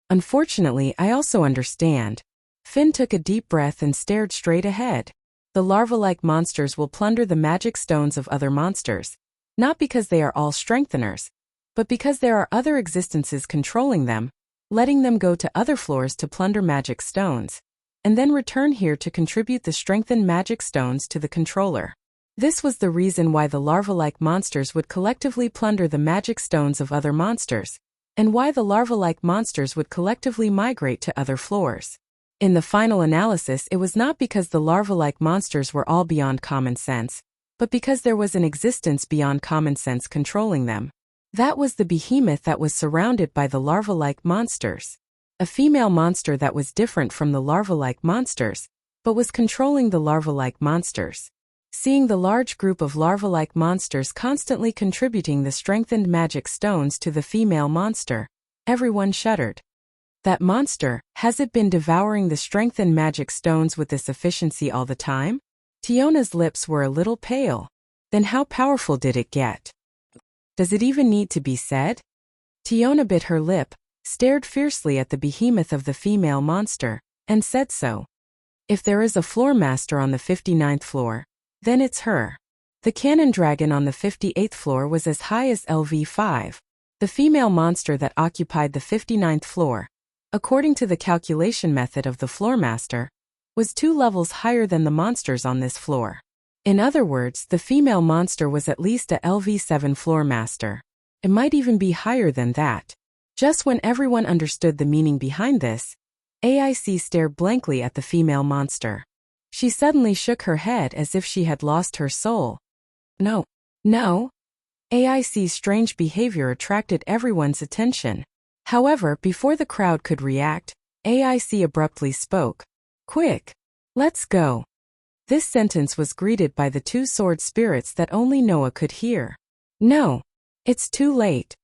Unfortunately, I also understand. Finn took a deep breath and stared straight ahead. The larva-like monsters will plunder the magic stones of other monsters, not because they are all strengtheners, but because there are other existences controlling them, letting them go to other floors to plunder magic stones, and then return here to contribute the strengthened magic stones to the controller. This was the reason why the larva-like monsters would collectively plunder the magic stones of other monsters, and why the larva-like monsters would collectively migrate to other floors. In the final analysis, it was not because the larva-like monsters were all beyond common sense, but because there was an existence beyond common sense controlling them. That was the behemoth that was surrounded by the larva-like monsters. A female monster that was different from the larva-like monsters, but was controlling the larva-like monsters. Seeing the large group of larva-like monsters constantly contributing the strengthened magic stones to the female monster, everyone shuddered. That monster, has it been devouring the strengthened magic stones with this efficiency all the time? Tiona's lips were a little pale. Then how powerful did it get? Does it even need to be said? Tiona bit her lip, stared fiercely at the behemoth of the female monster, and said so. If there is a floor master on the 59th floor, then it's her. The cannon dragon on the 58th floor was as high as LV5. The female monster that occupied the 59th floor, according to the calculation method of the floor master, was 2 levels higher than the monsters on this floor. In other words, the female monster was at least a LV7 floor master. It might even be higher than that. Just when everyone understood the meaning behind this, AIC stared blankly at the female monster. She suddenly shook her head as if she had lost her soul. No. AIC's strange behavior attracted everyone's attention. However, before the crowd could react, AIC abruptly spoke. Quick! Let's go! This sentence was greeted by the 2 sword spirits that only Noah could hear. No! It's too late.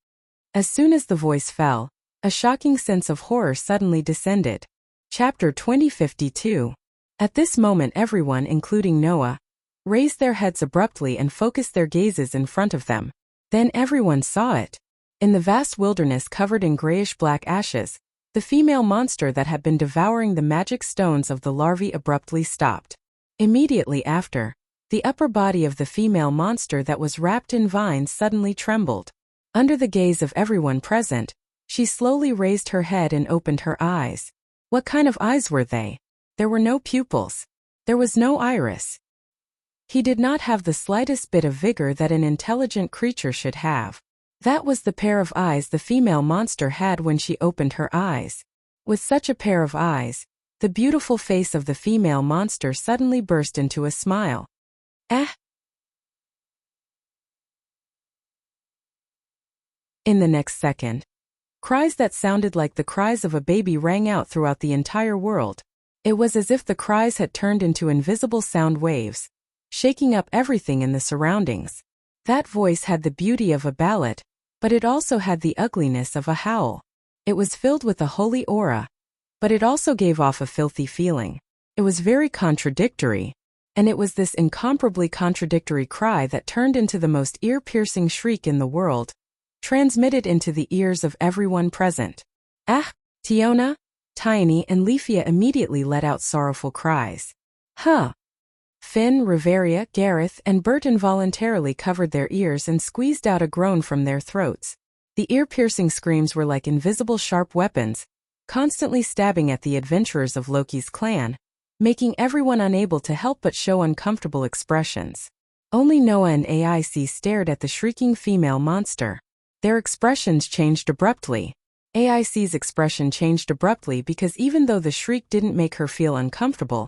As soon as the voice fell, a shocking sense of horror suddenly descended. Chapter 2052. At this moment everyone, including Noah, raised their heads abruptly and focused their gazes in front of them. Then everyone saw it. In the vast wilderness covered in grayish-black ashes, the female monster that had been devouring the magic stones of the larvae abruptly stopped. Immediately after, the upper body of the female monster that was wrapped in vines suddenly trembled. Under the gaze of everyone present, she slowly raised her head and opened her eyes. What kind of eyes were they? There were no pupils. There was no iris. He did not have the slightest bit of vigor that an intelligent creature should have. That was the pair of eyes the female monster had when she opened her eyes. With such a pair of eyes, the beautiful face of the female monster suddenly burst into a smile. In the next second, cries that sounded like the cries of a baby rang out throughout the entire world. It was as if the cries had turned into invisible sound waves, shaking up everything in the surroundings. That voice had the beauty of a ballad, but it also had the ugliness of a howl. It was filled with a holy aura, but it also gave off a filthy feeling. It was very contradictory, and it was this incomparably contradictory cry that turned into the most ear-piercing shriek in the world, transmitted into the ears of everyone present. Ah! Tiona, Tiny, and Leafia immediately let out sorrowful cries. Huh! Finn, Riveria, Gareth, and Bert involuntarily covered their ears and squeezed out a groan from their throats. The ear-piercing screams were like invisible sharp weapons, constantly stabbing at the adventurers of Loki's clan, making everyone unable to help but show uncomfortable expressions. Only Noah and AIC stared at the shrieking female monster. Their expressions changed abruptly. AIC's expression changed abruptly because even though the shriek didn't make her feel uncomfortable,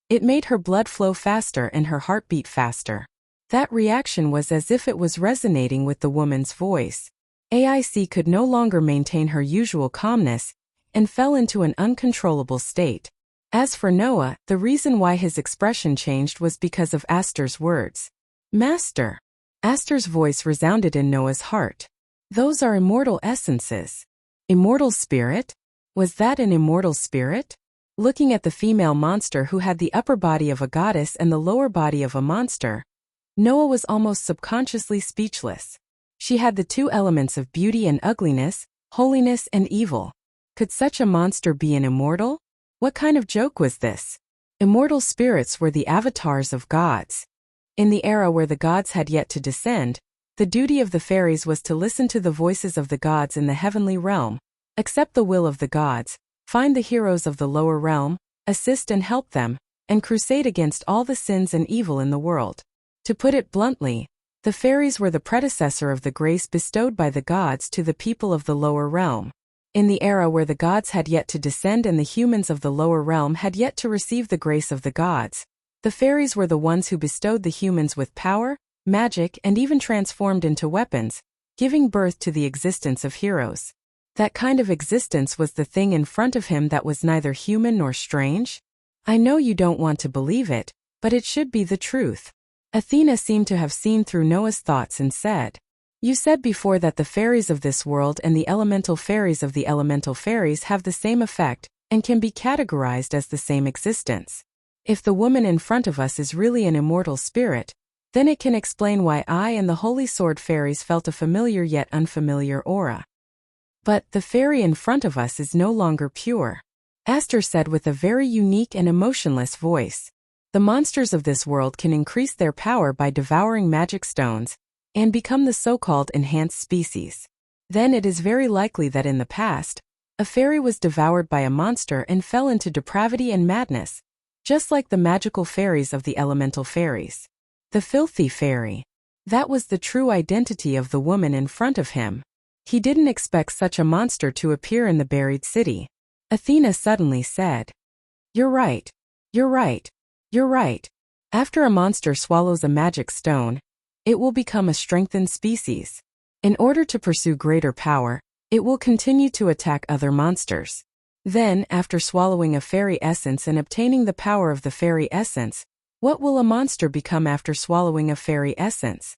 it made her blood flow faster and her heart beat faster. That reaction was as if it was resonating with the woman's voice. AIC could no longer maintain her usual calmness and fell into an uncontrollable state. As for Noah, the reason why his expression changed was because of Aster's words. Master! Aster's voice resounded in Noah's heart. Those are immortal essences. Immortal spirit? Was that an immortal spirit? Looking at the female monster who had the upper body of a goddess and the lower body of a monster, Noah was almost subconsciously speechless. She had the two elements of beauty and ugliness, holiness and evil. Could such a monster be an immortal? What kind of joke was this? Immortal spirits were the avatars of gods. In the era where the gods had yet to descend, the duty of the fairies was to listen to the voices of the gods in the heavenly realm, accept the will of the gods, find the heroes of the lower realm, assist and help them, and crusade against all the sins and evil in the world. To put it bluntly, the fairies were the predecessor of the grace bestowed by the gods to the people of the lower realm. In the era where the gods had yet to descend and the humans of the lower realm had yet to receive the grace of the gods, the fairies were the ones who bestowed the humans with power, magic, and even transformed into weapons, giving birth to the existence of heroes. That kind of existence was the thing in front of him that was neither human nor strange. I know you don't want to believe it, but it should be the truth. Athena seemed to have seen through Noah's thoughts and said, You said before that the fairies of this world and the elemental fairies of the elemental fairies have the same effect and can be categorized as the same existence. If the woman in front of us is really an immortal spirit, then it can explain why I and the Holy Sword fairies felt a familiar yet unfamiliar aura. But the fairy in front of us is no longer pure. Aster said with a very unique and emotionless voice. The monsters of this world can increase their power by devouring magic stones and become the so-called enhanced species. Then it is very likely that in the past, a fairy was devoured by a monster and fell into depravity and madness, just like the magical fairies of the elemental fairies. The filthy fairy. That was the true identity of the woman in front of him. He didn't expect such a monster to appear in the buried city. Athena suddenly said, You're right. You're right. You're right. After a monster swallows a magic stone, it will become a strengthened species. In order to pursue greater power, it will continue to attack other monsters. Then, after swallowing a fairy essence and obtaining the power of the fairy essence, what will a monster become after swallowing a fairy essence?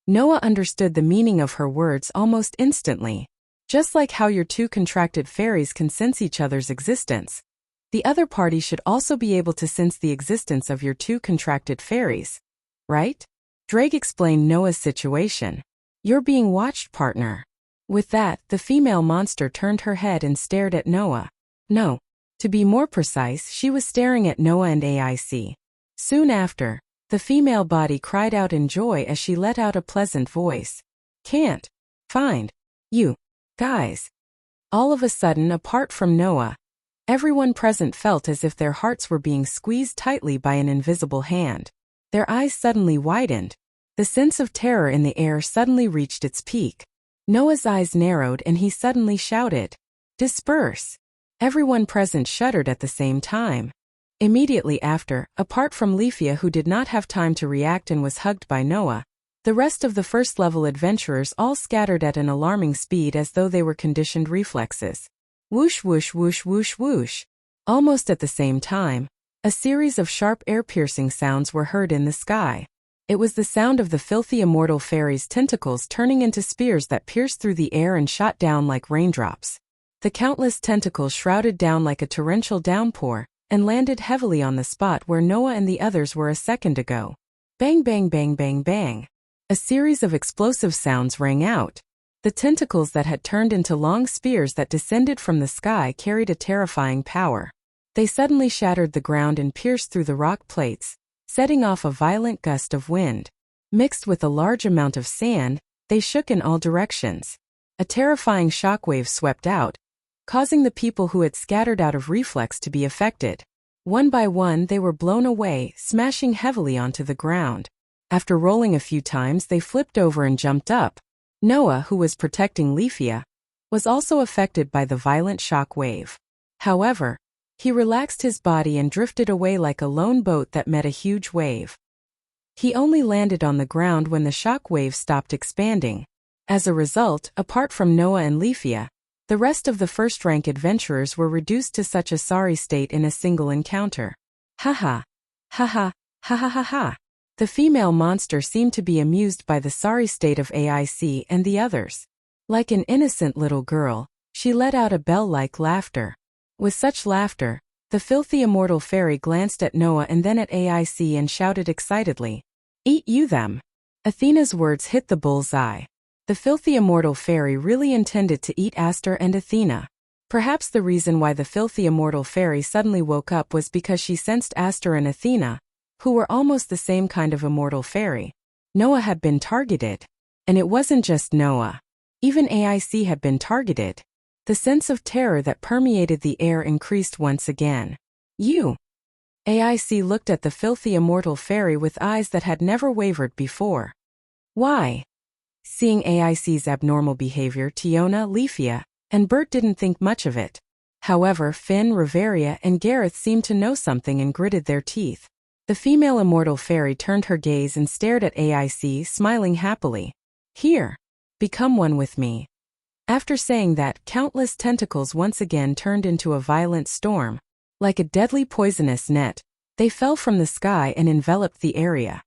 Noah understood the meaning of her words almost instantly. Just like how your two contracted fairies can sense each other's existence, the other party should also be able to sense the existence of your two contracted fairies. Right? Drake explained Noah's situation. You're being watched, partner. With that, the female monster turned her head and stared at Noah. No. To be more precise, she was staring at Noah and AIC. Soon after, the female body cried out in joy as she let out a pleasant voice. Can't find you guys. All of a sudden, apart from Noah, everyone present felt as if their hearts were being squeezed tightly by an invisible hand. Their eyes suddenly widened. The sense of terror in the air suddenly reached its peak. Noah's eyes narrowed and he suddenly shouted, Disperse! Everyone present shuddered at the same time. Immediately after, apart from Leafia who did not have time to react and was hugged by Noah, the rest of the first-level adventurers all scattered at an alarming speed as though they were conditioned reflexes. Whoosh whoosh whoosh whoosh whoosh. Almost at the same time, a series of sharp air-piercing sounds were heard in the sky. It was the sound of the filthy immortal fairy's tentacles turning into spears that pierced through the air and shot down like raindrops. The countless tentacles shrouded down like a torrential downpour and landed heavily on the spot where Noah and the others were a second ago. Bang bang bang bang bang. A series of explosive sounds rang out. The tentacles that had turned into long spears that descended from the sky carried a terrifying power. They suddenly shattered the ground and pierced through the rock plates, setting off a violent gust of wind. Mixed with a large amount of sand, they shook in all directions. A terrifying shockwave swept out, causing the people who had scattered out of reflex to be affected. One by one they were blown away, smashing heavily onto the ground. After rolling a few times they flipped over and jumped up. Noah, who was protecting Leafia, was also affected by the violent shock wave. However, he relaxed his body and drifted away like a lone boat that met a huge wave. He only landed on the ground when the shock wave stopped expanding. As a result, apart from Noah and Leafia, the rest of the first-rank adventurers were reduced to such a sorry state in a single encounter. Ha-ha. Ha-ha. Ha-ha-ha-ha. The female monster seemed to be amused by the sorry state of AIC and the others. Like an innocent little girl, she let out a bell-like laughter. With such laughter, the filthy immortal fairy glanced at Noah and then at AIC and shouted excitedly, "Eat you them!" Athena's words hit the bull's-eye. The filthy immortal fairy really intended to eat Aster and Athena. Perhaps the reason why the filthy immortal fairy suddenly woke up was because she sensed Aster and Athena, who were almost the same kind of immortal fairy. Noah had been targeted. And it wasn't just Noah. Even AIC had been targeted. The sense of terror that permeated the air increased once again. You! AIC looked at the filthy immortal fairy with eyes that had never wavered before. Why? Seeing AIC's abnormal behavior, Tiona, Leafia, and Bert didn't think much of it. However, Finn, Riveria, and Gareth seemed to know something and gritted their teeth. The female immortal fairy turned her gaze and stared at AIC, smiling happily. Here. Become one with me. After saying that, countless tentacles once again turned into a violent storm. Like a deadly poisonous net, they fell from the sky and enveloped the area.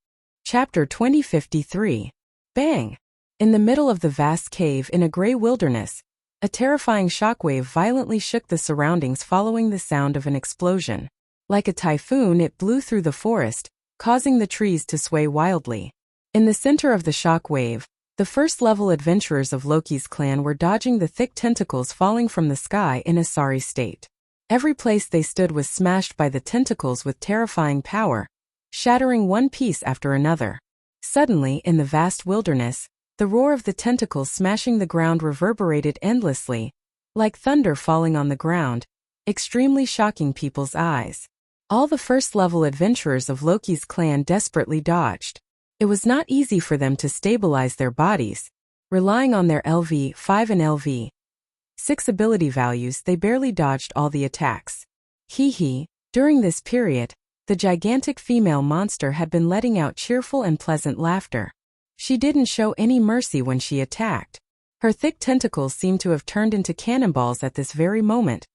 Chapter 2053. Bang! In the middle of the vast cave in a gray wilderness, a terrifying shockwave violently shook the surroundings following the sound of an explosion. Like a typhoon, it blew through the forest, causing the trees to sway wildly. In the center of the shockwave, the first-level adventurers of Loki's clan were dodging the thick tentacles falling from the sky in a sorry state. Every place they stood was smashed by the tentacles with terrifying power, shattering one piece after another. Suddenly, in the vast wilderness, the roar of the tentacles smashing the ground reverberated endlessly, like thunder falling on the ground, extremely shocking people's eyes. All the first-level adventurers of Loki's clan desperately dodged. It was not easy for them to stabilize their bodies. Relying on their LV5 and LV6 ability values, they barely dodged all the attacks. During this period, the gigantic female monster had been letting out cheerful and pleasant laughter. She didn't show any mercy when she attacked. Her thick tentacles seemed to have turned into cannonballs at this very moment,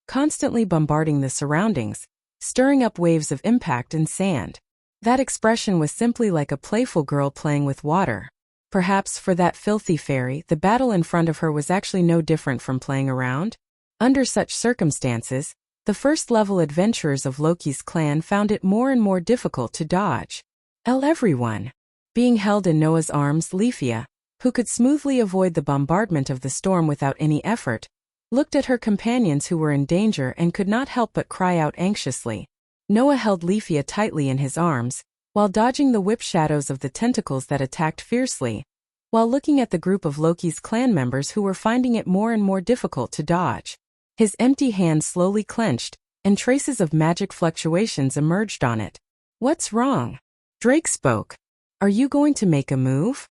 constantly bombarding the surroundings, stirring up waves of impact and sand. That expression was simply like a playful girl playing with water. Perhaps for that filthy fairy, the battle in front of her was actually no different from playing around. Under such circumstances, the first-level adventurers of Loki's clan found it more and more difficult to dodge. Everyone. Being held in Noah's arms, Leafia, who could smoothly avoid the bombardment of the storm without any effort, looked at her companions who were in danger and could not help but cry out anxiously. Noah held Leafia tightly in his arms, while dodging the whip shadows of the tentacles that attacked fiercely, while looking at the group of Loki's clan members who were finding it more and more difficult to dodge. His empty hand slowly clenched, and traces of magic fluctuations emerged on it. What's wrong? Drake spoke. Are you going to make a move?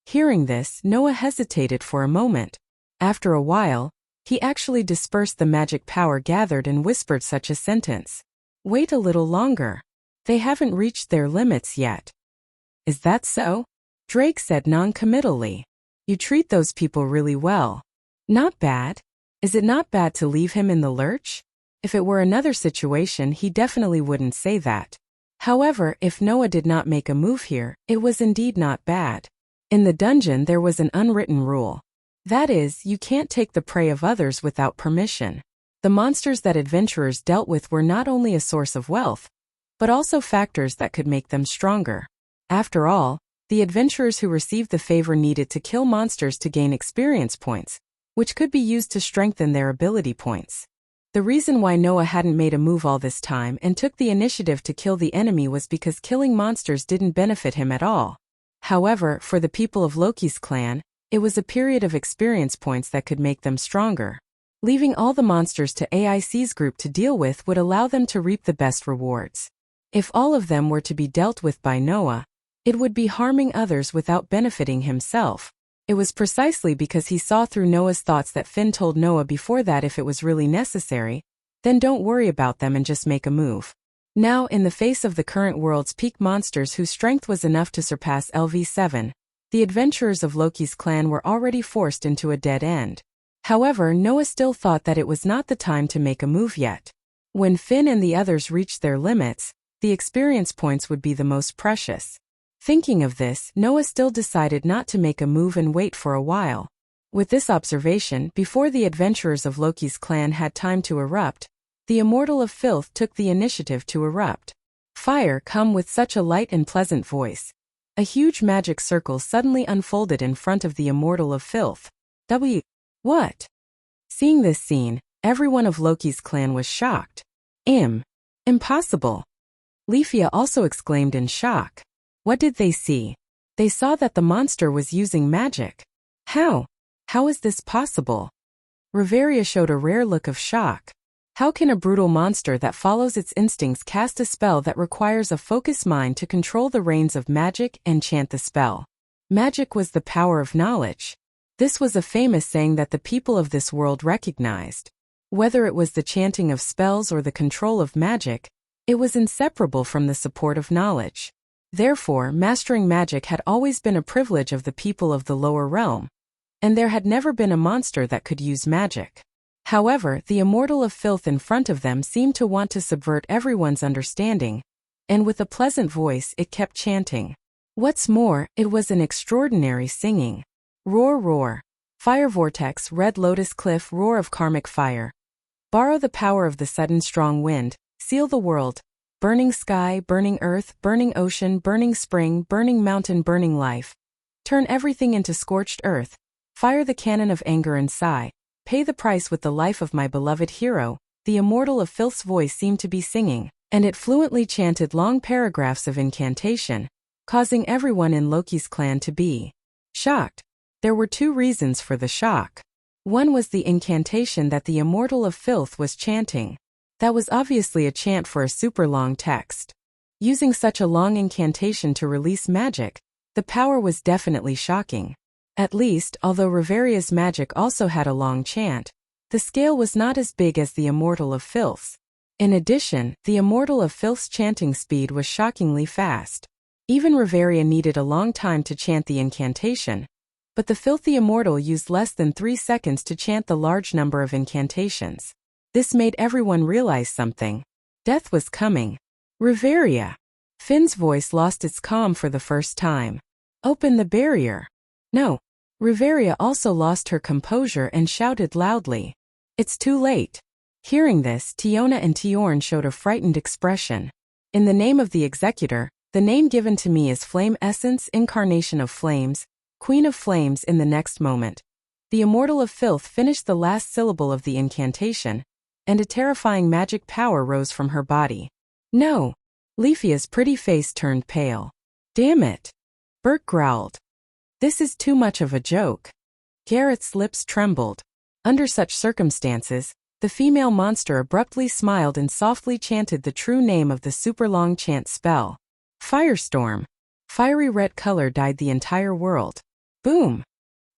Hearing this, Noah hesitated for a moment. After a while, he actually dispersed the magic power gathered and whispered such a sentence. Wait a little longer. They haven't reached their limits yet. Is that so? Drake said non-committally. You treat those people really well. Not bad. Is it not bad to leave him in the lurch? If it were another situation, he definitely wouldn't say that. However, if Noah did not make a move here, it was indeed not bad. In the dungeon there was an unwritten rule. That is, you can't take the prey of others without permission. The monsters that adventurers dealt with were not only a source of wealth, but also factors that could make them stronger. After all, the adventurers who received the favor needed to kill monsters to gain experience points, which could be used to strengthen their ability points. The reason why Noah hadn't made a move all this time and took the initiative to kill the enemy was because killing monsters didn't benefit him at all. However, for the people of Loki's clan, it was a period of experience points that could make them stronger. Leaving all the monsters to AIC's group to deal with would allow them to reap the best rewards. If all of them were to be dealt with by Noah, it would be harming others without benefiting himself. It was precisely because he saw through Noah's thoughts that Finn told Noah before that if it was really necessary, then don't worry about them and just make a move. Now, in the face of the current world's peak monsters whose strength was enough to surpass LV7, the adventurers of Loki's clan were already forced into a dead end. However, Noah still thought that it was not the time to make a move yet. When Finn and the others reached their limits, the experience points would be the most precious. Thinking of this, Noah still decided not to make a move and wait for a while. With this observation, before the adventurers of Loki's clan had time to erupt, the Immortal of Filth took the initiative to erupt. Fire come with such a light and pleasant voice. A huge magic circle suddenly unfolded in front of the Immortal of Filth. What? Seeing this scene, everyone of Loki's clan was shocked. Impossible. Leafia also exclaimed in shock. What did they see? They saw that the monster was using magic. How? How is this possible? Reveria showed a rare look of shock. How can a brutal monster that follows its instincts cast a spell that requires a focused mind to control the reins of magic and chant the spell? Magic was the power of knowledge. This was a famous saying that the people of this world recognized. Whether it was the chanting of spells or the control of magic, it was inseparable from the support of knowledge. Therefore, mastering magic had always been a privilege of the people of the lower realm, and there had never been a monster that could use magic. However, the Immortal of Filth in front of them seemed to want to subvert everyone's understanding, and with a pleasant voice it kept chanting. What's more, it was an extraordinary singing. Roar, roar. Fire vortex, red lotus cliff, roar of karmic fire. Borrow the power of the sudden strong wind, seal the world. Burning sky, burning earth, burning ocean, burning spring, burning mountain, burning life. Turn everything into scorched earth. Fire the cannon of anger and sigh. Pay the price with the life of my beloved hero. The Immortal of Filth's voice seemed to be singing, and it fluently chanted long paragraphs of incantation, causing everyone in Loki's clan to be shocked. There were two reasons for the shock. One was the incantation that the Immortal of Filth was chanting. That was obviously a chant for a super long text. Using such a long incantation to release magic, the power was definitely shocking. At least, although Reveria's magic also had a long chant, the scale was not as big as the Immortal of Filth's. In addition, the Immortal of Filth's chanting speed was shockingly fast. Even Reveria needed a long time to chant the incantation, but the Filthy Immortal used less than 3 seconds to chant the large number of incantations. This made everyone realize something. Death was coming. Reveria. Finn's voice lost its calm for the first time. Open the barrier. No. Reveria also lost her composure and shouted loudly. It's too late. Hearing this, Tiona and Tiorn showed a frightened expression. In the name of the Executor, the name given to me is Flame Essence, Incarnation of Flames, Queen of Flames. In the next moment, the Immortal of Filth finished the last syllable of the incantation, and a terrifying magic power rose from her body. No! Leafia's pretty face turned pale. Damn it! Bert growled. This is too much of a joke. Garrett's lips trembled. Under such circumstances, the female monster abruptly smiled and softly chanted the true name of the super long chant spell. Firestorm. Fiery red color dyed the entire world. Boom!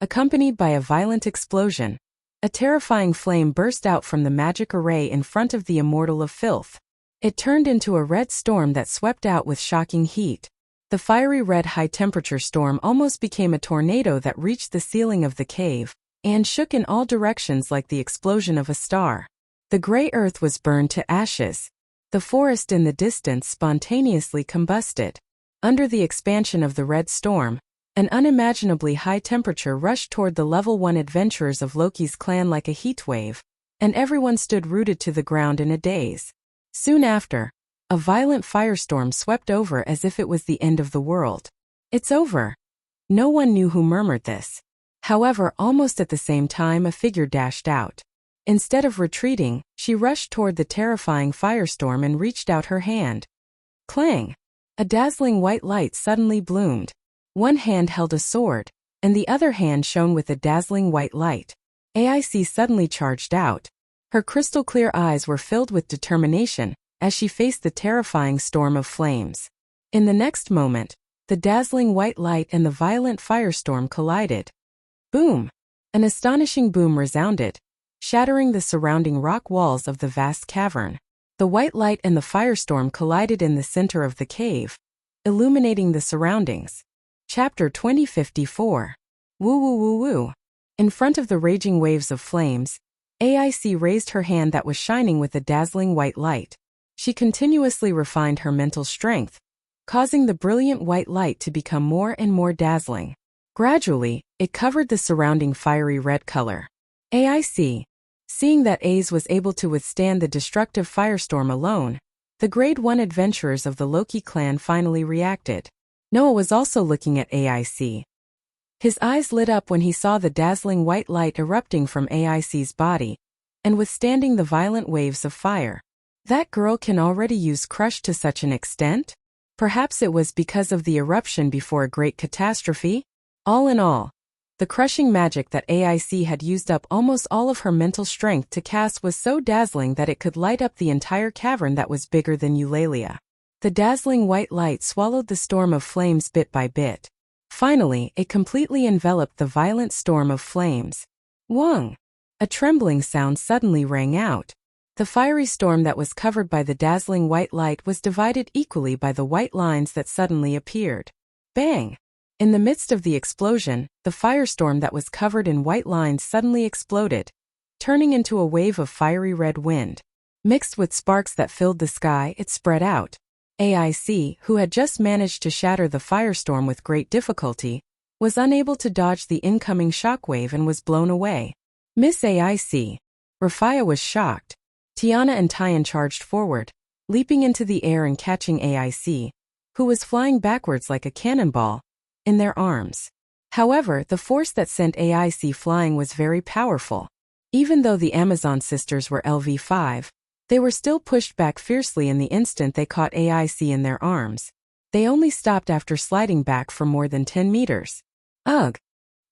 Accompanied by a violent explosion, a terrifying flame burst out from the magic array in front of the Immortal of Filth. It turned into a red storm that swept out with shocking heat. The fiery red high-temperature storm almost became a tornado that reached the ceiling of the cave, and shook in all directions like the explosion of a star. The gray earth was burned to ashes. The forest in the distance spontaneously combusted. Under the expansion of the red storm, an unimaginably high temperature rushed toward the level 1 adventurers of Loki's clan like a heat wave, and everyone stood rooted to the ground in a daze. Soon after, a violent firestorm swept over as if it was the end of the world. "It's over." No one knew who murmured this. However, almost at the same time a figure dashed out. Instead of retreating, she rushed toward the terrifying firestorm and reached out her hand. Clang! A dazzling white light suddenly bloomed. One hand held a sword, and the other hand shone with a dazzling white light. AIC suddenly charged out. Her crystal-clear eyes were filled with determination as she faced the terrifying storm of flames. In the next moment, the dazzling white light and the violent firestorm collided. Boom! An astonishing boom resounded, shattering the surrounding rock walls of the vast cavern. The white light and the firestorm collided in the center of the cave, illuminating the surroundings. Chapter 2054. Woo woo woo woo. In front of the raging waves of flames, AIC raised her hand that was shining with a dazzling white light. She continuously refined her mental strength, causing the brilliant white light to become more and more dazzling. Gradually, it covered the surrounding fiery red color. AIC. Seeing that AIS was able to withstand the destructive firestorm alone, the Grade 1 adventurers of the Loki clan finally reacted. Noah was also looking at AIC. His eyes lit up when he saw the dazzling white light erupting from AIC's body and withstanding the violent waves of fire. That girl can already use crush to such an extent? Perhaps it was because of the eruption before a great catastrophe? All in all, the crushing magic that AIC had used up almost all of her mental strength to cast was so dazzling that it could light up the entire cavern that was bigger than Eulalia. The dazzling white light swallowed the storm of flames bit by bit. Finally, it completely enveloped the violent storm of flames. Wong! A trembling sound suddenly rang out. The fiery storm that was covered by the dazzling white light was divided equally by the white lines that suddenly appeared. Bang! In the midst of the explosion, the firestorm that was covered in white lines suddenly exploded, turning into a wave of fiery red wind. Mixed with sparks that filled the sky, it spread out. AIC, who had just managed to shatter the firestorm with great difficulty, was unable to dodge the incoming shockwave and was blown away. Miss AIC. Rafia was shocked. Tiana and Tyan charged forward, leaping into the air and catching AIC, who was flying backwards like a cannonball, in their arms. However, the force that sent AIC flying was very powerful. Even though the Amazon sisters were LV5, they were still pushed back fiercely in the instant they caught AIC in their arms. They only stopped after sliding back for more than 10 meters. Ugh!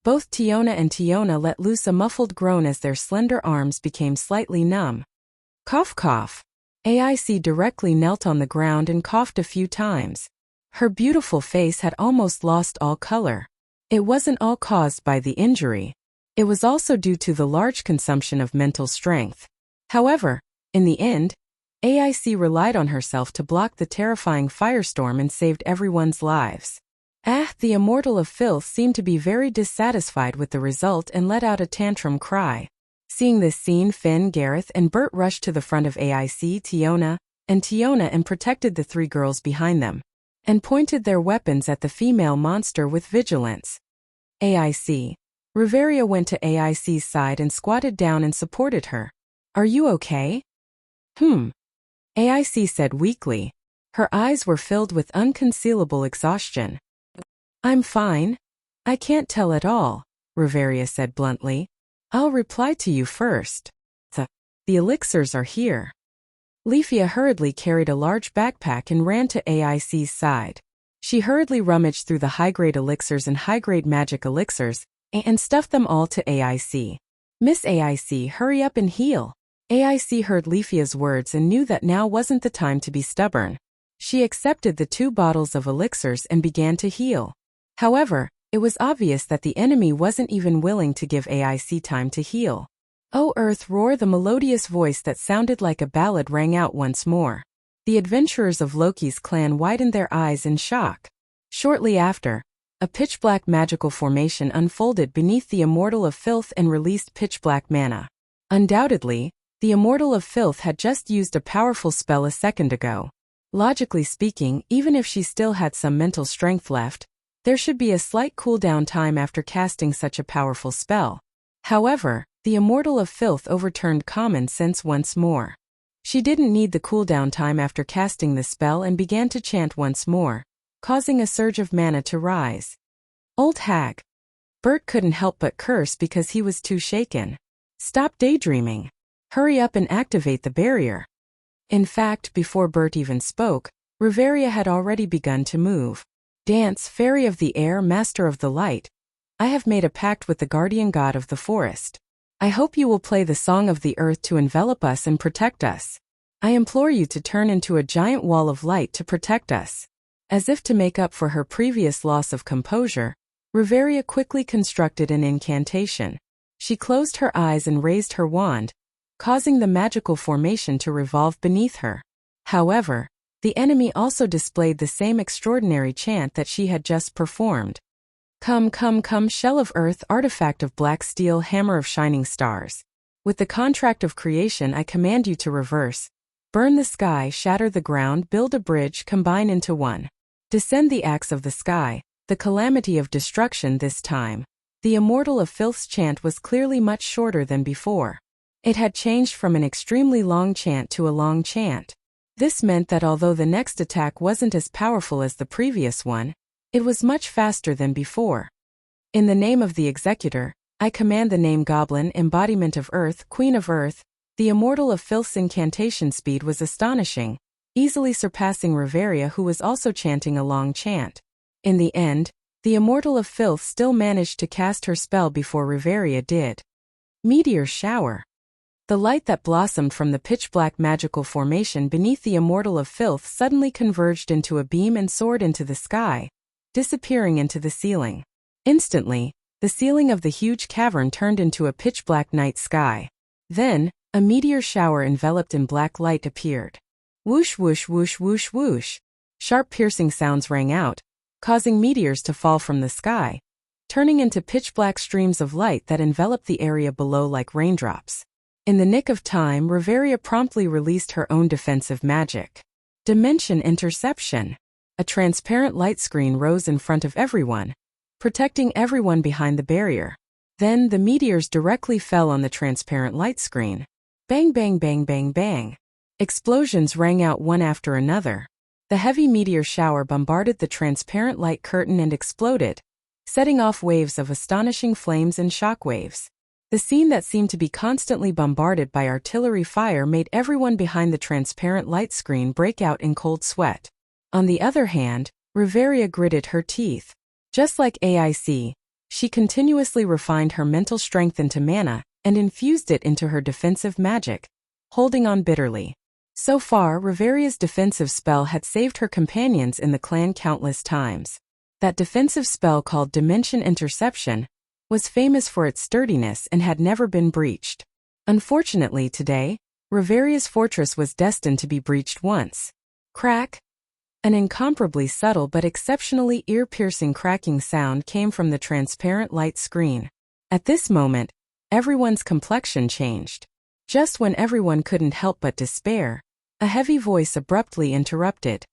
Both Tiona and Tiona let loose a muffled groan as their slender arms became slightly numb. Cough cough. AIC directly knelt on the ground and coughed a few times. Her beautiful face had almost lost all color. It wasn't all caused by the injury. It was also due to the large consumption of mental strength. However, in the end, AIC relied on herself to block the terrifying firestorm and saved everyone's lives. The immortal of filth seemed to be very dissatisfied with the result and let out a tantrum cry. Seeing this scene, Finn, Gareth, and Bert rushed to the front of AIC, Tiona, and protected the three girls behind them, and pointed their weapons at the female monster with vigilance. AIC. Riveria went to AIC's side and squatted down and supported her. Are you okay? AIC said weakly. Her eyes were filled with unconcealable exhaustion. I'm fine. I can't tell at all, Riveria said bluntly. I'll reply to you first. The elixirs are here. Leafia hurriedly carried a large backpack and ran to AIC's side. She hurriedly rummaged through the high-grade elixirs and high-grade magic elixirs, and stuffed them all to AIC. Miss AIC, hurry up and heal. AIC heard Leafia's words and knew that now wasn't the time to be stubborn. She accepted the 2 bottles of elixirs and began to heal. However, it was obvious that the enemy wasn't even willing to give AIC time to heal. "Oh Earth, roar!" The melodious voice that sounded like a ballad rang out once more. The adventurers of Loki's clan widened their eyes in shock. Shortly after, a pitch-black magical formation unfolded beneath the immortal of filth and released pitch-black mana. Undoubtedly, The Immortal of Filth had just used a powerful spell a second ago. Logically speaking, even if she still had some mental strength left, there should be a slight cooldown time after casting such a powerful spell. However, the Immortal of Filth overturned common sense once more. She didn't need the cooldown time after casting the spell and began to chant once more, causing a surge of mana to rise. Old hag. Bert couldn't help but curse because he was too shaken. Stop daydreaming. Hurry up and activate the barrier. In fact, before Bert even spoke, Riveria had already begun to move. Dance, Fairy of the Air, Master of the Light. I have made a pact with the guardian god of the forest. I hope you will play the song of the earth to envelop us and protect us. I implore you to turn into a giant wall of light to protect us. As if to make up for her previous loss of composure, Riveria quickly constructed an incantation. She closed her eyes and raised her wand, causing the magical formation to revolve beneath her. However, the enemy also displayed the same extraordinary chant that she had just performed. Come, come, come, shell of earth, artifact of black steel, hammer of shining stars. With the contract of creation I command you to reverse. Burn the sky, shatter the ground, build a bridge, combine into one. Descend the axe of the sky, the calamity of destruction this time. The Immortal of Filth's chant was clearly much shorter than before. It had changed from an extremely long chant to a long chant. This meant that although the next attack wasn't as powerful as the previous one, it was much faster than before. In the name of the Executor, I command the name Goblin, embodiment of Earth, Queen of Earth. The Immortal of Filth's incantation speed was astonishing, easily surpassing Riveria, who was also chanting a long chant. In the end, the Immortal of Filth still managed to cast her spell before Riveria did. Meteor shower. The light that blossomed from the pitch-black magical formation beneath the Immortal of Filth suddenly converged into a beam and soared into the sky, disappearing into the ceiling. Instantly, the ceiling of the huge cavern turned into a pitch-black night sky. Then, a meteor shower enveloped in black light appeared. Whoosh whoosh whoosh whoosh whoosh. Sharp piercing sounds rang out, causing meteors to fall from the sky, turning into pitch-black streams of light that enveloped the area below like raindrops. In the nick of time, Riveria promptly released her own defensive magic. Dimension Interception. A transparent light screen rose in front of everyone, protecting everyone behind the barrier. Then the meteors directly fell on the transparent light screen. Bang bang bang bang bang. Explosions rang out one after another. The heavy meteor shower bombarded the transparent light curtain and exploded, setting off waves of astonishing flames and shockwaves. The scene that seemed to be constantly bombarded by artillery fire made everyone behind the transparent light screen break out in cold sweat. On the other hand, Riveria gritted her teeth. Just like AIC, she continuously refined her mental strength into mana and infused it into her defensive magic, holding on bitterly. So far, Riveria's defensive spell had saved her companions in the clan countless times. That defensive spell called Dimension Interception was famous for its sturdiness and had never been breached. Unfortunately today, Riveria's fortress was destined to be breached once. Crack! An incomparably subtle but exceptionally ear-piercing cracking sound came from the transparent light screen. At this moment, everyone's complexion changed. Just when everyone couldn't help but despair, a heavy voice abruptly interrupted.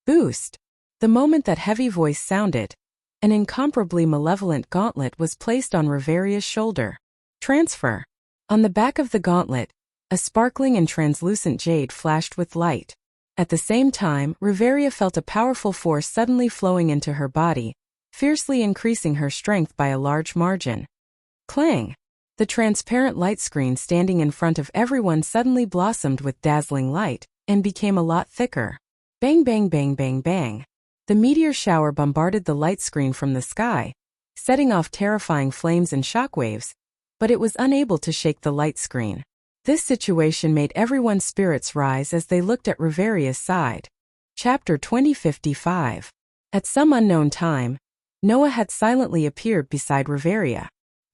Boost! The moment that heavy voice sounded, an incomparably malevolent gauntlet was placed on Riveria's shoulder. Transfer! On the back of the gauntlet, a sparkling and translucent jade flashed with light. At the same time, Riveria felt a powerful force suddenly flowing into her body, fiercely increasing her strength by a large margin. Clang! The transparent light screen standing in front of everyone suddenly blossomed with dazzling light and became a lot thicker. Bang bang bang bang bang. The meteor shower bombarded the light screen from the sky, setting off terrifying flames and shockwaves, but it was unable to shake the light screen. This situation made everyone's spirits rise as they looked at Riveria's side. Chapter 2055. At some unknown time, Noah had silently appeared beside Riveria.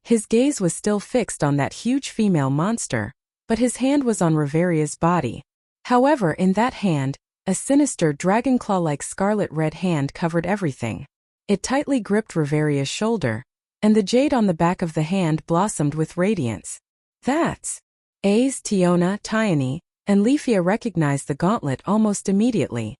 His gaze was still fixed on that huge female monster, but his hand was on Riveria's body. However, in that hand, a sinister dragonclaw-like scarlet-red hand covered everything. It tightly gripped Riveria's shoulder, and the jade on the back of the hand blossomed with radiance. That's Ace, Tiona, Tiony, and Leafia recognized the gauntlet almost immediately.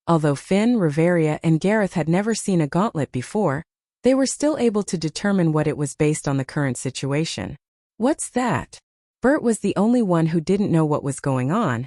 Although Finn, Reveria, and Gareth had never seen a gauntlet before, they were still able to determine what it was based on the current situation. What's that? Bert was the only one who didn't know what was going on,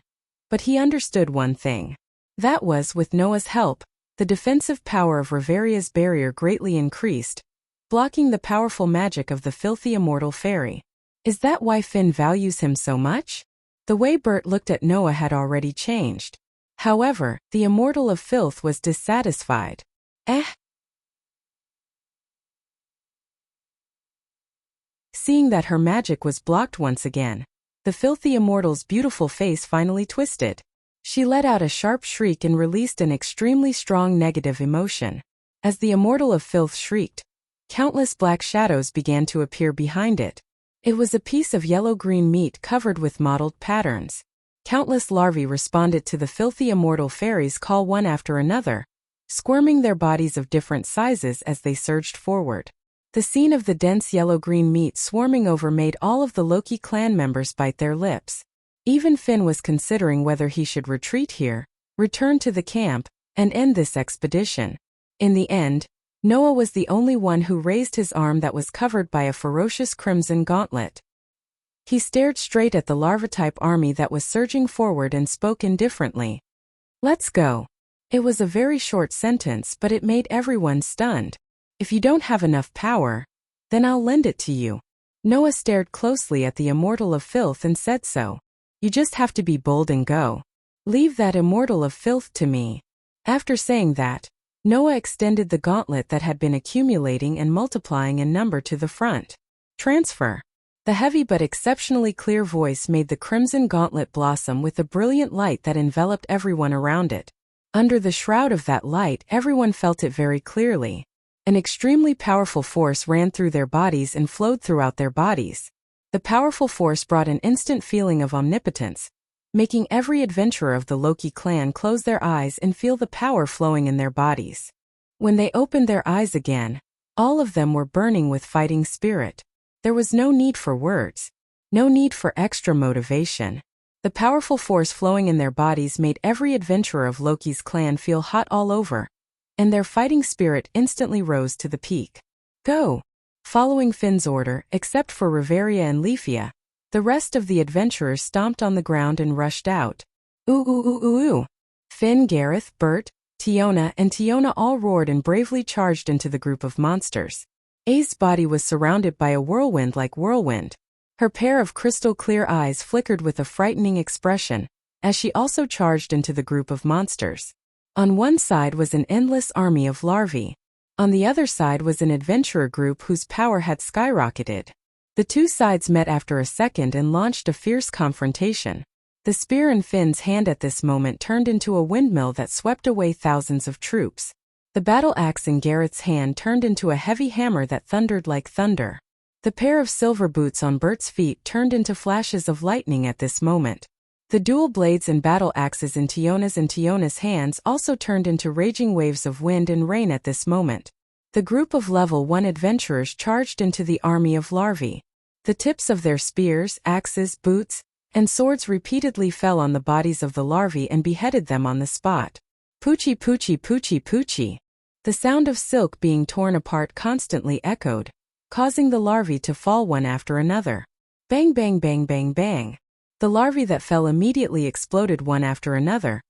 but he understood one thing. That was, with Noah's help, the defensive power of Reveria's barrier greatly increased, blocking the powerful magic of the filthy immortal fairy. Is that why Finn values him so much? The way Bert looked at Noah had already changed. However, the immortal of filth was dissatisfied. Seeing that her magic was blocked once again, the filthy immortal's beautiful face finally twisted. She let out a sharp shriek and released an extremely strong negative emotion. As the immortal of filth shrieked, countless black shadows began to appear behind it. It was a piece of yellow-green meat covered with mottled patterns. Countless larvae responded to the filthy immortal fairy's call one after another, squirming their bodies of different sizes as they surged forward. The scene of the dense yellow-green meat swarming over made all of the Loki clan members bite their lips. Even Finn was considering whether he should retreat here, return to the camp, and end this expedition. In the end, Noah was the only one who raised his arm that was covered by a ferocious crimson gauntlet. He stared straight at the larva-type army that was surging forward and spoke indifferently. "Let's go." It was a very short sentence, but it made everyone stunned. "If you don't have enough power, then I'll lend it to you." Noah stared closely at the immortal of filth and said so. "You just have to be bold and go. Leave that immortal of filth to me." After saying that, Noah extended the gauntlet that had been accumulating and multiplying in number to the front. "Transfer." The heavy but exceptionally clear voice made the crimson gauntlet blossom with a brilliant light that enveloped everyone around it. Under the shroud of that light, everyone felt it very clearly. An extremely powerful force ran through their bodies and flowed throughout their bodies. The powerful force brought an instant feeling of omnipotence, making every adventurer of the Loki clan close their eyes and feel the power flowing in their bodies. When they opened their eyes again, all of them were burning with fighting spirit. There was no need for words, no need for extra motivation. The powerful force flowing in their bodies made every adventurer of Loki's clan feel hot all over, and their fighting spirit instantly rose to the peak. "Go!" Following Finn's order, except for Reveria and Leafia, the rest of the adventurers stomped on the ground and rushed out. "Ooh ooh ooh ooh ooh!" Finn, Gareth, Bert, Tiona, and Tiona all roared and bravely charged into the group of monsters. A's body was surrounded by a whirlwind like whirlwind. Her pair of crystal-clear eyes flickered with a frightening expression, as she also charged into the group of monsters. On one side was an endless army of larvae. On the other side was an adventurer group whose power had skyrocketed. The two sides met after a second and launched a fierce confrontation. The spear in Finn's hand at this moment turned into a windmill that swept away thousands of troops. The battle axe in Gareth's hand turned into a heavy hammer that thundered like thunder. The pair of silver boots on Bert's feet turned into flashes of lightning at this moment. The dual blades and battle axes in Tiona's hands also turned into raging waves of wind and rain at this moment. The group of level 1 adventurers charged into the army of larvae. The tips of their spears, axes, boots, and swords repeatedly fell on the bodies of the larvae and beheaded them on the spot. Poochie poochie poochie poochie. The sound of silk being torn apart constantly echoed, causing the larvae to fall one after another. Bang bang bang bang bang. The larvae that fell immediately exploded one after another,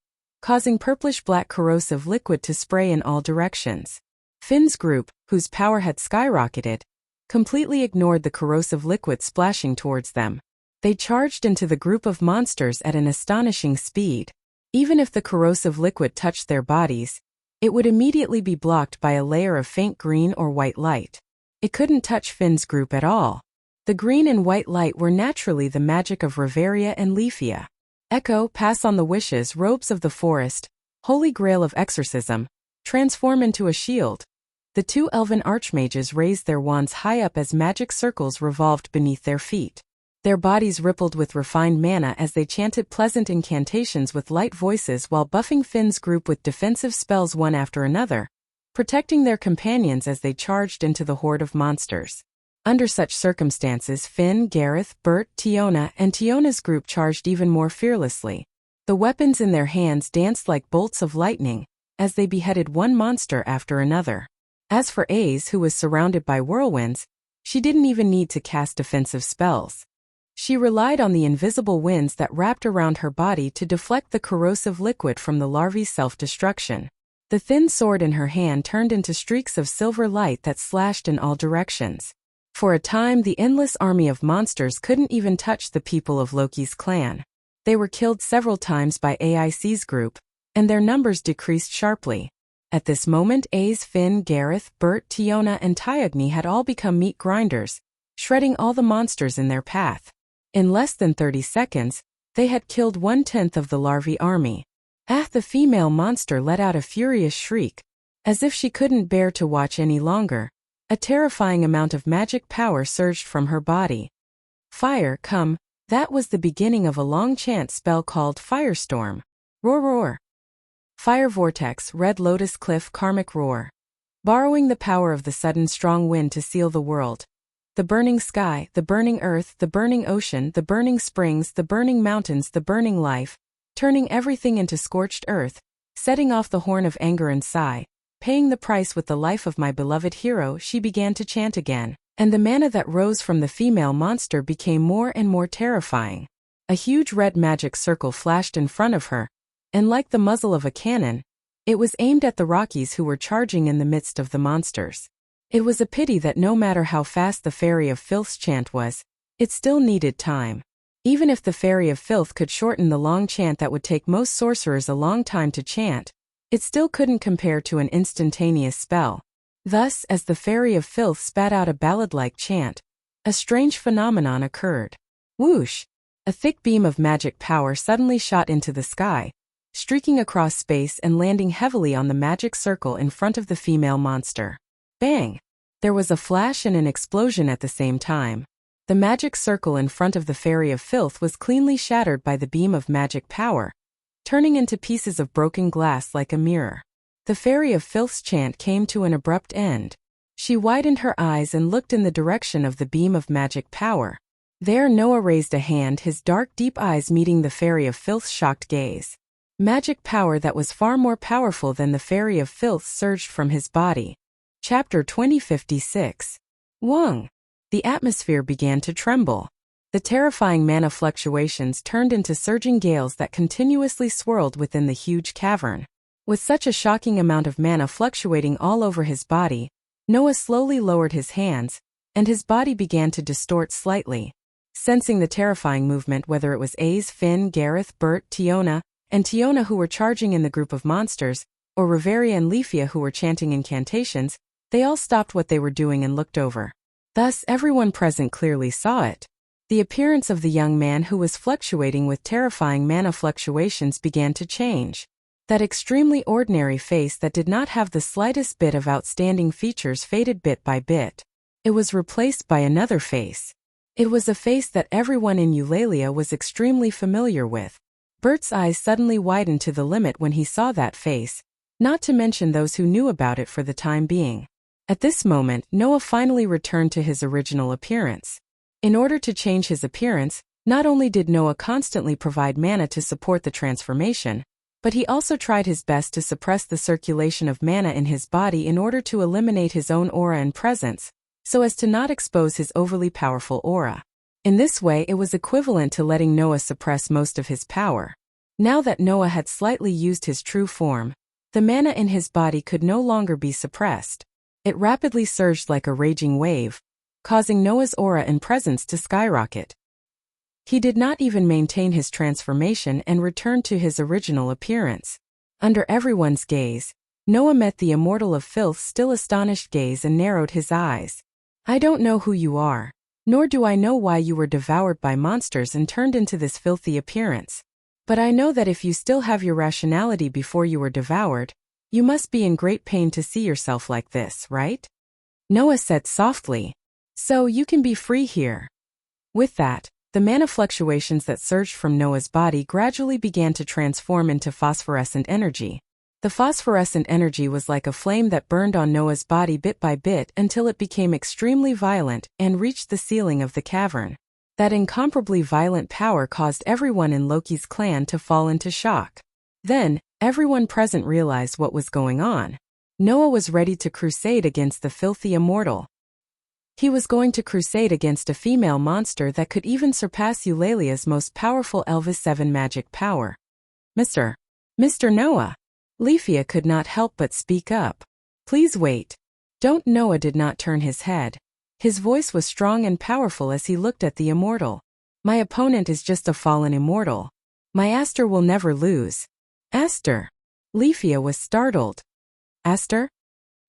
causing purplish-black corrosive liquid to spray in all directions. Finn's group, whose power had skyrocketed, completely ignored the corrosive liquid splashing towards them. They charged into the group of monsters at an astonishing speed. Even if the corrosive liquid touched their bodies, it would immediately be blocked by a layer of faint green or white light. It couldn't touch Finn's group at all. The green and white light were naturally the magic of Reveria and Leafia. Echo, pass on the wishes, robes of the forest, holy grail of exorcism, transform into a shield. The two elven archmages raised their wands high up as magic circles revolved beneath their feet. Their bodies rippled with refined mana as they chanted pleasant incantations with light voices while buffing Finn's group with defensive spells one after another, protecting their companions as they charged into the horde of monsters. Under such circumstances, Finn, Gareth, Bert, Tiona, and Tiona's group charged even more fearlessly. The weapons in their hands danced like bolts of lightning, as they beheaded one monster after another. As for Aze, who was surrounded by whirlwinds, she didn't even need to cast defensive spells. She relied on the invisible winds that wrapped around her body to deflect the corrosive liquid from the larvae's self-destruction. The thin sword in her hand turned into streaks of silver light that slashed in all directions. For a time, the endless army of monsters couldn't even touch the people of Loki's clan. They were killed several times by AIC's group, and their numbers decreased sharply. At this moment, Aze, Finn, Gareth, Bert, Tiona, and Tyogni had all become meat grinders, shredding all the monsters in their path. In less than 30 seconds, they had killed 1/10 of the larvae army. The female monster let out a furious shriek, as if she couldn't bear to watch any longer. A terrifying amount of magic power surged from her body. Fire, come, that was the beginning of a long chant spell called Firestorm. Roar roar. Fire vortex, red lotus cliff, karmic roar. Borrowing the power of the sudden strong wind to seal the world. The burning sky, the burning earth, the burning ocean, the burning springs, the burning mountains, the burning life, turning everything into scorched earth, setting off the horn of anger and sigh, paying the price with the life of my beloved hero, she began to chant again, and the mana that rose from the female monster became more and more terrifying. A huge red magic circle flashed in front of her, and like the muzzle of a cannon, it was aimed at the Rockies who were charging in the midst of the monsters. It was a pity that no matter how fast the Fairy of Filth's chant was, it still needed time. Even if the Fairy of Filth could shorten the long chant that would take most sorcerers a long time to chant, it still couldn't compare to an instantaneous spell. Thus, as the Fairy of Filth spat out a ballad-like chant, a strange phenomenon occurred. Whoosh! A thick beam of magic power suddenly shot into the sky, streaking across space and landing heavily on the magic circle in front of the female monster. Bang! There was a flash and an explosion at the same time. The magic circle in front of the Fairy of Filth was cleanly shattered by the beam of magic power, turning into pieces of broken glass like a mirror. The Fairy of Filth's chant came to an abrupt end. She widened her eyes and looked in the direction of the beam of magic power. There Noah raised a hand, his dark deep eyes meeting the Fairy of Filth's shocked gaze. Magic power that was far more powerful than the Fairy of Filth surged from his body. Chapter 2056. Wong. The atmosphere began to tremble. The terrifying mana fluctuations turned into surging gales that continuously swirled within the huge cavern. With such a shocking amount of mana fluctuating all over his body, Noah slowly lowered his hands, and his body began to distort slightly. Sensing the terrifying movement, whether it was Aze, Finn, Gareth, Bert, Tiona, and Tiona who were charging in the group of monsters, or Reveria and Leafia who were chanting incantations, they all stopped what they were doing and looked over. Thus everyone present clearly saw it. The appearance of the young man who was fluctuating with terrifying mana fluctuations began to change. That extremely ordinary face that did not have the slightest bit of outstanding features faded bit by bit. It was replaced by another face. It was a face that everyone in Eulalia was extremely familiar with. Bert's eyes suddenly widened to the limit when he saw that face, not to mention those who knew about it for the time being. At this moment, Noah finally returned to his original appearance. In order to change his appearance, not only did Noah constantly provide mana to support the transformation, but he also tried his best to suppress the circulation of mana in his body in order to eliminate his own aura and presence, so as to not expose his overly powerful aura. In this way, it was equivalent to letting Noah suppress most of his power. Now that Noah had slightly used his true form, the mana in his body could no longer be suppressed. It rapidly surged like a raging wave, causing Noah's aura and presence to skyrocket. He did not even maintain his transformation and returned to his original appearance. Under everyone's gaze, Noah met the Immortal of Filth's still astonished gaze and narrowed his eyes. I don't know who you are, nor do I know why you were devoured by monsters and turned into this filthy appearance. But I know that if you still have your rationality before you were devoured, you must be in great pain to see yourself like this, right? Noah said softly. So you can be free here. With that, the mana fluctuations that surged from Noah's body gradually began to transform into phosphorescent energy. The phosphorescent energy was like a flame that burned on Noah's body bit by bit until it became extremely violent and reached the ceiling of the cavern. That incomparably violent power caused everyone in Loki's clan to fall into shock. Then, everyone present realized what was going on. Noah was ready to crusade against the filthy immortal. He was going to crusade against a female monster that could even surpass Eulalia's most powerful Elvis 7 magic power. Mr. Noah. Leafia could not help but speak up. Please wait. Don't. Noah did not turn his head. His voice was strong and powerful as he looked at the immortal. My opponent is just a fallen immortal. My Aster will never lose. Aster. Leafia was startled. Aster?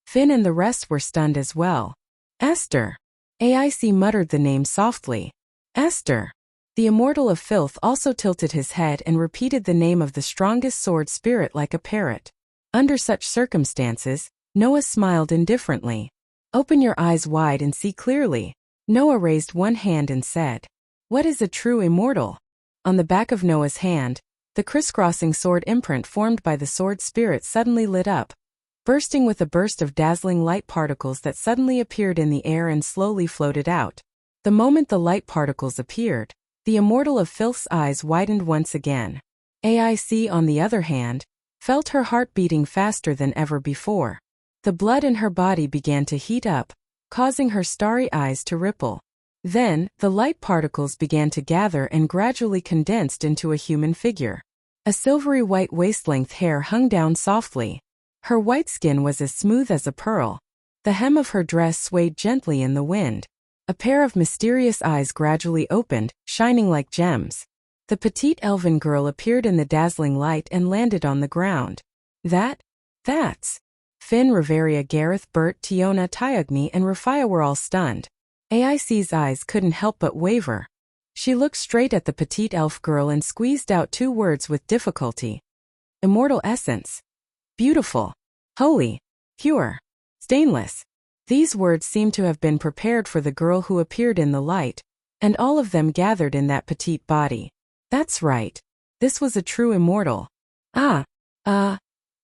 Finn and the rest were stunned as well. Aster. AIC muttered the name softly. Aster. The immortal of filth also tilted his head and repeated the name of the strongest sword spirit like a parrot. Under such circumstances, Noah smiled indifferently. Open your eyes wide and see clearly. Noah raised one hand and said, What is a true immortal? On the back of Noah's hand, the crisscrossing sword imprint formed by the sword spirit suddenly lit up, bursting with a burst of dazzling light particles that suddenly appeared in the air and slowly floated out. The moment the light particles appeared, the immortal of filth's eyes widened once again. AIC, on the other hand, felt her heart beating faster than ever before. The blood in her body began to heat up, causing her starry eyes to ripple. Then, the light particles began to gather and gradually condensed into a human figure. A silvery white waist-length hair hung down softly. Her white skin was as smooth as a pearl. The hem of her dress swayed gently in the wind. A pair of mysterious eyes gradually opened, shining like gems. The petite elven girl appeared in the dazzling light and landed on the ground. That's... Finn, Riveria, Gareth, Bert, Tiona, Tyugni, and Rafia were all stunned. AIC's eyes couldn't help but waver. She looked straight at the petite elf girl and squeezed out two words with difficulty. Immortal essence. Beautiful. Holy. Pure. Stainless. These words seemed to have been prepared for the girl who appeared in the light, and all of them gathered in that petite body. That's right. This was a true immortal.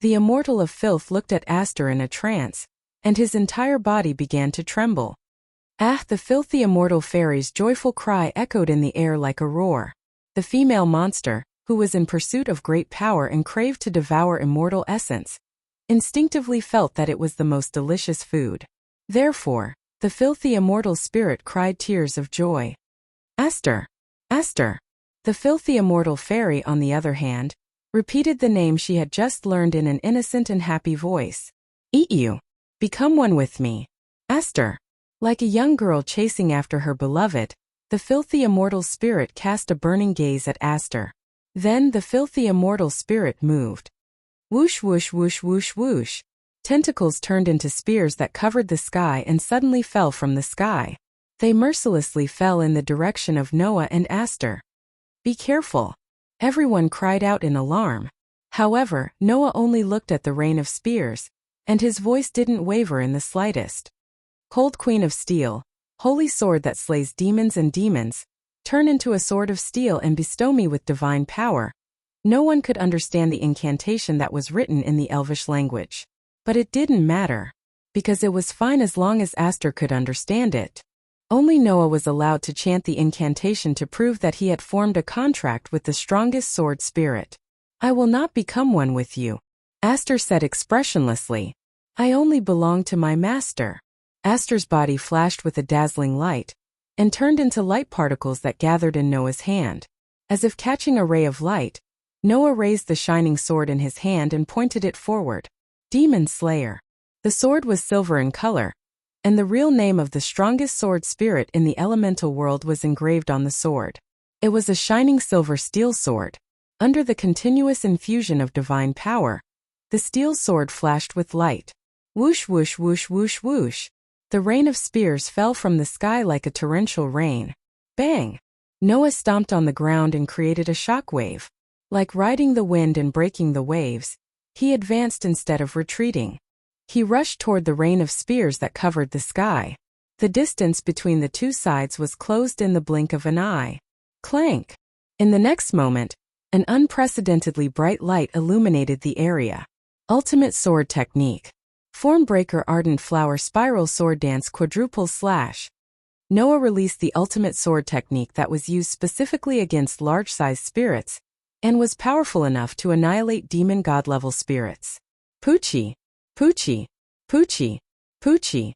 The immortal of filth looked at Aster in a trance, and his entire body began to tremble. The filthy immortal fairy's joyful cry echoed in the air like a roar. The female monster, who was in pursuit of great power and craved to devour immortal essence, instinctively felt that it was the most delicious food. Therefore, the filthy immortal spirit cried tears of joy. Aster! Aster! The filthy immortal fairy, on the other hand, repeated the name she had just learned in an innocent and happy voice. Eat you! Become one with me! Aster! Like a young girl chasing after her beloved, the filthy immortal spirit cast a burning gaze at Aster. Then the filthy immortal spirit moved. Whoosh whoosh whoosh whoosh whoosh. Tentacles turned into spears that covered the sky and suddenly fell from the sky. They mercilessly fell in the direction of Noah and Aster. Be careful! Everyone cried out in alarm. However, Noah only looked at the rain of spears, and his voice didn't waver in the slightest. Cold Queen of Steel, holy sword that slays demons and demons, turn into a sword of steel and bestow me with divine power. No one could understand the incantation that was written in the Elvish language. But it didn't matter, because it was fine as long as Aster could understand it. Only Noah was allowed to chant the incantation to prove that he had formed a contract with the strongest sword spirit. I will not become one with you, Aster said expressionlessly. I only belong to my master. Aster's body flashed with a dazzling light, and turned into light particles that gathered in Noah's hand. As if catching a ray of light, Noah raised the shining sword in his hand and pointed it forward. Demon Slayer. The sword was silver in color, and the real name of the strongest sword spirit in the elemental world was engraved on the sword. It was a shining silver steel sword. Under the continuous infusion of divine power, the steel sword flashed with light. Whoosh whoosh whoosh whoosh whoosh. The rain of spears fell from the sky like a torrential rain. Bang! Noah stomped on the ground and created a shockwave. Like riding the wind and breaking the waves, he advanced instead of retreating. He rushed toward the rain of spears that covered the sky. The distance between the two sides was closed in the blink of an eye. Clank! In the next moment, an unprecedentedly bright light illuminated the area. Ultimate Sword Technique. Formbreaker Ardent Flower Spiral Sword Dance Quadruple Slash. Noah released the ultimate sword technique that was used specifically against large-sized spirits, and was powerful enough to annihilate demon god-level spirits. Poochie, Poochie, Poochie, Poochie.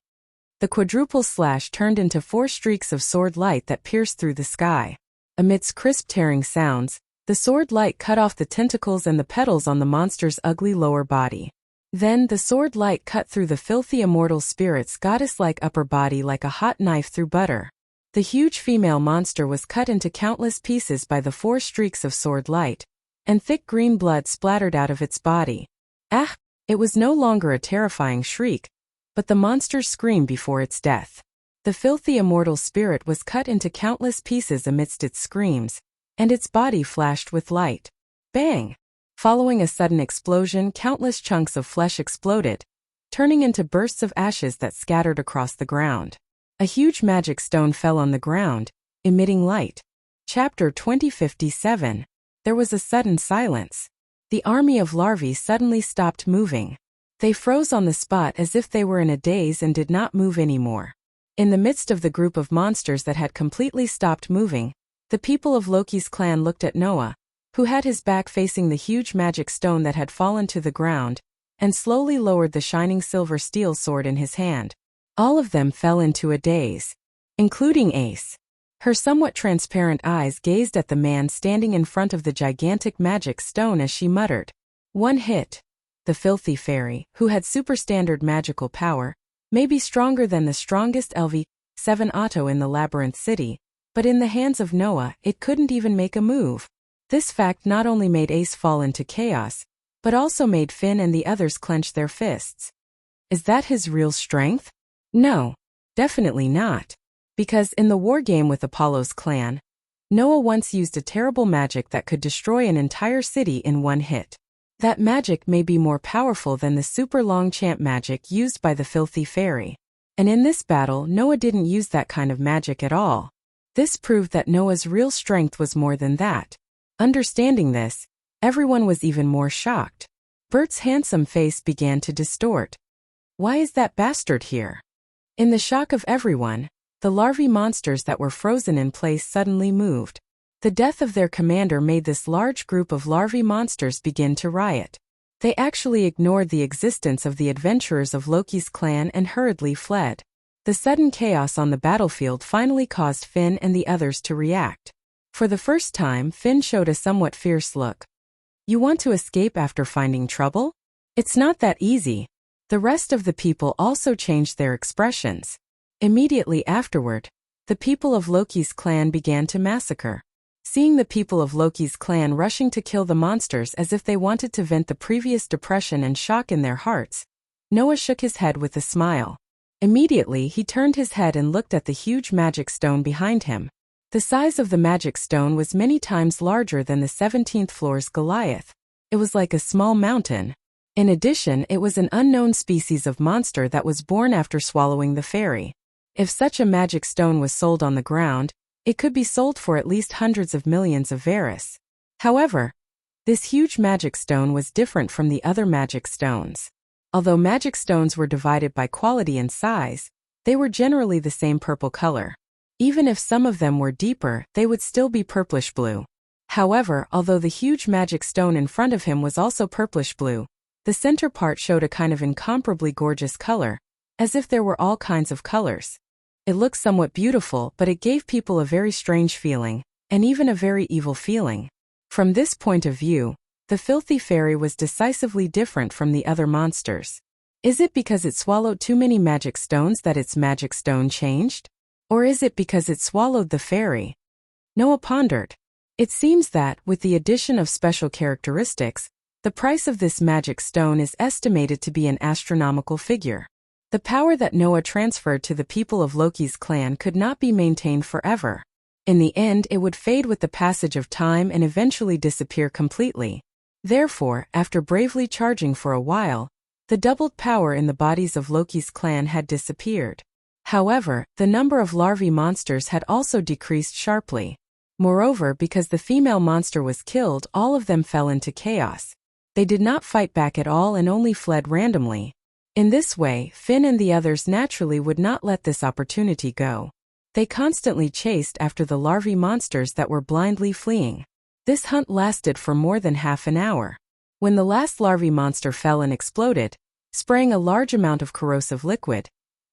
The quadruple slash turned into 4 streaks of sword light that pierced through the sky. Amidst crisp tearing sounds, the sword light cut off the tentacles and the petals on the monster's ugly lower body. Then the sword light cut through the filthy immortal spirit's goddess-like upper body like a hot knife through butter. The huge female monster was cut into countless pieces by the 4 streaks of sword light, and thick green blood splattered out of its body. Ah! It was no longer a terrifying shriek, but the monster's scream before its death. The filthy immortal spirit was cut into countless pieces amidst its screams, and its body flashed with light. Bang! Following a sudden explosion, countless chunks of flesh exploded, turning into bursts of ashes that scattered across the ground. A huge magic stone fell on the ground, emitting light. Chapter 2057. There was a sudden silence. The army of larvae suddenly stopped moving. They froze on the spot as if they were in a daze and did not move anymore. In the midst of the group of monsters that had completely stopped moving, the people of Loki's clan looked at Noah, who had his back facing the huge magic stone that had fallen to the ground, and slowly lowered the shining silver steel sword in his hand. All of them fell into a daze, including Ace. Her somewhat transparent eyes gazed at the man standing in front of the gigantic magic stone as she muttered, "One hit." The filthy fairy, who had superstandard magical power, may be stronger than the strongest LV-7 Auto in the Labyrinth City, but in the hands of Noah, it couldn't even make a move. This fact not only made Ace fall into chaos, but also made Finn and the others clench their fists. Is that his real strength? No, definitely not. Because in the war game with Apollo's clan, Noah once used a terrible magic that could destroy an entire city in one hit. That magic may be more powerful than the super long champ magic used by the filthy fairy. And in this battle, Noah didn't use that kind of magic at all. This proved that Noah's real strength was more than that. Understanding this, everyone was even more shocked. Bert's handsome face began to distort. Why is that bastard here? In the shock of everyone, the larvae monsters that were frozen in place suddenly moved. The death of their commander made this large group of larvae monsters begin to riot. They actually ignored the existence of the adventurers of Loki's clan and hurriedly fled. The sudden chaos on the battlefield finally caused Finn and the others to react. For the first time, Finn showed a somewhat fierce look. You want to escape after finding trouble? It's not that easy. The rest of the people also changed their expressions. Immediately afterward, the people of Loki's clan began to massacre. Seeing the people of Loki's clan rushing to kill the monsters as if they wanted to vent the previous depression and shock in their hearts, Noah shook his head with a smile. Immediately he turned his head and looked at the huge magic stone behind him. The size of the magic stone was many times larger than the 17th floor's Goliath. It was like a small mountain. In addition, it was an unknown species of monster that was born after swallowing the fairy. If such a magic stone was sold on the ground, it could be sold for at least hundreds of millions of Varus. However, this huge magic stone was different from the other magic stones. Although magic stones were divided by quality and size, they were generally the same purple color. Even if some of them were deeper, they would still be purplish blue. However, although the huge magic stone in front of him was also purplish blue, the center part showed a kind of incomparably gorgeous color, as if there were all kinds of colors. It looked somewhat beautiful, but it gave people a very strange feeling, and even a very evil feeling. From this point of view, the filthy fairy was decisively different from the other monsters. Is it because it swallowed too many magic stones that its magic stone changed? Or is it because it swallowed the fairy? Noah pondered. It seems that, with the addition of special characteristics, the price of this magic stone is estimated to be an astronomical figure. The power that Noah transferred to the people of Loki's clan could not be maintained forever. In the end, it would fade with the passage of time and eventually disappear completely. Therefore, after bravely charging for a while, the doubled power in the bodies of Loki's clan had disappeared. However, the number of larvae monsters had also decreased sharply. Moreover, because the female monster was killed, all of them fell into chaos. They did not fight back at all and only fled randomly. In this way, Finn and the others naturally would not let this opportunity go. They constantly chased after the larvae monsters that were blindly fleeing. This hunt lasted for more than half an hour. When the last larvae monster fell and exploded, spraying a large amount of corrosive liquid,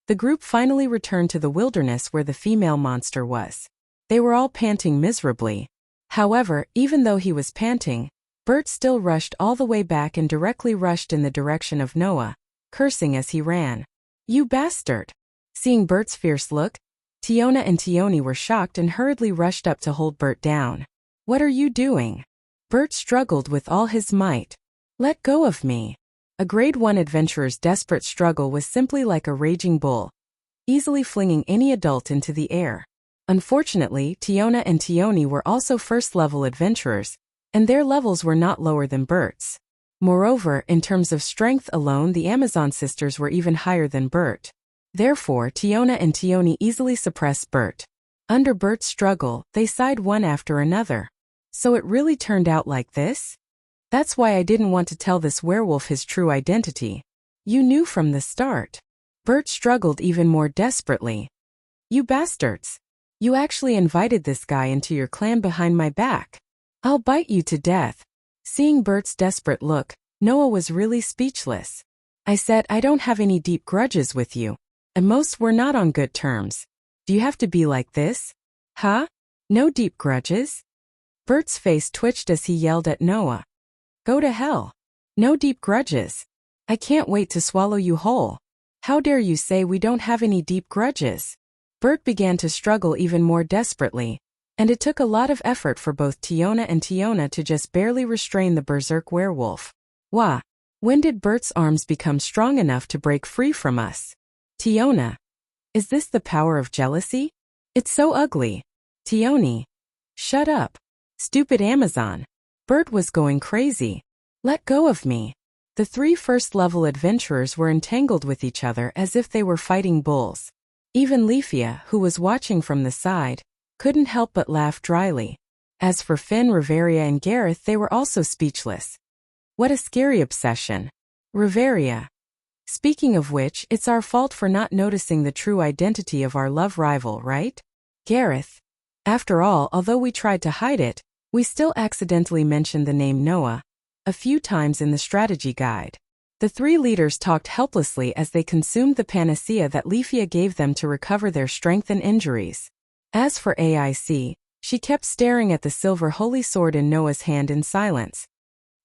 the group finally returned to the wilderness where the female monster was. They were all panting miserably. However, even though he was panting, Bert still rushed all the way back and directly rushed in the direction of Noah, cursing as he ran. "You bastard!" Seeing Bert's fierce look, Tiona and Tioni were shocked and hurriedly rushed up to hold Bert down. "What are you doing?" Bert struggled with all his might. "Let go of me." A Grade 1 adventurer's desperate struggle was simply like a raging bull, easily flinging any adult into the air. Unfortunately, Tiona and Tioni were also first-level adventurers, and their levels were not lower than Bert's. Moreover, in terms of strength alone, the Amazon sisters were even higher than Bert. Therefore, Tiona and Tioni easily suppressed Bert. Under Bert's struggle, they sighed one after another. "So it really turned out like this? That's why I didn't want to tell this werewolf his true identity. You knew from the start." Bert struggled even more desperately. "You bastards! You actually invited this guy into your clan behind my back. I'll bite you to death." Seeing Bert's desperate look, Noah was really speechless. "I said I don't have any deep grudges with you, and most were not on good terms. Do you have to be like this? Huh? No deep grudges?" Bert's face twitched as he yelled at Noah. "Go to hell. No deep grudges. I can't wait to swallow you whole. How dare you say we don't have any deep grudges?" Bert began to struggle even more desperately, and it took a lot of effort for both Tiona and Tiona to just barely restrain the berserk werewolf. "Wah! When did Bert's arms become strong enough to break free from us?" "Tiona. Is this the power of jealousy? It's so ugly." "Tioni. Shut up. Stupid Amazon." Bert was going crazy. "Let go of me." The three first-level adventurers were entangled with each other as if they were fighting bulls. Even Leafia, who was watching from the side, couldn't help but laugh dryly. As for Finn, Riveria, and Gareth, they were also speechless. What a scary obsession. Riveria. Speaking of which, it's our fault for not noticing the true identity of our love rival, right? Gareth. After all, although we tried to hide it, we still accidentally mentioned the name Noah a few times in the strategy guide. The three leaders talked helplessly as they consumed the panacea that Leafia gave them to recover their strength and injuries. As for AIC, she kept staring at the silver holy sword in Noah's hand in silence.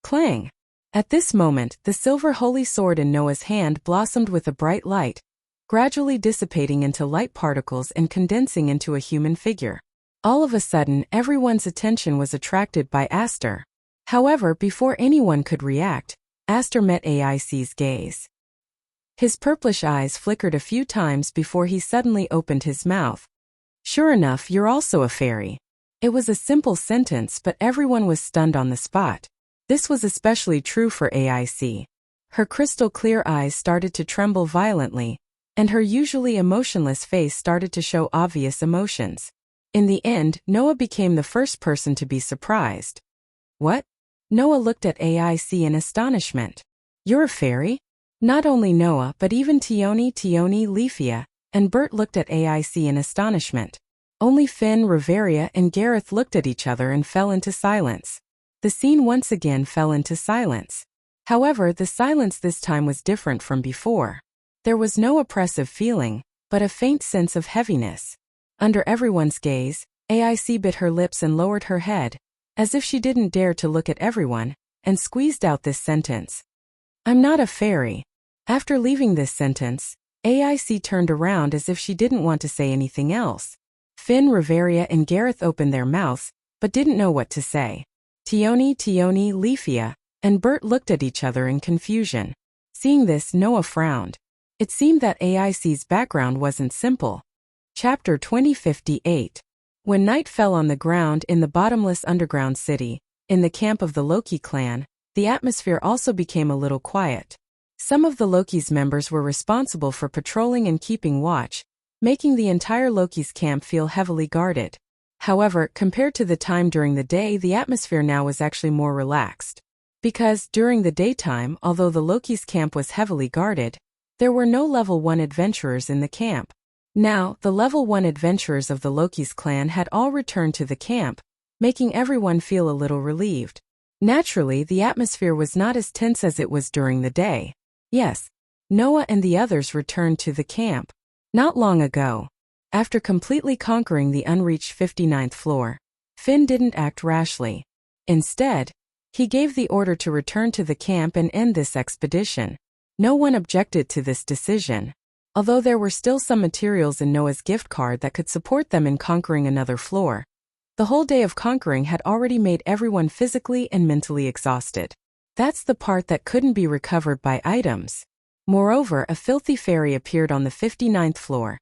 Clang! At this moment, the silver holy sword in Noah's hand blossomed with a bright light, gradually dissipating into light particles and condensing into a human figure. All of a sudden, everyone's attention was attracted by Aster. However, before anyone could react, Aster met AIC's gaze. His purplish eyes flickered a few times before he suddenly opened his mouth. "Sure enough, you're also a fairy." It was a simple sentence, but everyone was stunned on the spot. This was especially true for AIC. Her crystal-clear eyes started to tremble violently, and her usually emotionless face started to show obvious emotions. In the end, Noah became the first person to be surprised. "What?" Noah looked at AIC in astonishment. "You're a fairy?" Not only Noah but even Tioni, Leafia, and Bert looked at AIC in astonishment. Only Finn, Riveria, and Gareth looked at each other and fell into silence. The scene once again fell into silence. However, the silence this time was different from before. There was no oppressive feeling, but a faint sense of heaviness. Under everyone's gaze, AIC bit her lips and lowered her head, as if she didn't dare to look at everyone, and squeezed out this sentence. "I'm not a fairy." After leaving this sentence, AIC turned around as if she didn't want to say anything else. Finn, Riveria, and Gareth opened their mouths, but didn't know what to say. Tioni, Leafia, and Bert looked at each other in confusion. Seeing this, Noah frowned. It seemed that AIC's background wasn't simple. Chapter 2058. When night fell on the ground in the bottomless underground city, in the camp of the Loki clan, the atmosphere also became a little quiet. Some of the Loki's members were responsible for patrolling and keeping watch, making the entire Loki's camp feel heavily guarded. However, compared to the time during the day, the atmosphere now was actually more relaxed. Because, during the daytime, although the Loki's camp was heavily guarded, there were no level 1 adventurers in the camp. Now, the level 1 adventurers of the Loki's clan had all returned to the camp, making everyone feel a little relieved. Naturally, the atmosphere was not as tense as it was during the day. Yes, Noah and the others returned to the camp. Not long ago, after completely conquering the unreached 59th floor, Finn didn't act rashly. Instead, he gave the order to return to the camp and end this expedition. No one objected to this decision, although there were still some materials in Noah's gift card that could support them in conquering another floor. The whole day of conquering had already made everyone physically and mentally exhausted. That's the part that couldn't be recovered by items. Moreover, a filthy fairy appeared on the 59th floor,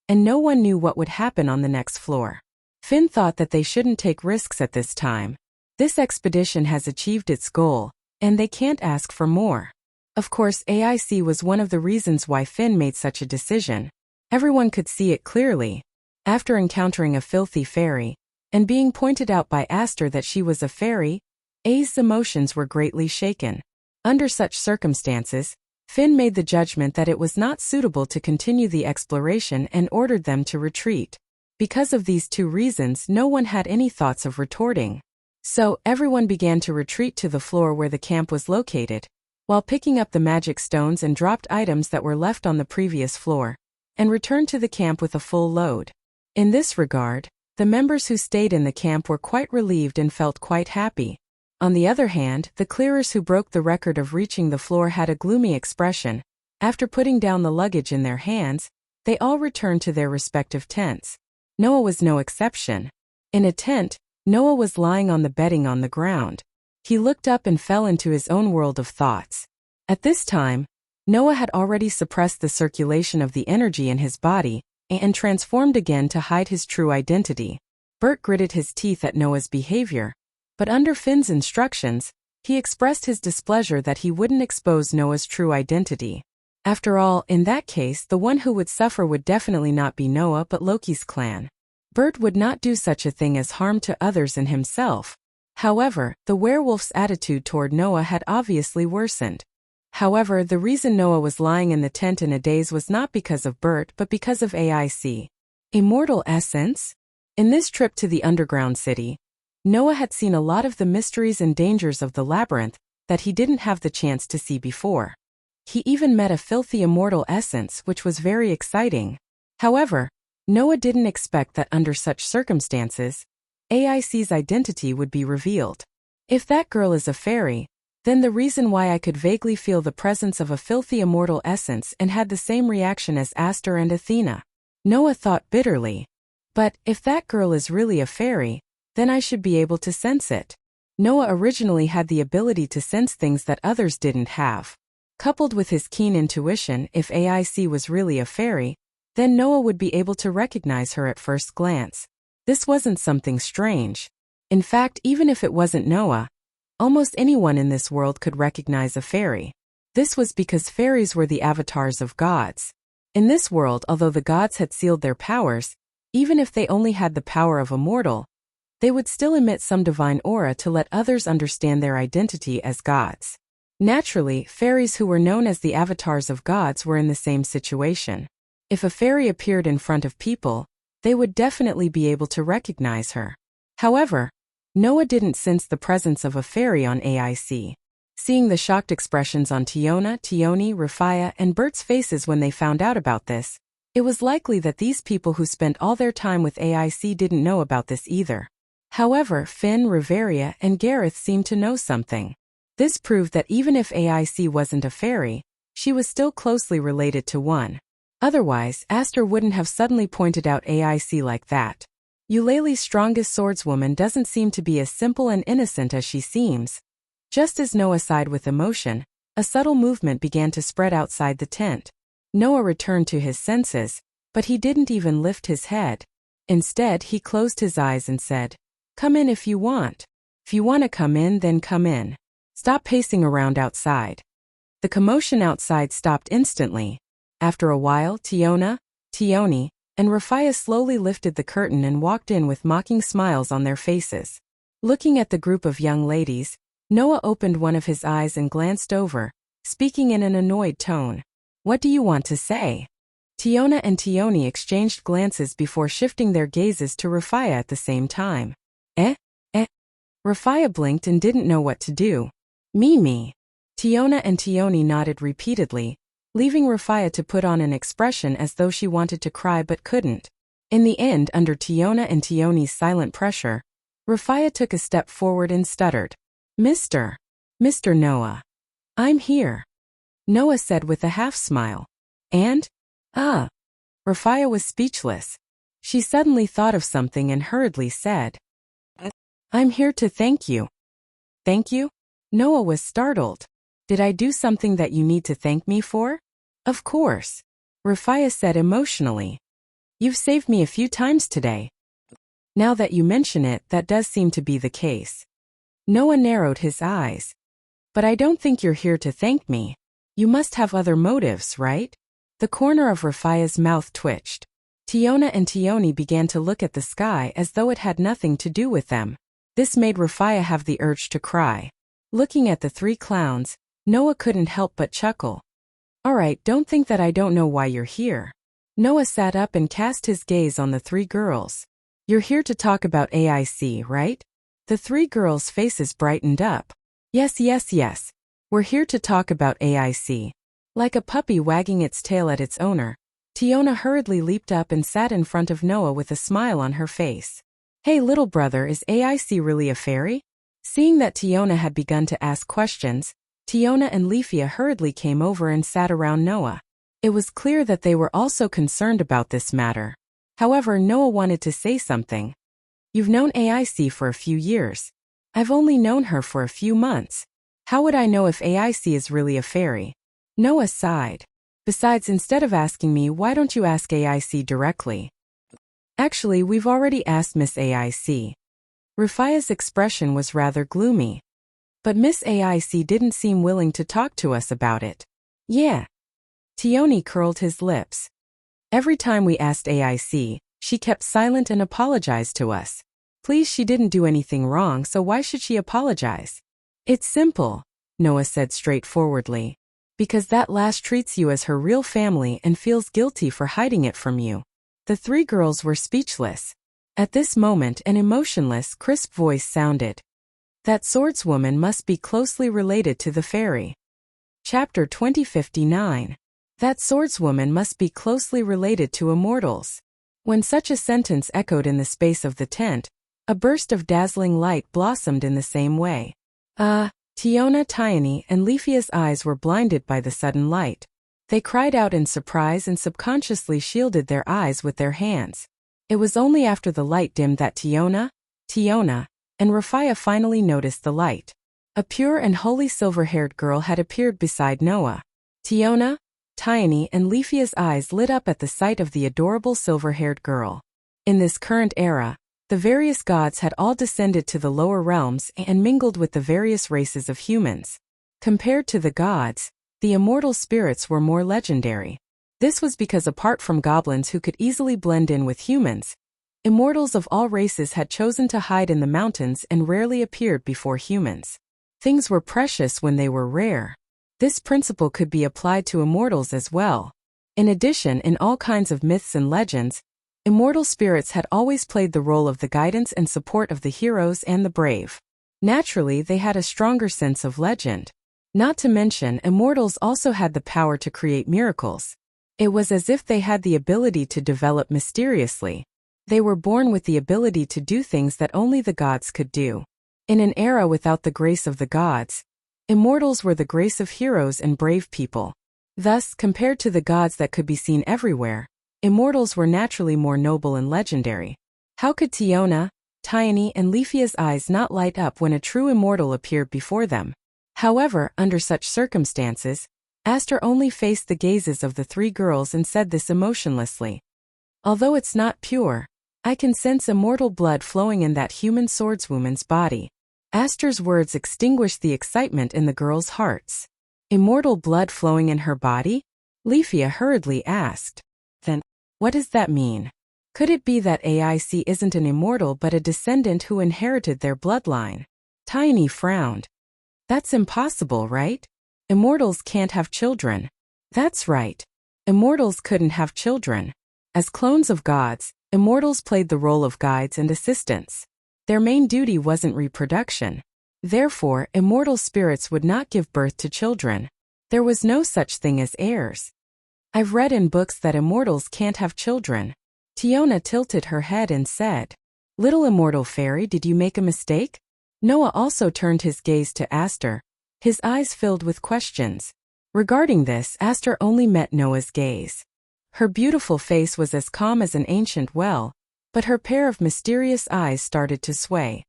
and no one knew what would happen on the next floor. Finn thought that they shouldn't take risks at this time. This expedition has achieved its goal, and they can't ask for more. Of course, AIC was one of the reasons why Finn made such a decision. Everyone could see it clearly. After encountering a filthy fairy, and being pointed out by Aster that she was a fairy, A's emotions were greatly shaken. Under such circumstances, Finn made the judgment that it was not suitable to continue the exploration and ordered them to retreat. Because of these two reasons, no one had any thoughts of retorting. So, everyone began to retreat to the floor where the camp was located, while picking up the magic stones and dropped items that were left on the previous floor, and returned to the camp with a full load. In this regard, the members who stayed in the camp were quite relieved and felt quite happy. On the other hand, the clearers who broke the record of reaching the floor had a gloomy expression. After putting down the luggage in their hands, they all returned to their respective tents. Noah was no exception. In a tent, Noah was lying on the bedding on the ground. He looked up and fell into his own world of thoughts. At this time, Noah had already suppressed the circulation of the energy in his body and transformed again to hide his true identity. Bert gritted his teeth at Noah's behavior, but under Finn's instructions, he expressed his displeasure that he wouldn't expose Noah's true identity. After all, in that case, the one who would suffer would definitely not be Noah but Loki's clan. Bert would not do such a thing as harm to others and himself. However, the werewolf's attitude toward Noah had obviously worsened. However, the reason Noah was lying in the tent in a daze was not because of Bert but because of AIC. Immortal essence? In this trip to the underground city, Noah had seen a lot of the mysteries and dangers of the labyrinth that he didn't have the chance to see before. He even met a filthy immortal essence, which was very exciting. However, Noah didn't expect that under such circumstances, AIC's identity would be revealed. If that girl is a fairy, then the reason why I could vaguely feel the presence of a filthy immortal essence and had the same reaction as Aster and Athena. Noah thought bitterly. But, if that girl is really a fairy, then I should be able to sense it. Noah originally had the ability to sense things that others didn't have. Coupled with his keen intuition, if AIC was really a fairy, then Noah would be able to recognize her at first glance. This wasn't something strange. In fact, even if it wasn't Noah, almost anyone in this world could recognize a fairy. This was because fairies were the avatars of gods. In this world, although the gods had sealed their powers, even if they only had the power of a mortal, they would still emit some divine aura to let others understand their identity as gods. Naturally, fairies who were known as the avatars of gods were in the same situation. If a fairy appeared in front of people, they would definitely be able to recognize her. However, Noah didn't sense the presence of a fairy on AIC. Seeing the shocked expressions on Tiona, Tioni, Rafia, and Bert's faces when they found out about this, it was likely that these people who spent all their time with AIC didn't know about this either. However, Finn, Riveria, and Gareth seemed to know something. This proved that even if AIC wasn't a fairy, she was still closely related to one. Otherwise, Aster wouldn't have suddenly pointed out AIC like that. Eulalie's strongest swordswoman doesn't seem to be as simple and innocent as she seems. Just as Noah sighed with emotion, a subtle movement began to spread outside the tent. Noah returned to his senses, but he didn't even lift his head. Instead, he closed his eyes and said, "Come in if you want. If you want to come in, then come in. Stop pacing around outside." The commotion outside stopped instantly. After a while, Tiona, Tioni, and Rafia slowly lifted the curtain and walked in with mocking smiles on their faces. Looking at the group of young ladies, Noah opened one of his eyes and glanced over, speaking in an annoyed tone. What do you want to say? Tiona and Tioni exchanged glances before shifting their gazes to Rafia at the same time. Eh? Rafia blinked and didn't know what to do. Me. Tiona and Tioni nodded repeatedly, leaving Rafia to put on an expression as though she wanted to cry but couldn't. In the end, under Tiona and Tioni's silent pressure, Rafia took a step forward and stuttered. Mr. Noah. I'm here. Noah said with a half-smile. And? Rafia was speechless. She suddenly thought of something and hurriedly said, I'm here to thank you. Thank you? Noah was startled. Did I do something that you need to thank me for? Of course. Rafia said emotionally. You've saved me a few times today. Now that you mention it, that does seem to be the case. Noah narrowed his eyes. But I don't think you're here to thank me. You must have other motives, right? The corner of Rafia's mouth twitched. Tiona and Tioni began to look at the sky as though it had nothing to do with them. This made Rafia have the urge to cry. Looking at the three clowns, Noah couldn't help but chuckle. Alright, don't think that I don't know why you're here. Noah sat up and cast his gaze on the three girls. You're here to talk about AIC, right? The three girls' faces brightened up. Yes. We're here to talk about AIC. Like a puppy wagging its tail at its owner, Tiona hurriedly leaped up and sat in front of Noah with a smile on her face. Hey little brother, is AIC really a fairy? Seeing that Tiona had begun to ask questions, Tiona and Leafia hurriedly came over and sat around Noah. It was clear that they were also concerned about this matter. However, Noah wanted to say something. You've known AIC for a few years. I've only known her for a few months. How would I know if AIC is really a fairy? Noah sighed. Besides, instead of asking me, why don't you ask AIC directly? Actually, we've already asked Miss AIC. Rafia's expression was rather gloomy. But Miss AIC didn't seem willing to talk to us about it. Yeah. Tioni curled his lips. Every time we asked AIC, she kept silent and apologized to us. Please, she didn't do anything wrong, so why should she apologize? It's simple, Noah said straightforwardly. Because that lass treats you as her real family and feels guilty for hiding it from you. The three girls were speechless. At this moment, an emotionless, crisp voice sounded. That swordswoman must be closely related to the fairy. Chapter 2059. That swordswoman must be closely related to immortals. When such a sentence echoed in the space of the tent, a burst of dazzling light blossomed in the same way. Tiona, Tioni, and Leafia's eyes were blinded by the sudden light. They cried out in surprise and subconsciously shielded their eyes with their hands. It was only after the light dimmed that Tiona, and Rafia finally noticed the light. A pure and holy silver-haired girl had appeared beside Noah. Tiona, Tioni, and Leafia's eyes lit up at the sight of the adorable silver-haired girl. In this current era, the various gods had all descended to the lower realms and mingled with the various races of humans. Compared to the gods, the immortal spirits were more legendary. This was because apart from goblins who could easily blend in with humans, immortals of all races had chosen to hide in the mountains and rarely appeared before humans. Things were precious when they were rare. This principle could be applied to immortals as well. In addition, in all kinds of myths and legends, immortal spirits had always played the role of the guidance and support of the heroes and the brave. Naturally, they had a stronger sense of legend. Not to mention, immortals also had the power to create miracles. It was as if they had the ability to develop mysteriously. They were born with the ability to do things that only the gods could do. In an era without the grace of the gods, immortals were the grace of heroes and brave people. Thus, compared to the gods that could be seen everywhere, immortals were naturally more noble and legendary. How could Tiona, Tioni, and Leafia's eyes not light up when a true immortal appeared before them? However, under such circumstances, Aster only faced the gazes of the three girls and said this emotionlessly. Although it's not pure, I can sense immortal blood flowing in that human swordswoman's body. Aster's words extinguished the excitement in the girls' hearts. Immortal blood flowing in her body? Leafia hurriedly asked. Then, what does that mean? Could it be that AIC isn't an immortal but a descendant who inherited their bloodline? Tioni frowned. That's impossible, right? Immortals can't have children. That's right. Immortals couldn't have children. As clones of gods, immortals played the role of guides and assistants. Their main duty wasn't reproduction. Therefore, immortal spirits would not give birth to children. There was no such thing as heirs. I've read in books that immortals can't have children. Tiona tilted her head and said, "Little immortal fairy, did you make a mistake?" Noah also turned his gaze to Aster, his eyes filled with questions. Regarding this, Aster only met Noah's gaze. Her beautiful face was as calm as an ancient well, but her pair of mysterious eyes started to sway.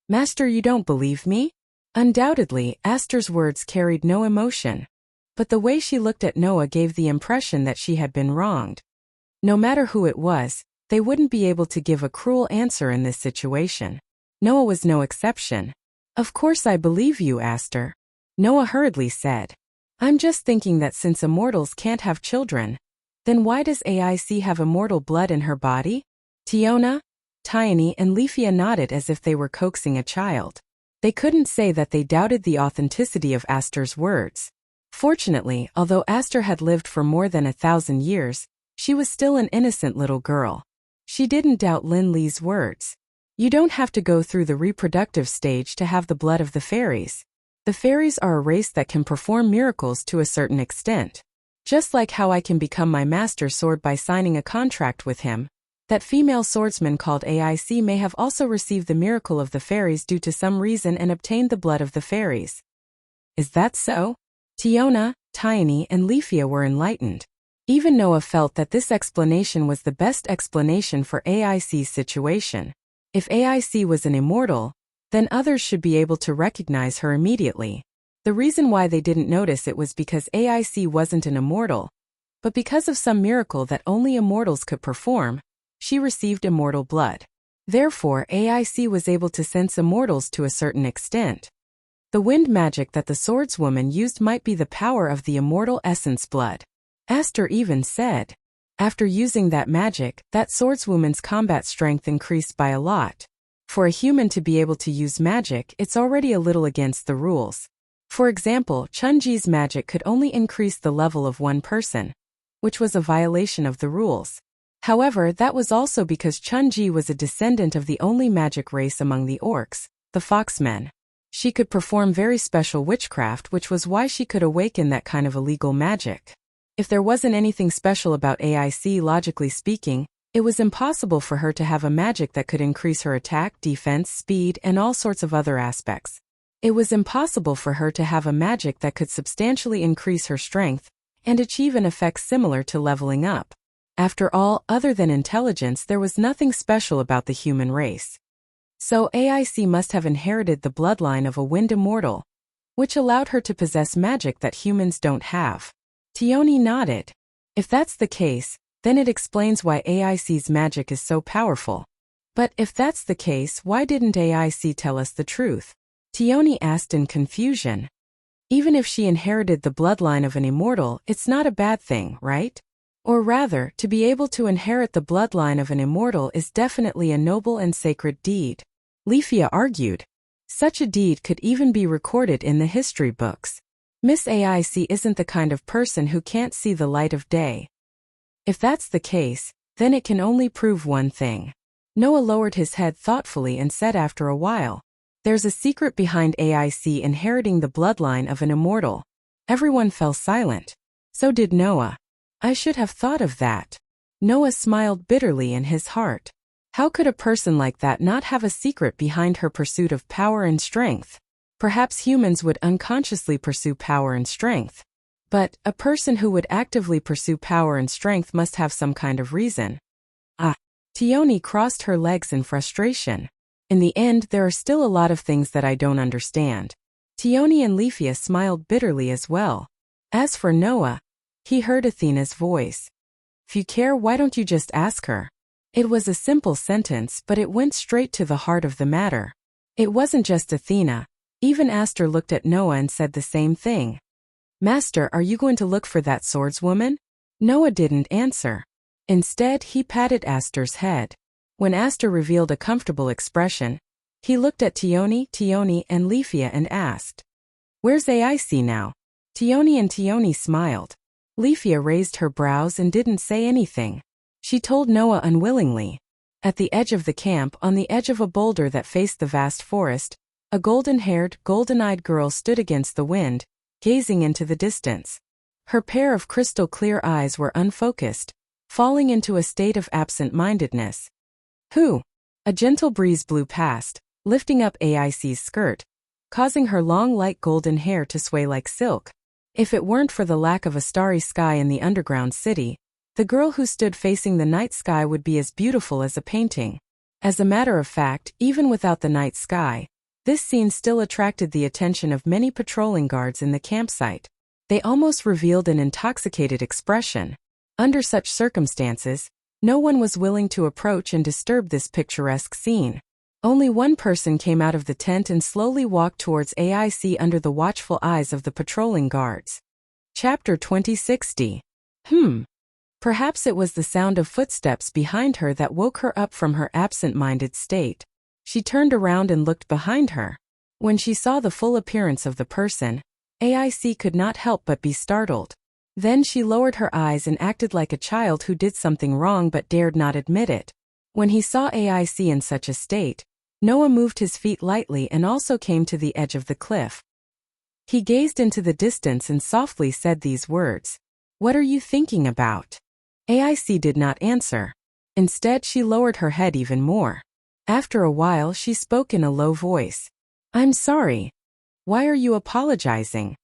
"Master, you don't believe me?" Undoubtedly, Aster's words carried no emotion. But the way she looked at Noah gave the impression that she had been wronged. No matter who it was, they wouldn't be able to give a cruel answer in this situation. Noah was no exception. "Of course I believe you, Aster," Noah hurriedly said. "I'm just thinking that since immortals can't have children, then why does AIC have immortal blood in her body?" Tiona, Tiony, and Leafia nodded as if they were coaxing a child. They couldn't say that they doubted the authenticity of Aster's words. Fortunately, although Aster had lived for more than 1,000 years, she was still an innocent little girl. She didn't doubt Lin Li's words. You don't have to go through the reproductive stage to have the blood of the fairies. The fairies are a race that can perform miracles to a certain extent. Just like how I can become my master's sword by signing a contract with him, that female swordsman called AIC may have also received the miracle of the fairies due to some reason and obtained the blood of the fairies. Is that so? Tiona, Tiony, and Leafia were enlightened. Even Noah felt that this explanation was the best explanation for AIC's situation. If AIC was an immortal, then others should be able to recognize her immediately. The reason why they didn't notice it was because AIC wasn't an immortal, but because of some miracle that only immortals could perform, she received immortal blood. Therefore, AIC was able to sense immortals to a certain extent. The wind magic that the swordswoman used might be the power of the immortal essence blood. Aster even said, after using that magic, that swordswoman's combat strength increased by a lot. For a human to be able to use magic, it's already a little against the rules. For example, Chun-Ji's magic could only increase the level of one person, which was a violation of the rules. However, that was also because Chun-Ji was a descendant of the only magic race among the orcs, the Foxmen. She could perform very special witchcraft, which was why she could awaken that kind of illegal magic. If there wasn't anything special about AIC, logically speaking, it was impossible for her to have a magic that could increase her attack, defense, speed, and all sorts of other aspects. It was impossible for her to have a magic that could substantially increase her strength and achieve an effect similar to leveling up. After all, other than intelligence, there was nothing special about the human race. So AIC must have inherited the bloodline of a wind immortal, which allowed her to possess magic that humans don't have. Tiony nodded. If that's the case, then it explains why AIC's magic is so powerful. But if that's the case, why didn't AIC tell us the truth? Tiony asked in confusion. Even if she inherited the bloodline of an immortal, it's not a bad thing, right? Or rather, to be able to inherit the bloodline of an immortal is definitely a noble and sacred deed. Leafia argued. Such a deed could even be recorded in the history books. Miss AIC isn't the kind of person who can't see the light of day. If that's the case, then it can only prove one thing. Noah lowered his head thoughtfully and said after a while, "There's a secret behind AIC inheriting the bloodline of an immortal." Everyone fell silent. So did Noah. I should have thought of that. Noah smiled bitterly in his heart. How could a person like that not have a secret behind her pursuit of power and strength? Perhaps humans would unconsciously pursue power and strength. But a person who would actively pursue power and strength must have some kind of reason. Tiony crossed her legs in frustration. In the end, there are still a lot of things that I don't understand. Tiony and Leafia smiled bitterly as well. As for Noah, he heard Athena's voice. "If you care, why don't you just ask her?" It was a simple sentence, but it went straight to the heart of the matter. It wasn't just Athena. Even Aster looked at Noah and said the same thing. "Master, are you going to look for that swordswoman?" Noah didn't answer. Instead, he patted Aster's head. When Aster revealed a comfortable expression, he looked at Tiony, and Leafia and asked, Where's AIC now? Tioni and Tioni smiled. Leafia raised her brows and didn't say anything. She told Noah unwillingly. At the edge of the camp, on the edge of a boulder that faced the vast forest, a golden-haired, golden-eyed girl stood against the wind, gazing into the distance. Her pair of crystal-clear eyes were unfocused, falling into a state of absent-mindedness. Who? A gentle breeze blew past, lifting up AIC's skirt, causing her long light golden hair to sway like silk. If it weren't for the lack of a starry sky in the underground city, the girl who stood facing the night sky would be as beautiful as a painting. As a matter of fact, even without the night sky, this scene still attracted the attention of many patrolling guards in the campsite. They almost revealed an intoxicated expression. Under such circumstances, no one was willing to approach and disturb this picturesque scene. Only one person came out of the tent and slowly walked towards AIC under the watchful eyes of the patrolling guards. Chapter 2060. Perhaps it was the sound of footsteps behind her that woke her up from her absent-minded state. She turned around and looked behind her. When she saw the full appearance of the person, AIC could not help but be startled. Then she lowered her eyes and acted like a child who did something wrong but dared not admit it. When he saw AIC in such a state, Noah moved his feet lightly and also came to the edge of the cliff. He gazed into the distance and softly said these words. "What are you thinking about?" AIC did not answer. Instead, she lowered her head even more. After a while, she spoke in a low voice. "I'm sorry. Why are you apologizing?"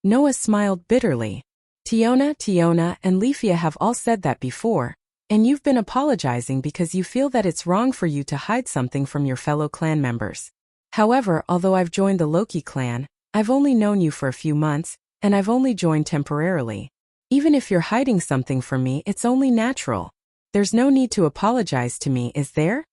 Noah smiled bitterly. Tiona, and Leafia have all said that before, and you've been apologizing because you feel that it's wrong for you to hide something from your fellow clan members. However, although I've joined the Loki clan, I've only known you for a few months, and I've only joined temporarily. Even if you're hiding something from me, it's only natural. There's no need to apologize to me, is there?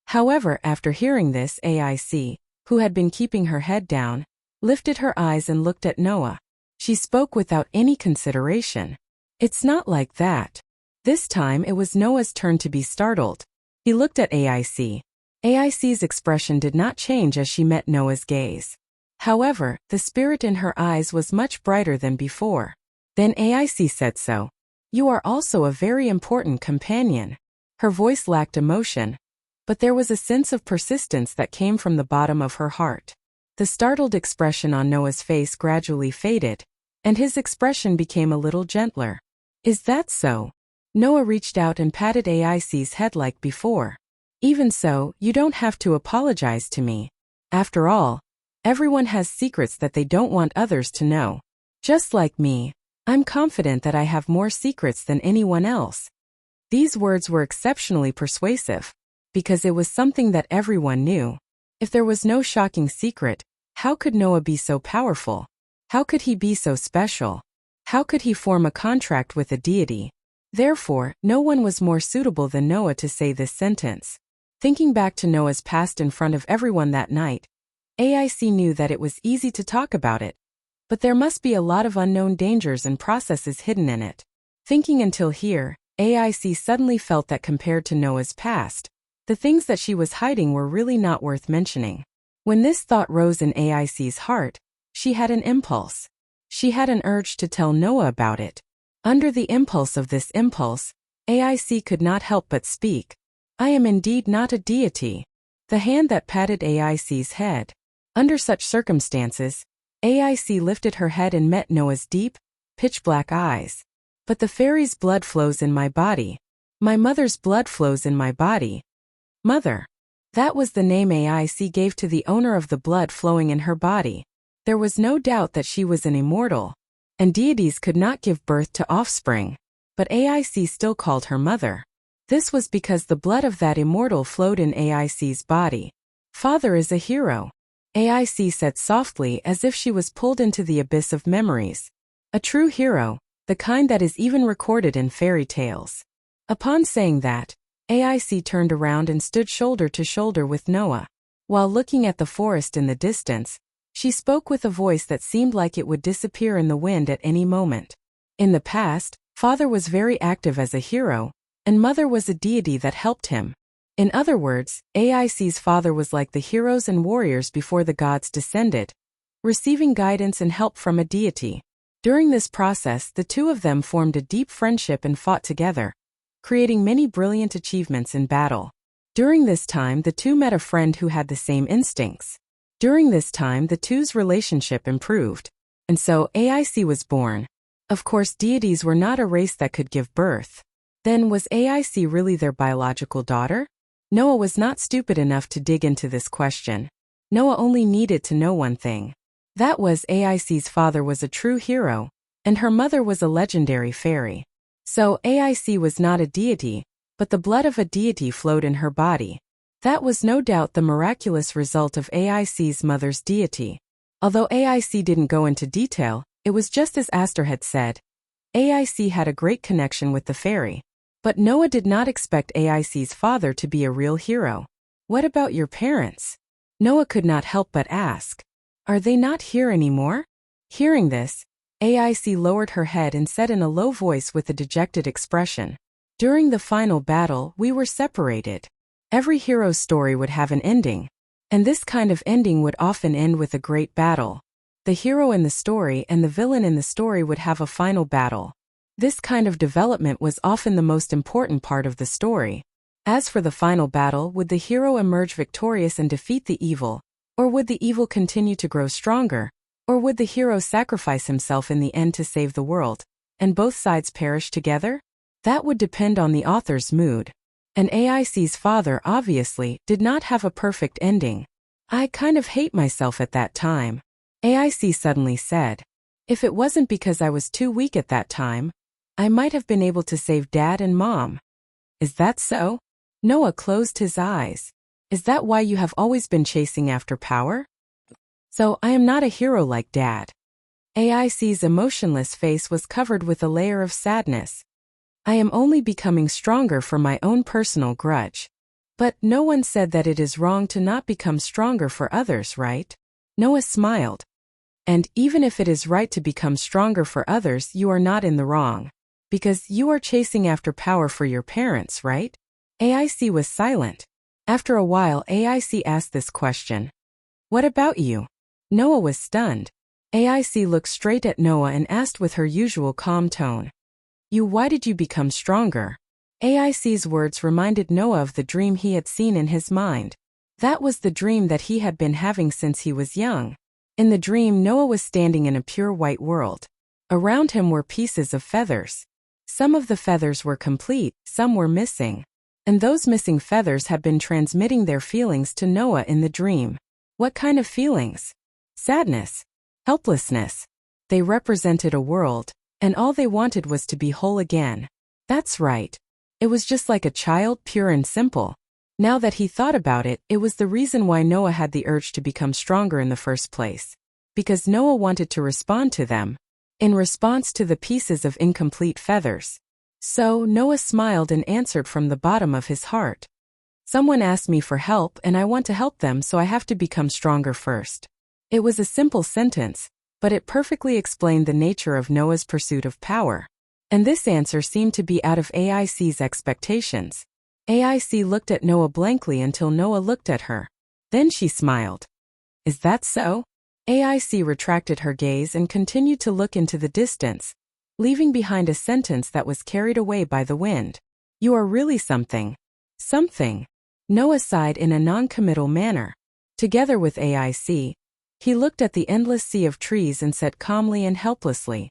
However, after hearing this, AIC, who had been keeping her head down, lifted her eyes and looked at Noah. She spoke without any consideration. "It's not like that." This time it was Noah's turn to be startled. He looked at AIC. AIC's expression did not change as she met Noah's gaze. However, the spirit in her eyes was much brighter than before. Then AIC said so. "You are also a very important companion." Her voice lacked emotion, but there was a sense of persistence that came from the bottom of her heart. The startled expression on Noah's face gradually faded, and his expression became a little gentler. "Is that so?" Noah reached out and patted AIC's head like before. "Even so, you don't have to apologize to me. After all, everyone has secrets that they don't want others to know. Just like me, I'm confident that I have more secrets than anyone else." These words were exceptionally persuasive, because it was something that everyone knew. If there was no shocking secret, how could Noah be so powerful? How could he be so special? How could he form a contract with a deity? Therefore, no one was more suitable than Noah to say this sentence. Thinking back to Noah's past in front of everyone that night, AIC knew that it was easy to talk about it, but there must be a lot of unknown dangers and processes hidden in it. Thinking until here, AIC suddenly felt that compared to Noah's past, the things that she was hiding were really not worth mentioning. When this thought rose in AIC's heart, she had an impulse. She had an urge to tell Noah about it. Under the impulse of this impulse, AIC could not help but speak. "I am indeed not a deity." The hand that patted AIC's head. Under such circumstances, AIC lifted her head and met Noah's deep, pitch-black eyes. "But the fairy's blood flows in my body. My mother's blood flows in my body." Mother. That was the name AIC gave to the owner of the blood flowing in her body. There was no doubt that she was an immortal, and deities could not give birth to offspring, but AIC still called her mother. This was because the blood of that immortal flowed in AIC's body. "Father is a hero," AIC said softly as if she was pulled into the abyss of memories. "A true hero, the kind that is even recorded in fairy tales." Upon saying that, AIC turned around and stood shoulder to shoulder with Noah. While looking at the forest in the distance, she spoke with a voice that seemed like it would disappear in the wind at any moment. In the past, Father was very active as a hero, and Mother was a deity that helped him. In other words, AIC's father was like the heroes and warriors before the gods descended, receiving guidance and help from a deity. During this process, the two of them formed a deep friendship and fought together, creating many brilliant achievements in battle. During this time, the two met a friend who had the same instincts. During this time, the two's relationship improved. And so, AIC was born. Of course, deities were not a race that could give birth. Then, was AIC really their biological daughter? Noah was not stupid enough to dig into this question. Noah only needed to know one thing. That was AIC's father was a true hero, and her mother was a legendary fairy. So, AIC was not a deity, but the blood of a deity flowed in her body. That was no doubt the miraculous result of AIC's mother's deity. Although AIC didn't go into detail, it was just as Aster had said. AIC had a great connection with the fairy. But Noah did not expect AIC's father to be a real hero. What about your parents? Noah could not help but ask. Are they not here anymore? Hearing this, AIC lowered her head and said in a low voice with a dejected expression, "During the final battle, we were separated. Every hero's story would have an ending. And this kind of ending would often end with a great battle. The hero in the story and the villain in the story would have a final battle. This kind of development was often the most important part of the story. As for the final battle, would the hero emerge victorious and defeat the evil? Or would the evil continue to grow stronger? Or would the hero sacrifice himself in the end to save the world, and both sides perish together? That would depend on the author's mood. And AIC's father obviously did not have a perfect ending. I kind of hate myself at that time. AIC suddenly said. If it wasn't because I was too weak at that time, I might have been able to save Dad and Mom. Is that so? Noah closed his eyes. Is that why you have always been chasing after power? So I am not a hero like Dad. AIC's emotionless face was covered with a layer of sadness. I am only becoming stronger for my own personal grudge. But no one said that it is wrong to not become stronger for others, right? Noah smiled. And even if it is right to become stronger for others, you are not in the wrong. Because you are chasing after power for your parents, right? AIC was silent. After a while, AIC asked this question. What about you? Noah was stunned. AIC looked straight at Noah and asked with her usual calm tone. Why did you become stronger? AIC's words reminded Noah of the dream he had seen in his mind. That was the dream that he had been having since he was young. In the dream, Noah was standing in a pure white world. Around him were pieces of feathers. Some of the feathers were complete, some were missing. And those missing feathers had been transmitting their feelings to Noah in the dream. What kind of feelings? Sadness. Helplessness. They represented a world, and all they wanted was to be whole again. That's right. It was just like a child, pure and simple. Now that he thought about it, it was the reason why Noah had the urge to become stronger in the first place. Because Noah wanted to respond to them. In response to the pieces of incomplete feathers. So, Noah smiled and answered from the bottom of his heart. Someone asked me for help and I want to help them, so I have to become stronger first. It was a simple sentence, but it perfectly explained the nature of Noah's pursuit of power. And this answer seemed to be out of AIC's expectations. AIC looked at Noah blankly until Noah looked at her. Then she smiled. Is that so? AIC retracted her gaze and continued to look into the distance, leaving behind a sentence that was carried away by the wind. You are really something. Something. Noah sighed in a non-committal manner. Together with AIC, he looked at the endless sea of trees and said calmly and helplessly,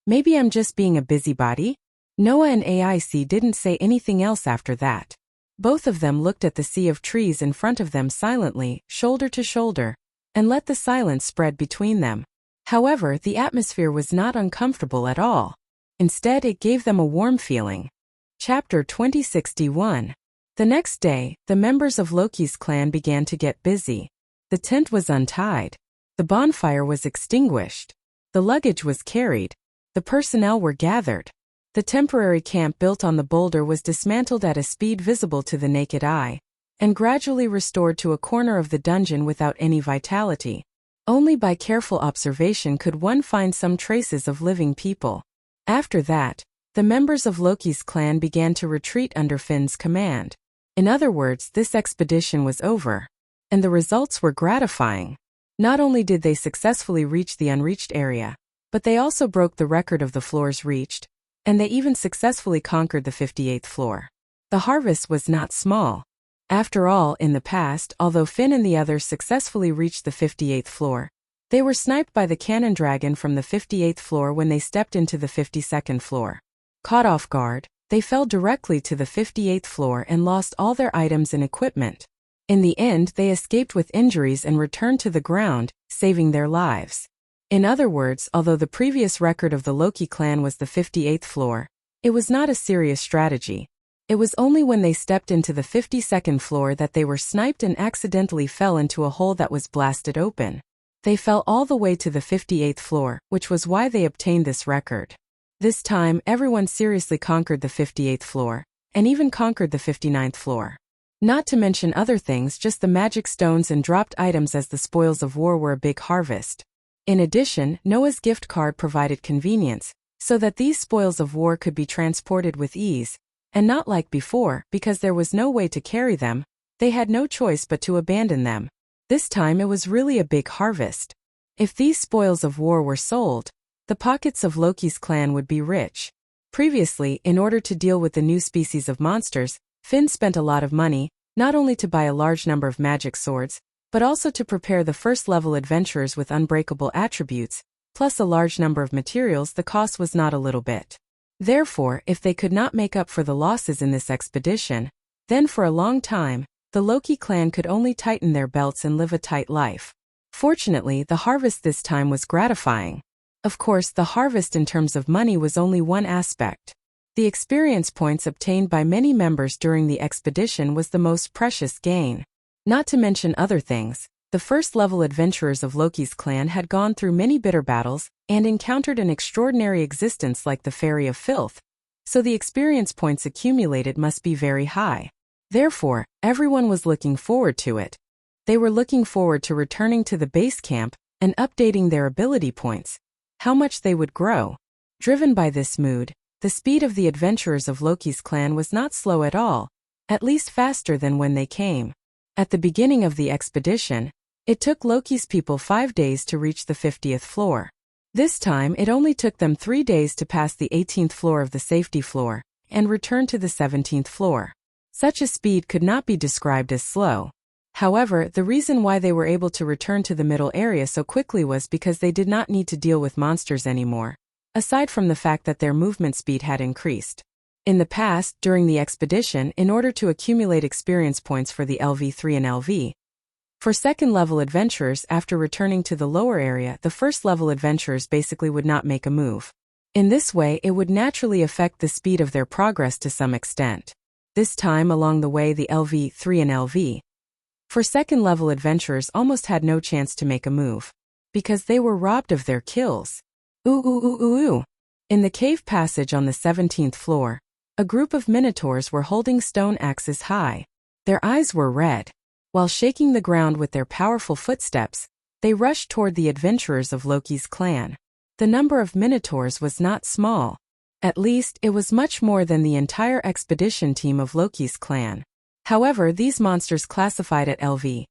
Maybe I'm just being a busybody? Noah and AIC didn't say anything else after that. Both of them looked at the sea of trees in front of them silently, shoulder to shoulder, and let the silence spread between them. However, the atmosphere was not uncomfortable at all. Instead, it gave them a warm feeling. Chapter 2061. The next day, the members of Loki's clan began to get busy. The tent was untied. The bonfire was extinguished. The luggage was carried. The personnel were gathered. The temporary camp built on the boulder was dismantled at a speed visible to the naked eye, and gradually restored to a corner of the dungeon without any vitality. Only by careful observation could one find some traces of living people. After that, the members of Loki's clan began to retreat under Finn's command. In other words, this expedition was over. And the results were gratifying. Not only did they successfully reach the unreached area, but they also broke the record of the floors reached, and they even successfully conquered the 58th floor. The harvest was not small. After all, in the past, although Finn and the others successfully reached the 58th floor, they were sniped by the cannon dragon from the 58th floor when they stepped into the 52nd floor. Caught off guard, they fell directly to the 58th floor and lost all their items and equipment. In the end, they escaped with injuries and returned to the ground, saving their lives. In other words, although the previous record of the Loki clan was the 58th floor, it was not a serious strategy. It was only when they stepped into the 52nd floor that they were sniped and accidentally fell into a hole that was blasted open. They fell all the way to the 58th floor, which was why they obtained this record. This time, everyone seriously conquered the 58th floor, and even conquered the 59th floor. Not to mention other things, just the magic stones and dropped items as the spoils of war were a big harvest. In addition, Noah's gift card provided convenience, so that these spoils of war could be transported with ease, and not like before, because there was no way to carry them, they had no choice but to abandon them. This time it was really a big harvest. If these spoils of war were sold, the pockets of Loki's clan would be rich. Previously, in order to deal with the new species of monsters, Finn spent a lot of money, not only to buy a large number of magic swords, but also to prepare the first-level adventurers with unbreakable attributes, plus a large number of materials. The cost was not a little bit. Therefore, if they could not make up for the losses in this expedition, then for a long time, the Loki clan could only tighten their belts and live a tight life. Fortunately, the harvest this time was gratifying. Of course, the harvest in terms of money was only one aspect. The experience points obtained by many members during the expedition was the most precious gain. Not to mention other things, the first-level adventurers of Loki's clan had gone through many bitter battles and encountered an extraordinary existence like the Fairy of Filth, so the experience points accumulated must be very high. Therefore, everyone was looking forward to it. They were looking forward to returning to the base camp and updating their ability points, how much they would grow. Driven by this mood, the speed of the adventurers of Loki's clan was not slow at all, at least faster than when they came. At the beginning of the expedition, it took Loki's people 5 days to reach the 50th floor. This time it only took them 3 days to pass the 18th floor of the safety floor and return to the 17th floor. Such a speed could not be described as slow. However, the reason why they were able to return to the middle area so quickly was because they did not need to deal with monsters anymore, aside from the fact that their movement speed had increased. In the past, during the expedition, in order to accumulate experience points for the LV3 and LV, for second-level adventurers after returning to the lower area, the first-level adventurers basically would not make a move. In this way, it would naturally affect the speed of their progress to some extent. This time along the way, the LV3 and LV for second-level adventurers almost had no chance to make a move, because they were robbed of their kills. In the cave passage on the 17th floor, a group of minotaurs were holding stone axes high. Their eyes were red. While shaking the ground with their powerful footsteps, they rushed toward the adventurers of Loki's clan. The number of minotaurs was not small. At least, it was much more than the entire expedition team of Loki's clan. However, these monsters classified at LV2,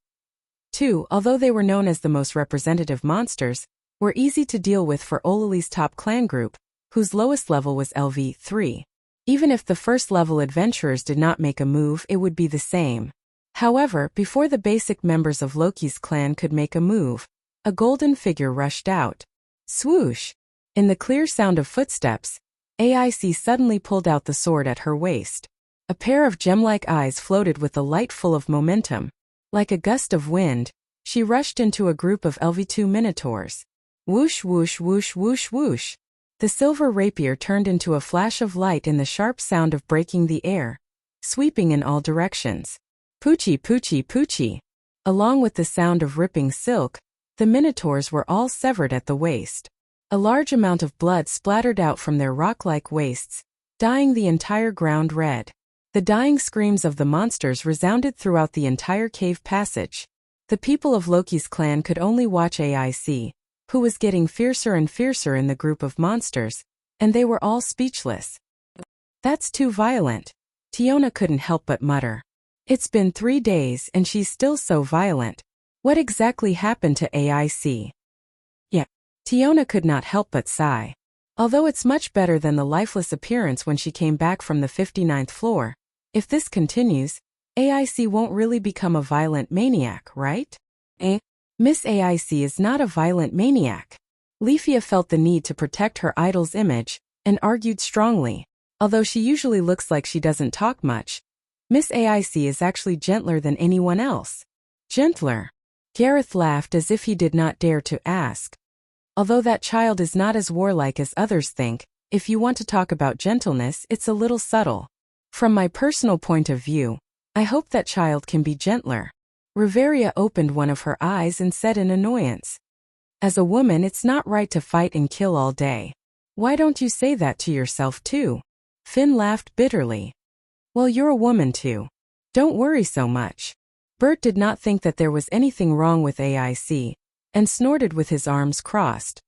although they were known as the most representative monsters, were easy to deal with for Ololi's top clan group, whose lowest level was LV3. Even if the first-level adventurers did not make a move, it would be the same. However, before the basic members of Loki's clan could make a move, a golden figure rushed out. Swoosh! In the clear sound of footsteps, AIC suddenly pulled out the sword at her waist. A pair of gem-like eyes floated with a light full of momentum. Like a gust of wind, she rushed into a group of LV2 minotaurs. Whoosh whoosh whoosh whoosh whoosh. The silver rapier turned into a flash of light in the sharp sound of breaking the air, sweeping in all directions. Poochie poochie poochie. Along with the sound of ripping silk, the minotaurs were all severed at the waist. A large amount of blood splattered out from their rock-like waists, dyeing the entire ground red. The dying screams of the monsters resounded throughout the entire cave passage. The people of Loki's clan could only watch AIC, who was getting fiercer and fiercer in the group of monsters, and they were all speechless. That's too violent. Tiona couldn't help but mutter. It's been 3 days and she's still so violent. What exactly happened to AIC? Yeah. Tiona could not help but sigh. Although it's much better than the lifeless appearance when she came back from the 59th floor, if this continues, AIC won't really become a violent maniac, right? Miss AIC is not a violent maniac. Leafia felt the need to protect her idol's image, and argued strongly. Although she usually looks like she doesn't talk much, Miss AIC is actually gentler than anyone else. Gentler? Gareth laughed as if he did not dare to ask. Although that child is not as warlike as others think, if you want to talk about gentleness, it's a little subtle. From my personal point of view, I hope that child can be gentler. Riveria opened one of her eyes and said in annoyance. As a woman, it's not right to fight and kill all day. Why don't you say that to yourself too? Finn laughed bitterly. Well, you're a woman too. Don't worry so much. Bert did not think that there was anything wrong with AIC, and snorted with his arms crossed.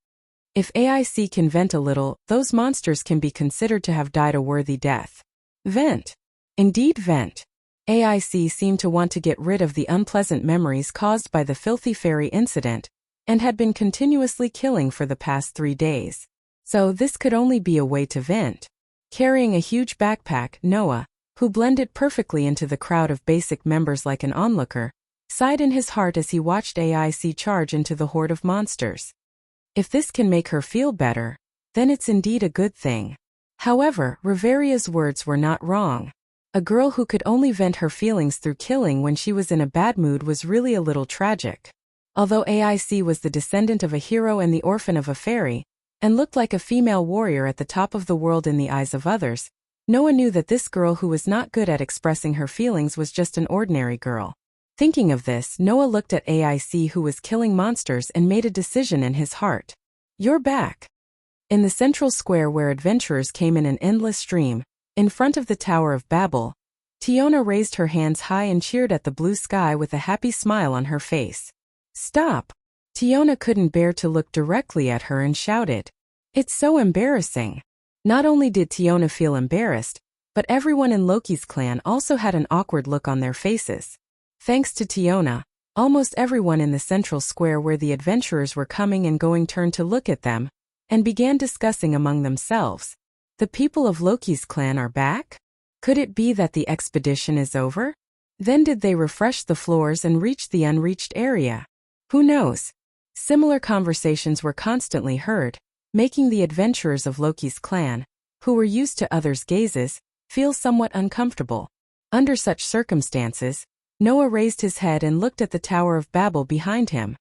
If AIC can vent a little, those monsters can be considered to have died a worthy death. Vent. Indeed vent. AIC seemed to want to get rid of the unpleasant memories caused by the filthy fairy incident, and had been continuously killing for the past 3 days. So this could only be a way to vent. Carrying a huge backpack, Noah, who blended perfectly into the crowd of basic members like an onlooker, sighed in his heart as he watched AIC charge into the horde of monsters. If this can make her feel better, then it's indeed a good thing. However, Riveria's words were not wrong. A girl who could only vent her feelings through killing when she was in a bad mood was really a little tragic. Although AIC was the descendant of a hero and the orphan of a fairy, and looked like a female warrior at the top of the world in the eyes of others, Noah knew that this girl who was not good at expressing her feelings was just an ordinary girl. Thinking of this, Noah looked at AIC who was killing monsters and made a decision in his heart. You're back. In the central square where adventurers came in an endless stream, in front of the Tower of Babel, Tiona raised her hands high and cheered at the blue sky with a happy smile on her face. Stop! Tiona couldn't bear to look directly at her and shouted. It's so embarrassing. Not only did Tiona feel embarrassed, but everyone in Loki's clan also had an awkward look on their faces. Thanks to Tiona, almost everyone in the central square where the adventurers were coming and going turned to look at them, and began discussing among themselves. The people of Loki's clan are back? Could it be that the expedition is over? Then did they refresh the floors and reach the unreached area? Who knows? Similar conversations were constantly heard, making the adventurers of Loki's clan, who were used to others' gazes, feel somewhat uncomfortable. Under such circumstances, Noah raised his head and looked at the Tower of Babel behind him.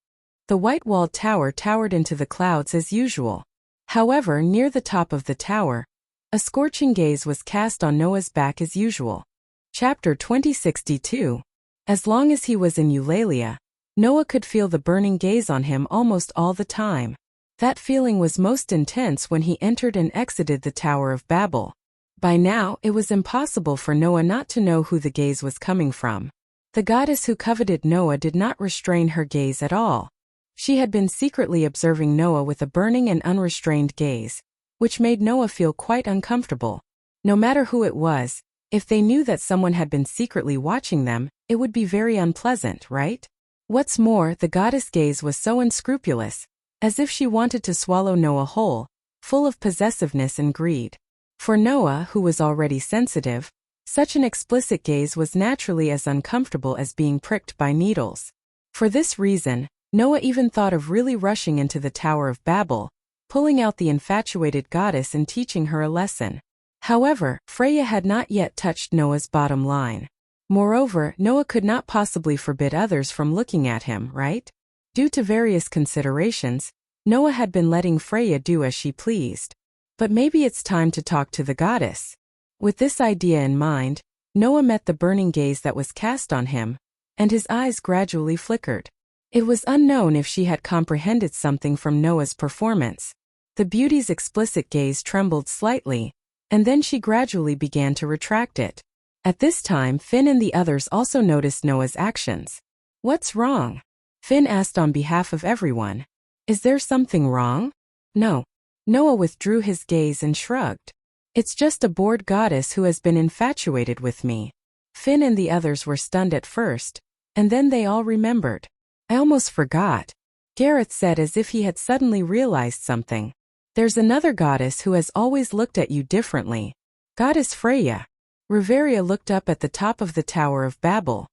The white-walled tower towered into the clouds as usual. However, near the top of the tower, a scorching gaze was cast on Noah's back as usual. Chapter 2062. As long as he was in Eulalia, Noah could feel the burning gaze on him almost all the time. That feeling was most intense when he entered and exited the Tower of Babel. By now, it was impossible for Noah not to know who the gaze was coming from. The goddess who coveted Noah did not restrain her gaze at all. She had been secretly observing Noah with a burning and unrestrained gaze, which made Noah feel quite uncomfortable. No matter who it was, if they knew that someone had been secretly watching them, it would be very unpleasant, right? What's more, the goddess' gaze was so unscrupulous, as if she wanted to swallow Noah whole, full of possessiveness and greed. For Noah, who was already sensitive, such an explicit gaze was naturally as uncomfortable as being pricked by needles. For this reason, Noah even thought of really rushing into the Tower of Babel, pulling out the infatuated goddess and teaching her a lesson. However, Freya had not yet touched Noah's bottom line. Moreover, Noah could not possibly forbid others from looking at him, right? Due to various considerations, Noah had been letting Freya do as she pleased. But maybe it's time to talk to the goddess. With this idea in mind, Noah met the burning gaze that was cast on him, and his eyes gradually flickered. It was unknown if she had comprehended something from Noah's performance. The beauty's explicit gaze trembled slightly, and then she gradually began to retract it. At this time, Finn and the others also noticed Noah's actions. What's wrong? Finn asked on behalf of everyone. Is there something wrong? No. Noah withdrew his gaze and shrugged. It's just a bored goddess who has been infatuated with me. Finn and the others were stunned at first, and then they all remembered. I almost forgot, Gareth said as if he had suddenly realized something. There's another goddess who has always looked at you differently. Goddess Freya. Riveria looked up at the top of the Tower of Babel.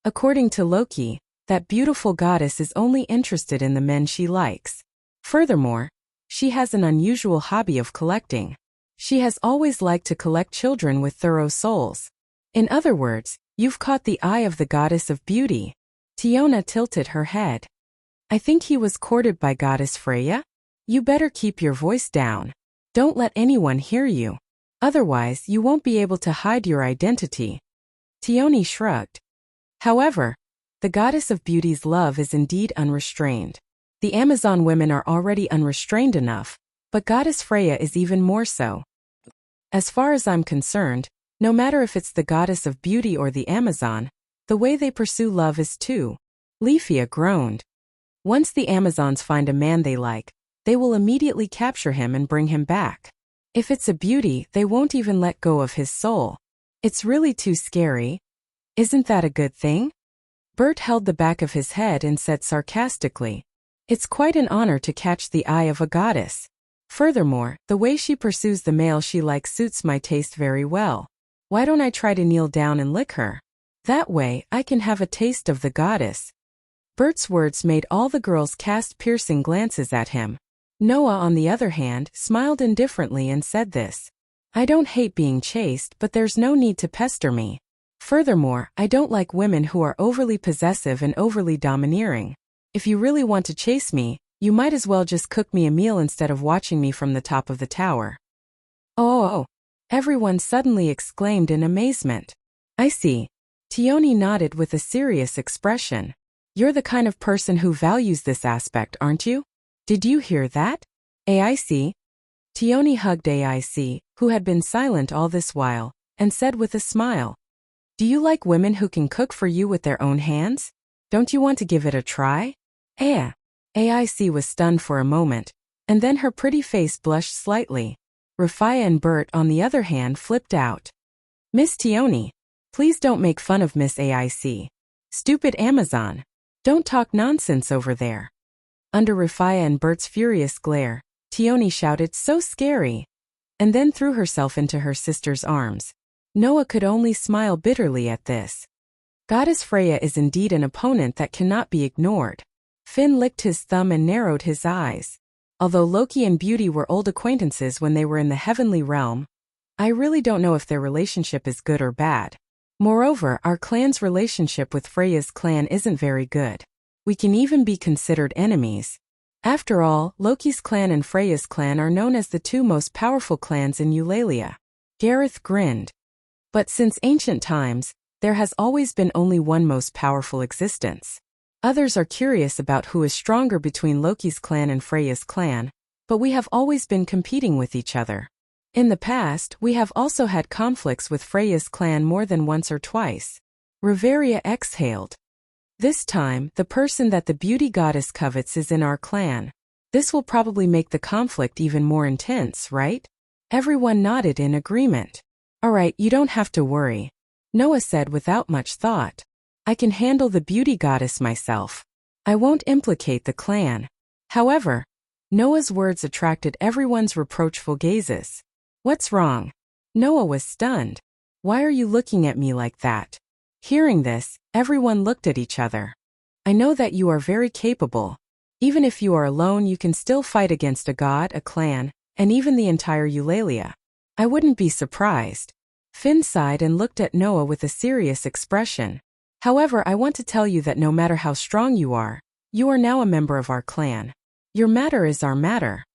According to Loki, that beautiful goddess is only interested in the men she likes. Furthermore, she has an unusual hobby of collecting. She has always liked to collect children with thorough souls. In other words, you've caught the eye of the goddess of beauty. Tiona tilted her head. I think he was courted by goddess Freya? You better keep your voice down. Don't let anyone hear you. Otherwise, you won't be able to hide your identity. Tioni shrugged. However, the goddess of beauty's love is indeed unrestrained. The Amazon women are already unrestrained enough, but goddess Freya is even more so. As far as I'm concerned, no matter if it's the goddess of beauty or the Amazon, the way they pursue love is too. Leafia groaned. Once the Amazons find a man they like, they will immediately capture him and bring him back. If it's a beauty, they won't even let go of his soul. It's really too scary. Isn't that a good thing? Bert held the back of his head and said sarcastically, It's quite an honor to catch the eye of a goddess. Furthermore, the way she pursues the male she likes suits my taste very well. Why don't I try to kneel down and lick her? That way, I can have a taste of the goddess. Bert's words made all the girls cast piercing glances at him. Noah, on the other hand, smiled indifferently and said this. I don't hate being chased, but there's no need to pester me. Furthermore, I don't like women who are overly possessive and overly domineering. If you really want to chase me, you might as well just cook me a meal instead of watching me from the top of the tower. Oh! Everyone suddenly exclaimed in amazement. I see. Tioni nodded with a serious expression. You're the kind of person who values this aspect, aren't you? Did you hear that? AIC? Tioni hugged AIC, who had been silent all this while, and said with a smile. Do you like women who can cook for you with their own hands? Don't you want to give it a try? AIC was stunned for a moment, and then her pretty face blushed slightly. Rafia and Bert, on the other hand, flipped out. Miss Tioni, please don't make fun of Miss AIC. Stupid Amazon. Don't talk nonsense over there. Under Rafia and Bert's furious glare, Tioni shouted, so scary, and then threw herself into her sister's arms. Noah could only smile bitterly at this. Goddess Freya is indeed an opponent that cannot be ignored. Finn licked his thumb and narrowed his eyes. Although Loki and Beauty were old acquaintances when they were in the heavenly realm, I really don't know if their relationship is good or bad. Moreover, our clan's relationship with Freya's clan isn't very good. We can even be considered enemies. After all, Loki's clan and Freya's clan are known as the two most powerful clans in Eulalia. Gareth grinned. But since ancient times, there has always been only one most powerful existence. Others are curious about who is stronger between Loki's clan and Freya's clan, but we have always been competing with each other. In the past, we have also had conflicts with Freya's clan more than once or twice. Riveria exhaled. This time, the person that the beauty goddess covets is in our clan. This will probably make the conflict even more intense, right? Everyone nodded in agreement. Alright, you don't have to worry, Noah said without much thought. I can handle the beauty goddess myself. I won't implicate the clan. However, Noah's words attracted everyone's reproachful gazes. What's wrong? Noah was stunned. Why are you looking at me like that? Hearing this, everyone looked at each other. I know that you are very capable. Even if you are alone, you can still fight against a god, a clan, and even the entire Eulalia. I wouldn't be surprised. Finn sighed and looked at Noah with a serious expression. However, I want to tell you that no matter how strong you are now a member of our clan. Your matter is our matter.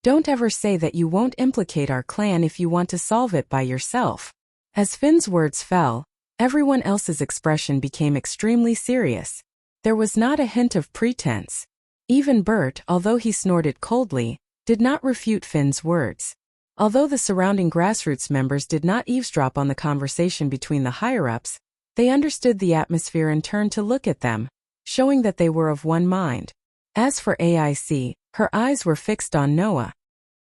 Don't ever say that you won't implicate our clan if you want to solve it by yourself. As Finn's words fell, everyone else's expression became extremely serious. There was not a hint of pretense. Even Bert, although he snorted coldly, did not refute Finn's words. Although the surrounding grassroots members did not eavesdrop on the conversation between the higher-ups, they understood the atmosphere and turned to look at them, showing that they were of one mind. As for AIC, her eyes were fixed on Noah.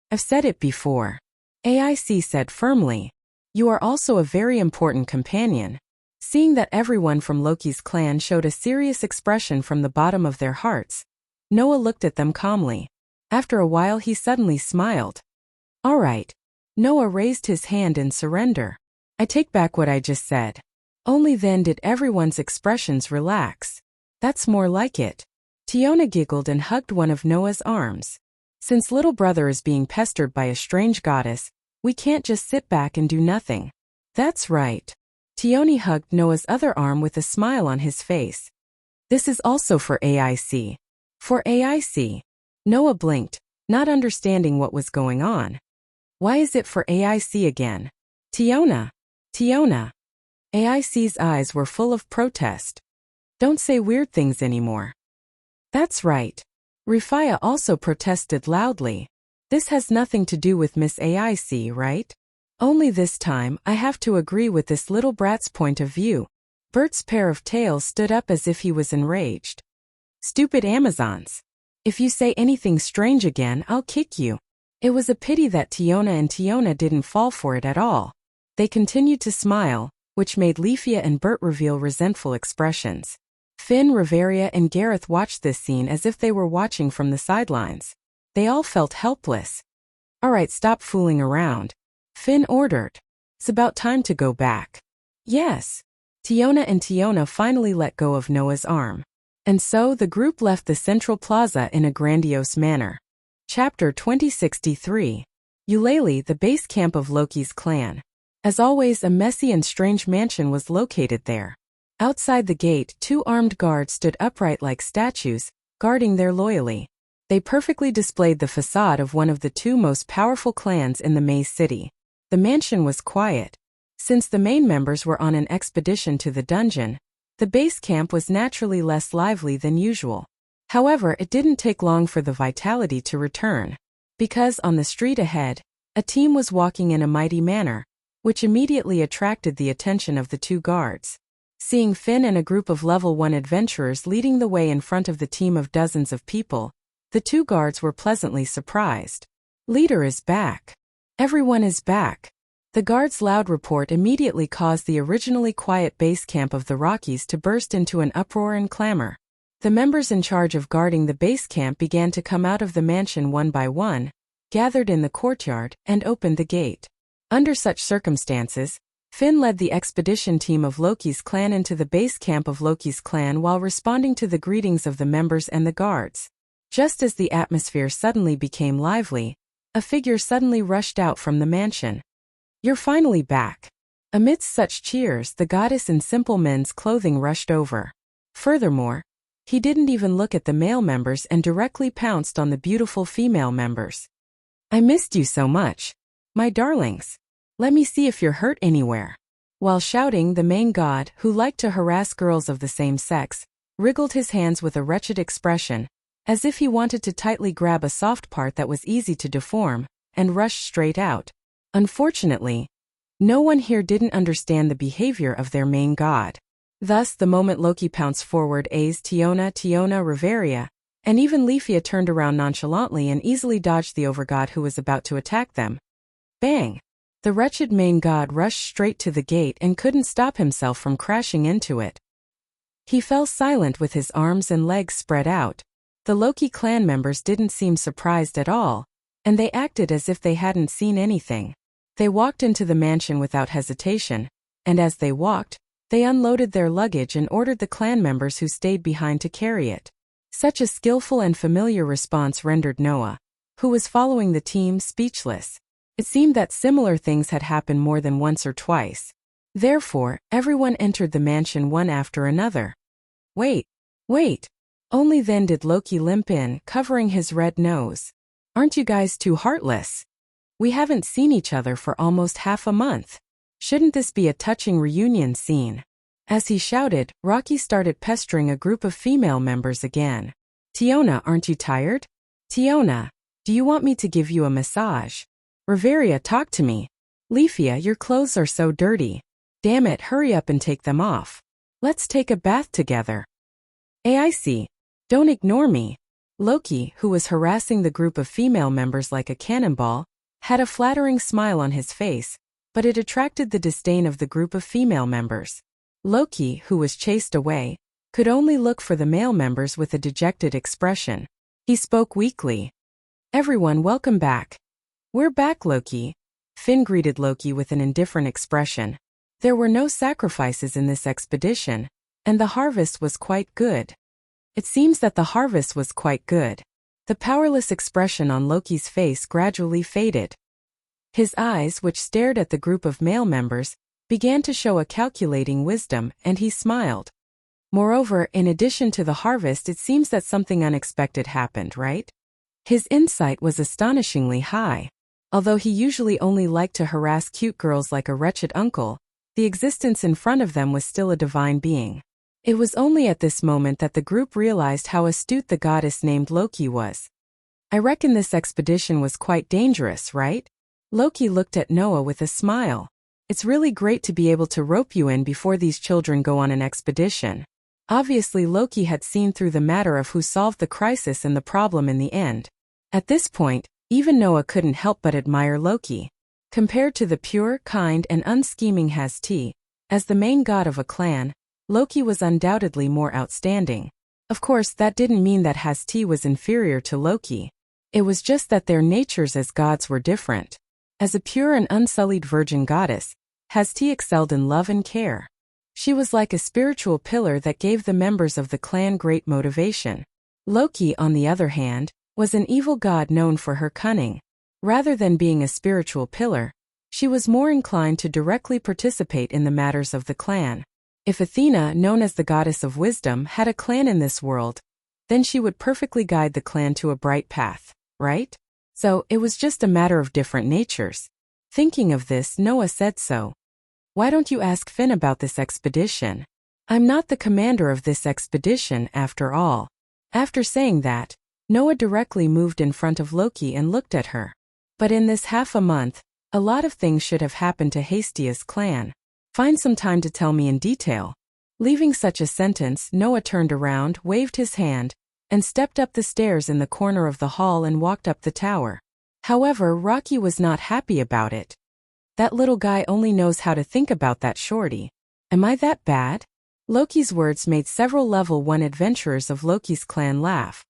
I've said it before. AIC said firmly. You are also a very important companion. Seeing that everyone from Loki's clan showed a serious expression from the bottom of their hearts, Noah looked at them calmly. After a while he suddenly smiled. All right. Noah raised his hand in surrender. I take back what I just said. Only then did everyone's expressions relax. That's more like it. Tiona giggled and hugged one of Noah's arms. Since little brother is being pestered by a strange goddess, we can't just sit back and do nothing. That's right. Tiona hugged Noah's other arm with a smile on his face. This is also for AIC. For AIC. Noah blinked, not understanding what was going on. Why is it for AIC again? Tiona. AIC's eyes were full of protest. Don't say weird things anymore. That's right. Rifaya also protested loudly. This has nothing to do with Miss AIC, right? Only this time I have to agree with this little brat's point of view. Bert's pair of tails stood up as if he was enraged. Stupid Amazons. If you say anything strange again, I'll kick you. It was a pity that Tiona didn't fall for it at all. They continued to smile, which made Leafia and Bert reveal resentful expressions. Finn, Riveria, and Gareth watched this scene as if they were watching from the sidelines. They all felt helpless. All right, stop fooling around. Finn ordered. It's about time to go back. Yes. Tiona finally let go of Noah's arm. And so the group left the central plaza in a grandiose manner. Chapter 2063. Eulalie, the base camp of Loki's clan. As always, a messy and strange mansion was located there. Outside the gate, 2 armed guards stood upright like statues, guarding there loyally. They perfectly displayed the facade of one of the 2 most powerful clans in the Maze City. The mansion was quiet. Since the main members were on an expedition to the dungeon, the base camp was naturally less lively than usual. However, it didn't take long for the vitality to return. Because on the street ahead, a team was walking in a mighty manner, which immediately attracted the attention of the 2 guards. Seeing Finn and a group of level 1 adventurers leading the way in front of the team of dozens of people, the 2 guards were pleasantly surprised. Leader is back. Everyone is back. The guard's loud report immediately caused the originally quiet base camp of the Rockies to burst into an uproar and clamor. The members in charge of guarding the base camp began to come out of the mansion one by one, gathered in the courtyard, and opened the gate. Under such circumstances, Finn led the expedition team of Loki's clan into the base camp of Loki's clan while responding to the greetings of the members and the guards. Just as the atmosphere suddenly became lively, a figure suddenly rushed out from the mansion. You're finally back. Amidst such cheers, the goddess in simple men's clothing rushed over. Furthermore, he didn't even look at the male members and directly pounced on the beautiful female members. I missed you so much. My darlings. Let me see if you're hurt anywhere. While shouting, the main god, who liked to harass girls of the same sex, wriggled his hands with a wretched expression, as if he wanted to tightly grab a soft part that was easy to deform, and rushed straight out. Unfortunately, no one here didn't understand the behavior of their main god. Thus, the moment Loki pounced forward, Tiona, Riveria, and even Leafia turned around nonchalantly and easily dodged the overgod who was about to attack them. Bang! The wretched main god rushed straight to the gate and couldn't stop himself from crashing into it. He fell silent with his arms and legs spread out. The Loki clan members didn't seem surprised at all, and they acted as if they hadn't seen anything. They walked into the mansion without hesitation, and as they walked, they unloaded their luggage and ordered the clan members who stayed behind to carry it. Such a skillful and familiar response rendered Noah, who was following the team, speechless. It seemed that similar things had happened more than once or twice. Therefore, everyone entered the mansion one after another. Wait. Only then did Loki limp in, covering his red nose. Aren't you guys too heartless? We haven't seen each other for almost half a month. Shouldn't this be a touching reunion scene? As he shouted, Rocky started pestering a group of female members again. Tiona, aren't you tired? Tiona, do you want me to give you a massage? Riveria, talk to me. Leafia, your clothes are so dirty. Damn it, hurry up and take them off. Let's take a bath together. AIC, don't ignore me. Loki, who was harassing the group of female members like a cannonball, had a flattering smile on his face, but it attracted the disdain of the group of female members. Loki, who was chased away, could only look for the male members with a dejected expression. He spoke weakly. "Everyone, welcome back." "We're back, Loki." Finn greeted Loki with an indifferent expression. There were no sacrifices in this expedition, and the harvest was quite good. It seems that the harvest was quite good. The powerless expression on Loki's face gradually faded. His eyes, which stared at the group of male members, began to show a calculating wisdom, and he smiled. Moreover, in addition to the harvest, it seems that something unexpected happened, right? His insight was astonishingly high. Although he usually only liked to harass cute girls like a wretched uncle, the existence in front of them was still a divine being. It was only at this moment that the group realized how astute the goddess named Loki was. "I reckon this expedition was quite dangerous, right?" Loki looked at Noah with a smile. "It's really great to be able to rope you in before these children go on an expedition." Obviously, Loki had seen through the matter of who solved the crisis and the problem in the end. At this point, even Noah couldn't help but admire Loki. Compared to the pure, kind, and unscheming Hasti, as the main god of a clan, Loki was undoubtedly more outstanding. Of course, that didn't mean that Hasti was inferior to Loki. It was just that their natures as gods were different. As a pure and unsullied virgin goddess, Hasti excelled in love and care. She was like a spiritual pillar that gave the members of the clan great motivation. Loki, on the other hand, was an evil god known for her cunning. Rather than being a spiritual pillar, she was more inclined to directly participate in the matters of the clan. If Athena, known as the goddess of wisdom, had a clan in this world, then she would perfectly guide the clan to a bright path, right? So, it was just a matter of different natures. Thinking of this, Noah said so. "Why don't you ask Finn about this expedition? I'm not the commander of this expedition, after all." After saying that, Noah directly moved in front of Loki and looked at her. "But in this half a month, a lot of things should have happened to Hastia's clan. Find some time to tell me in detail." Leaving such a sentence, Noah turned around, waved his hand, and stepped up the stairs in the corner of the hall and walked up the tower. However, Rocky was not happy about it. "That little guy only knows how to think about that shorty. Am I that bad?" Loki's words made several level 1 adventurers of Loki's clan laugh.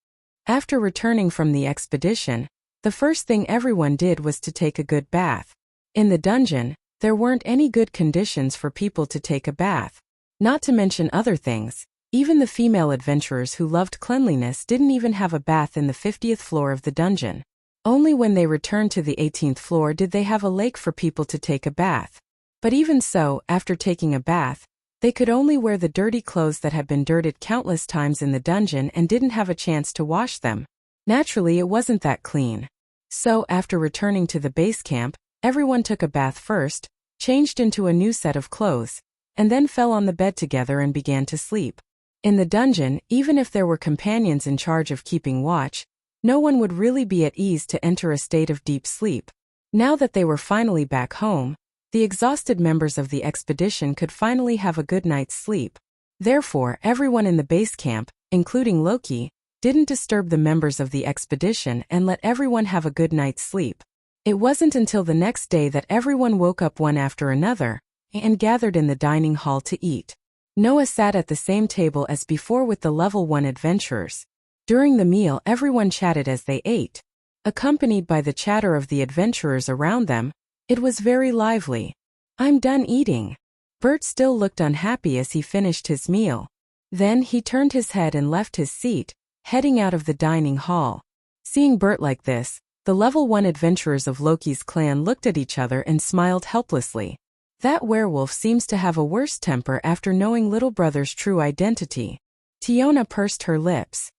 After returning from the expedition, the first thing everyone did was to take a good bath. In the dungeon, there weren't any good conditions for people to take a bath. Not to mention other things, even the female adventurers who loved cleanliness didn't even have a bath in the 50th floor of the dungeon. Only when they returned to the 18th floor did they have a lake for people to take a bath. But even so, after taking a bath, they could only wear the dirty clothes that had been dirtied countless times in the dungeon and didn't have a chance to wash them. Naturally, it wasn't that clean. So, after returning to the base camp, everyone took a bath first, changed into a new set of clothes, and then fell on the bed together and began to sleep. In the dungeon, even if there were companions in charge of keeping watch, no one would really be at ease to enter a state of deep sleep. Now that they were finally back home, the exhausted members of the expedition could finally have a good night's sleep. Therefore, everyone in the base camp, including Loki, didn't disturb the members of the expedition and let everyone have a good night's sleep. It wasn't until the next day that everyone woke up one after another and gathered in the dining hall to eat. Noah sat at the same table as before with the level 1 adventurers. During the meal, everyone chatted as they ate. Accompanied by the chatter of the adventurers around them, it was very lively. "I'm done eating." Bert still looked unhappy as he finished his meal. Then he turned his head and left his seat, heading out of the dining hall. Seeing Bert like this, the level 1 adventurers of Loki's clan looked at each other and smiled helplessly. That werewolf seems to have a worse temper after knowing little brother's true identity. Tiona pursed her lips.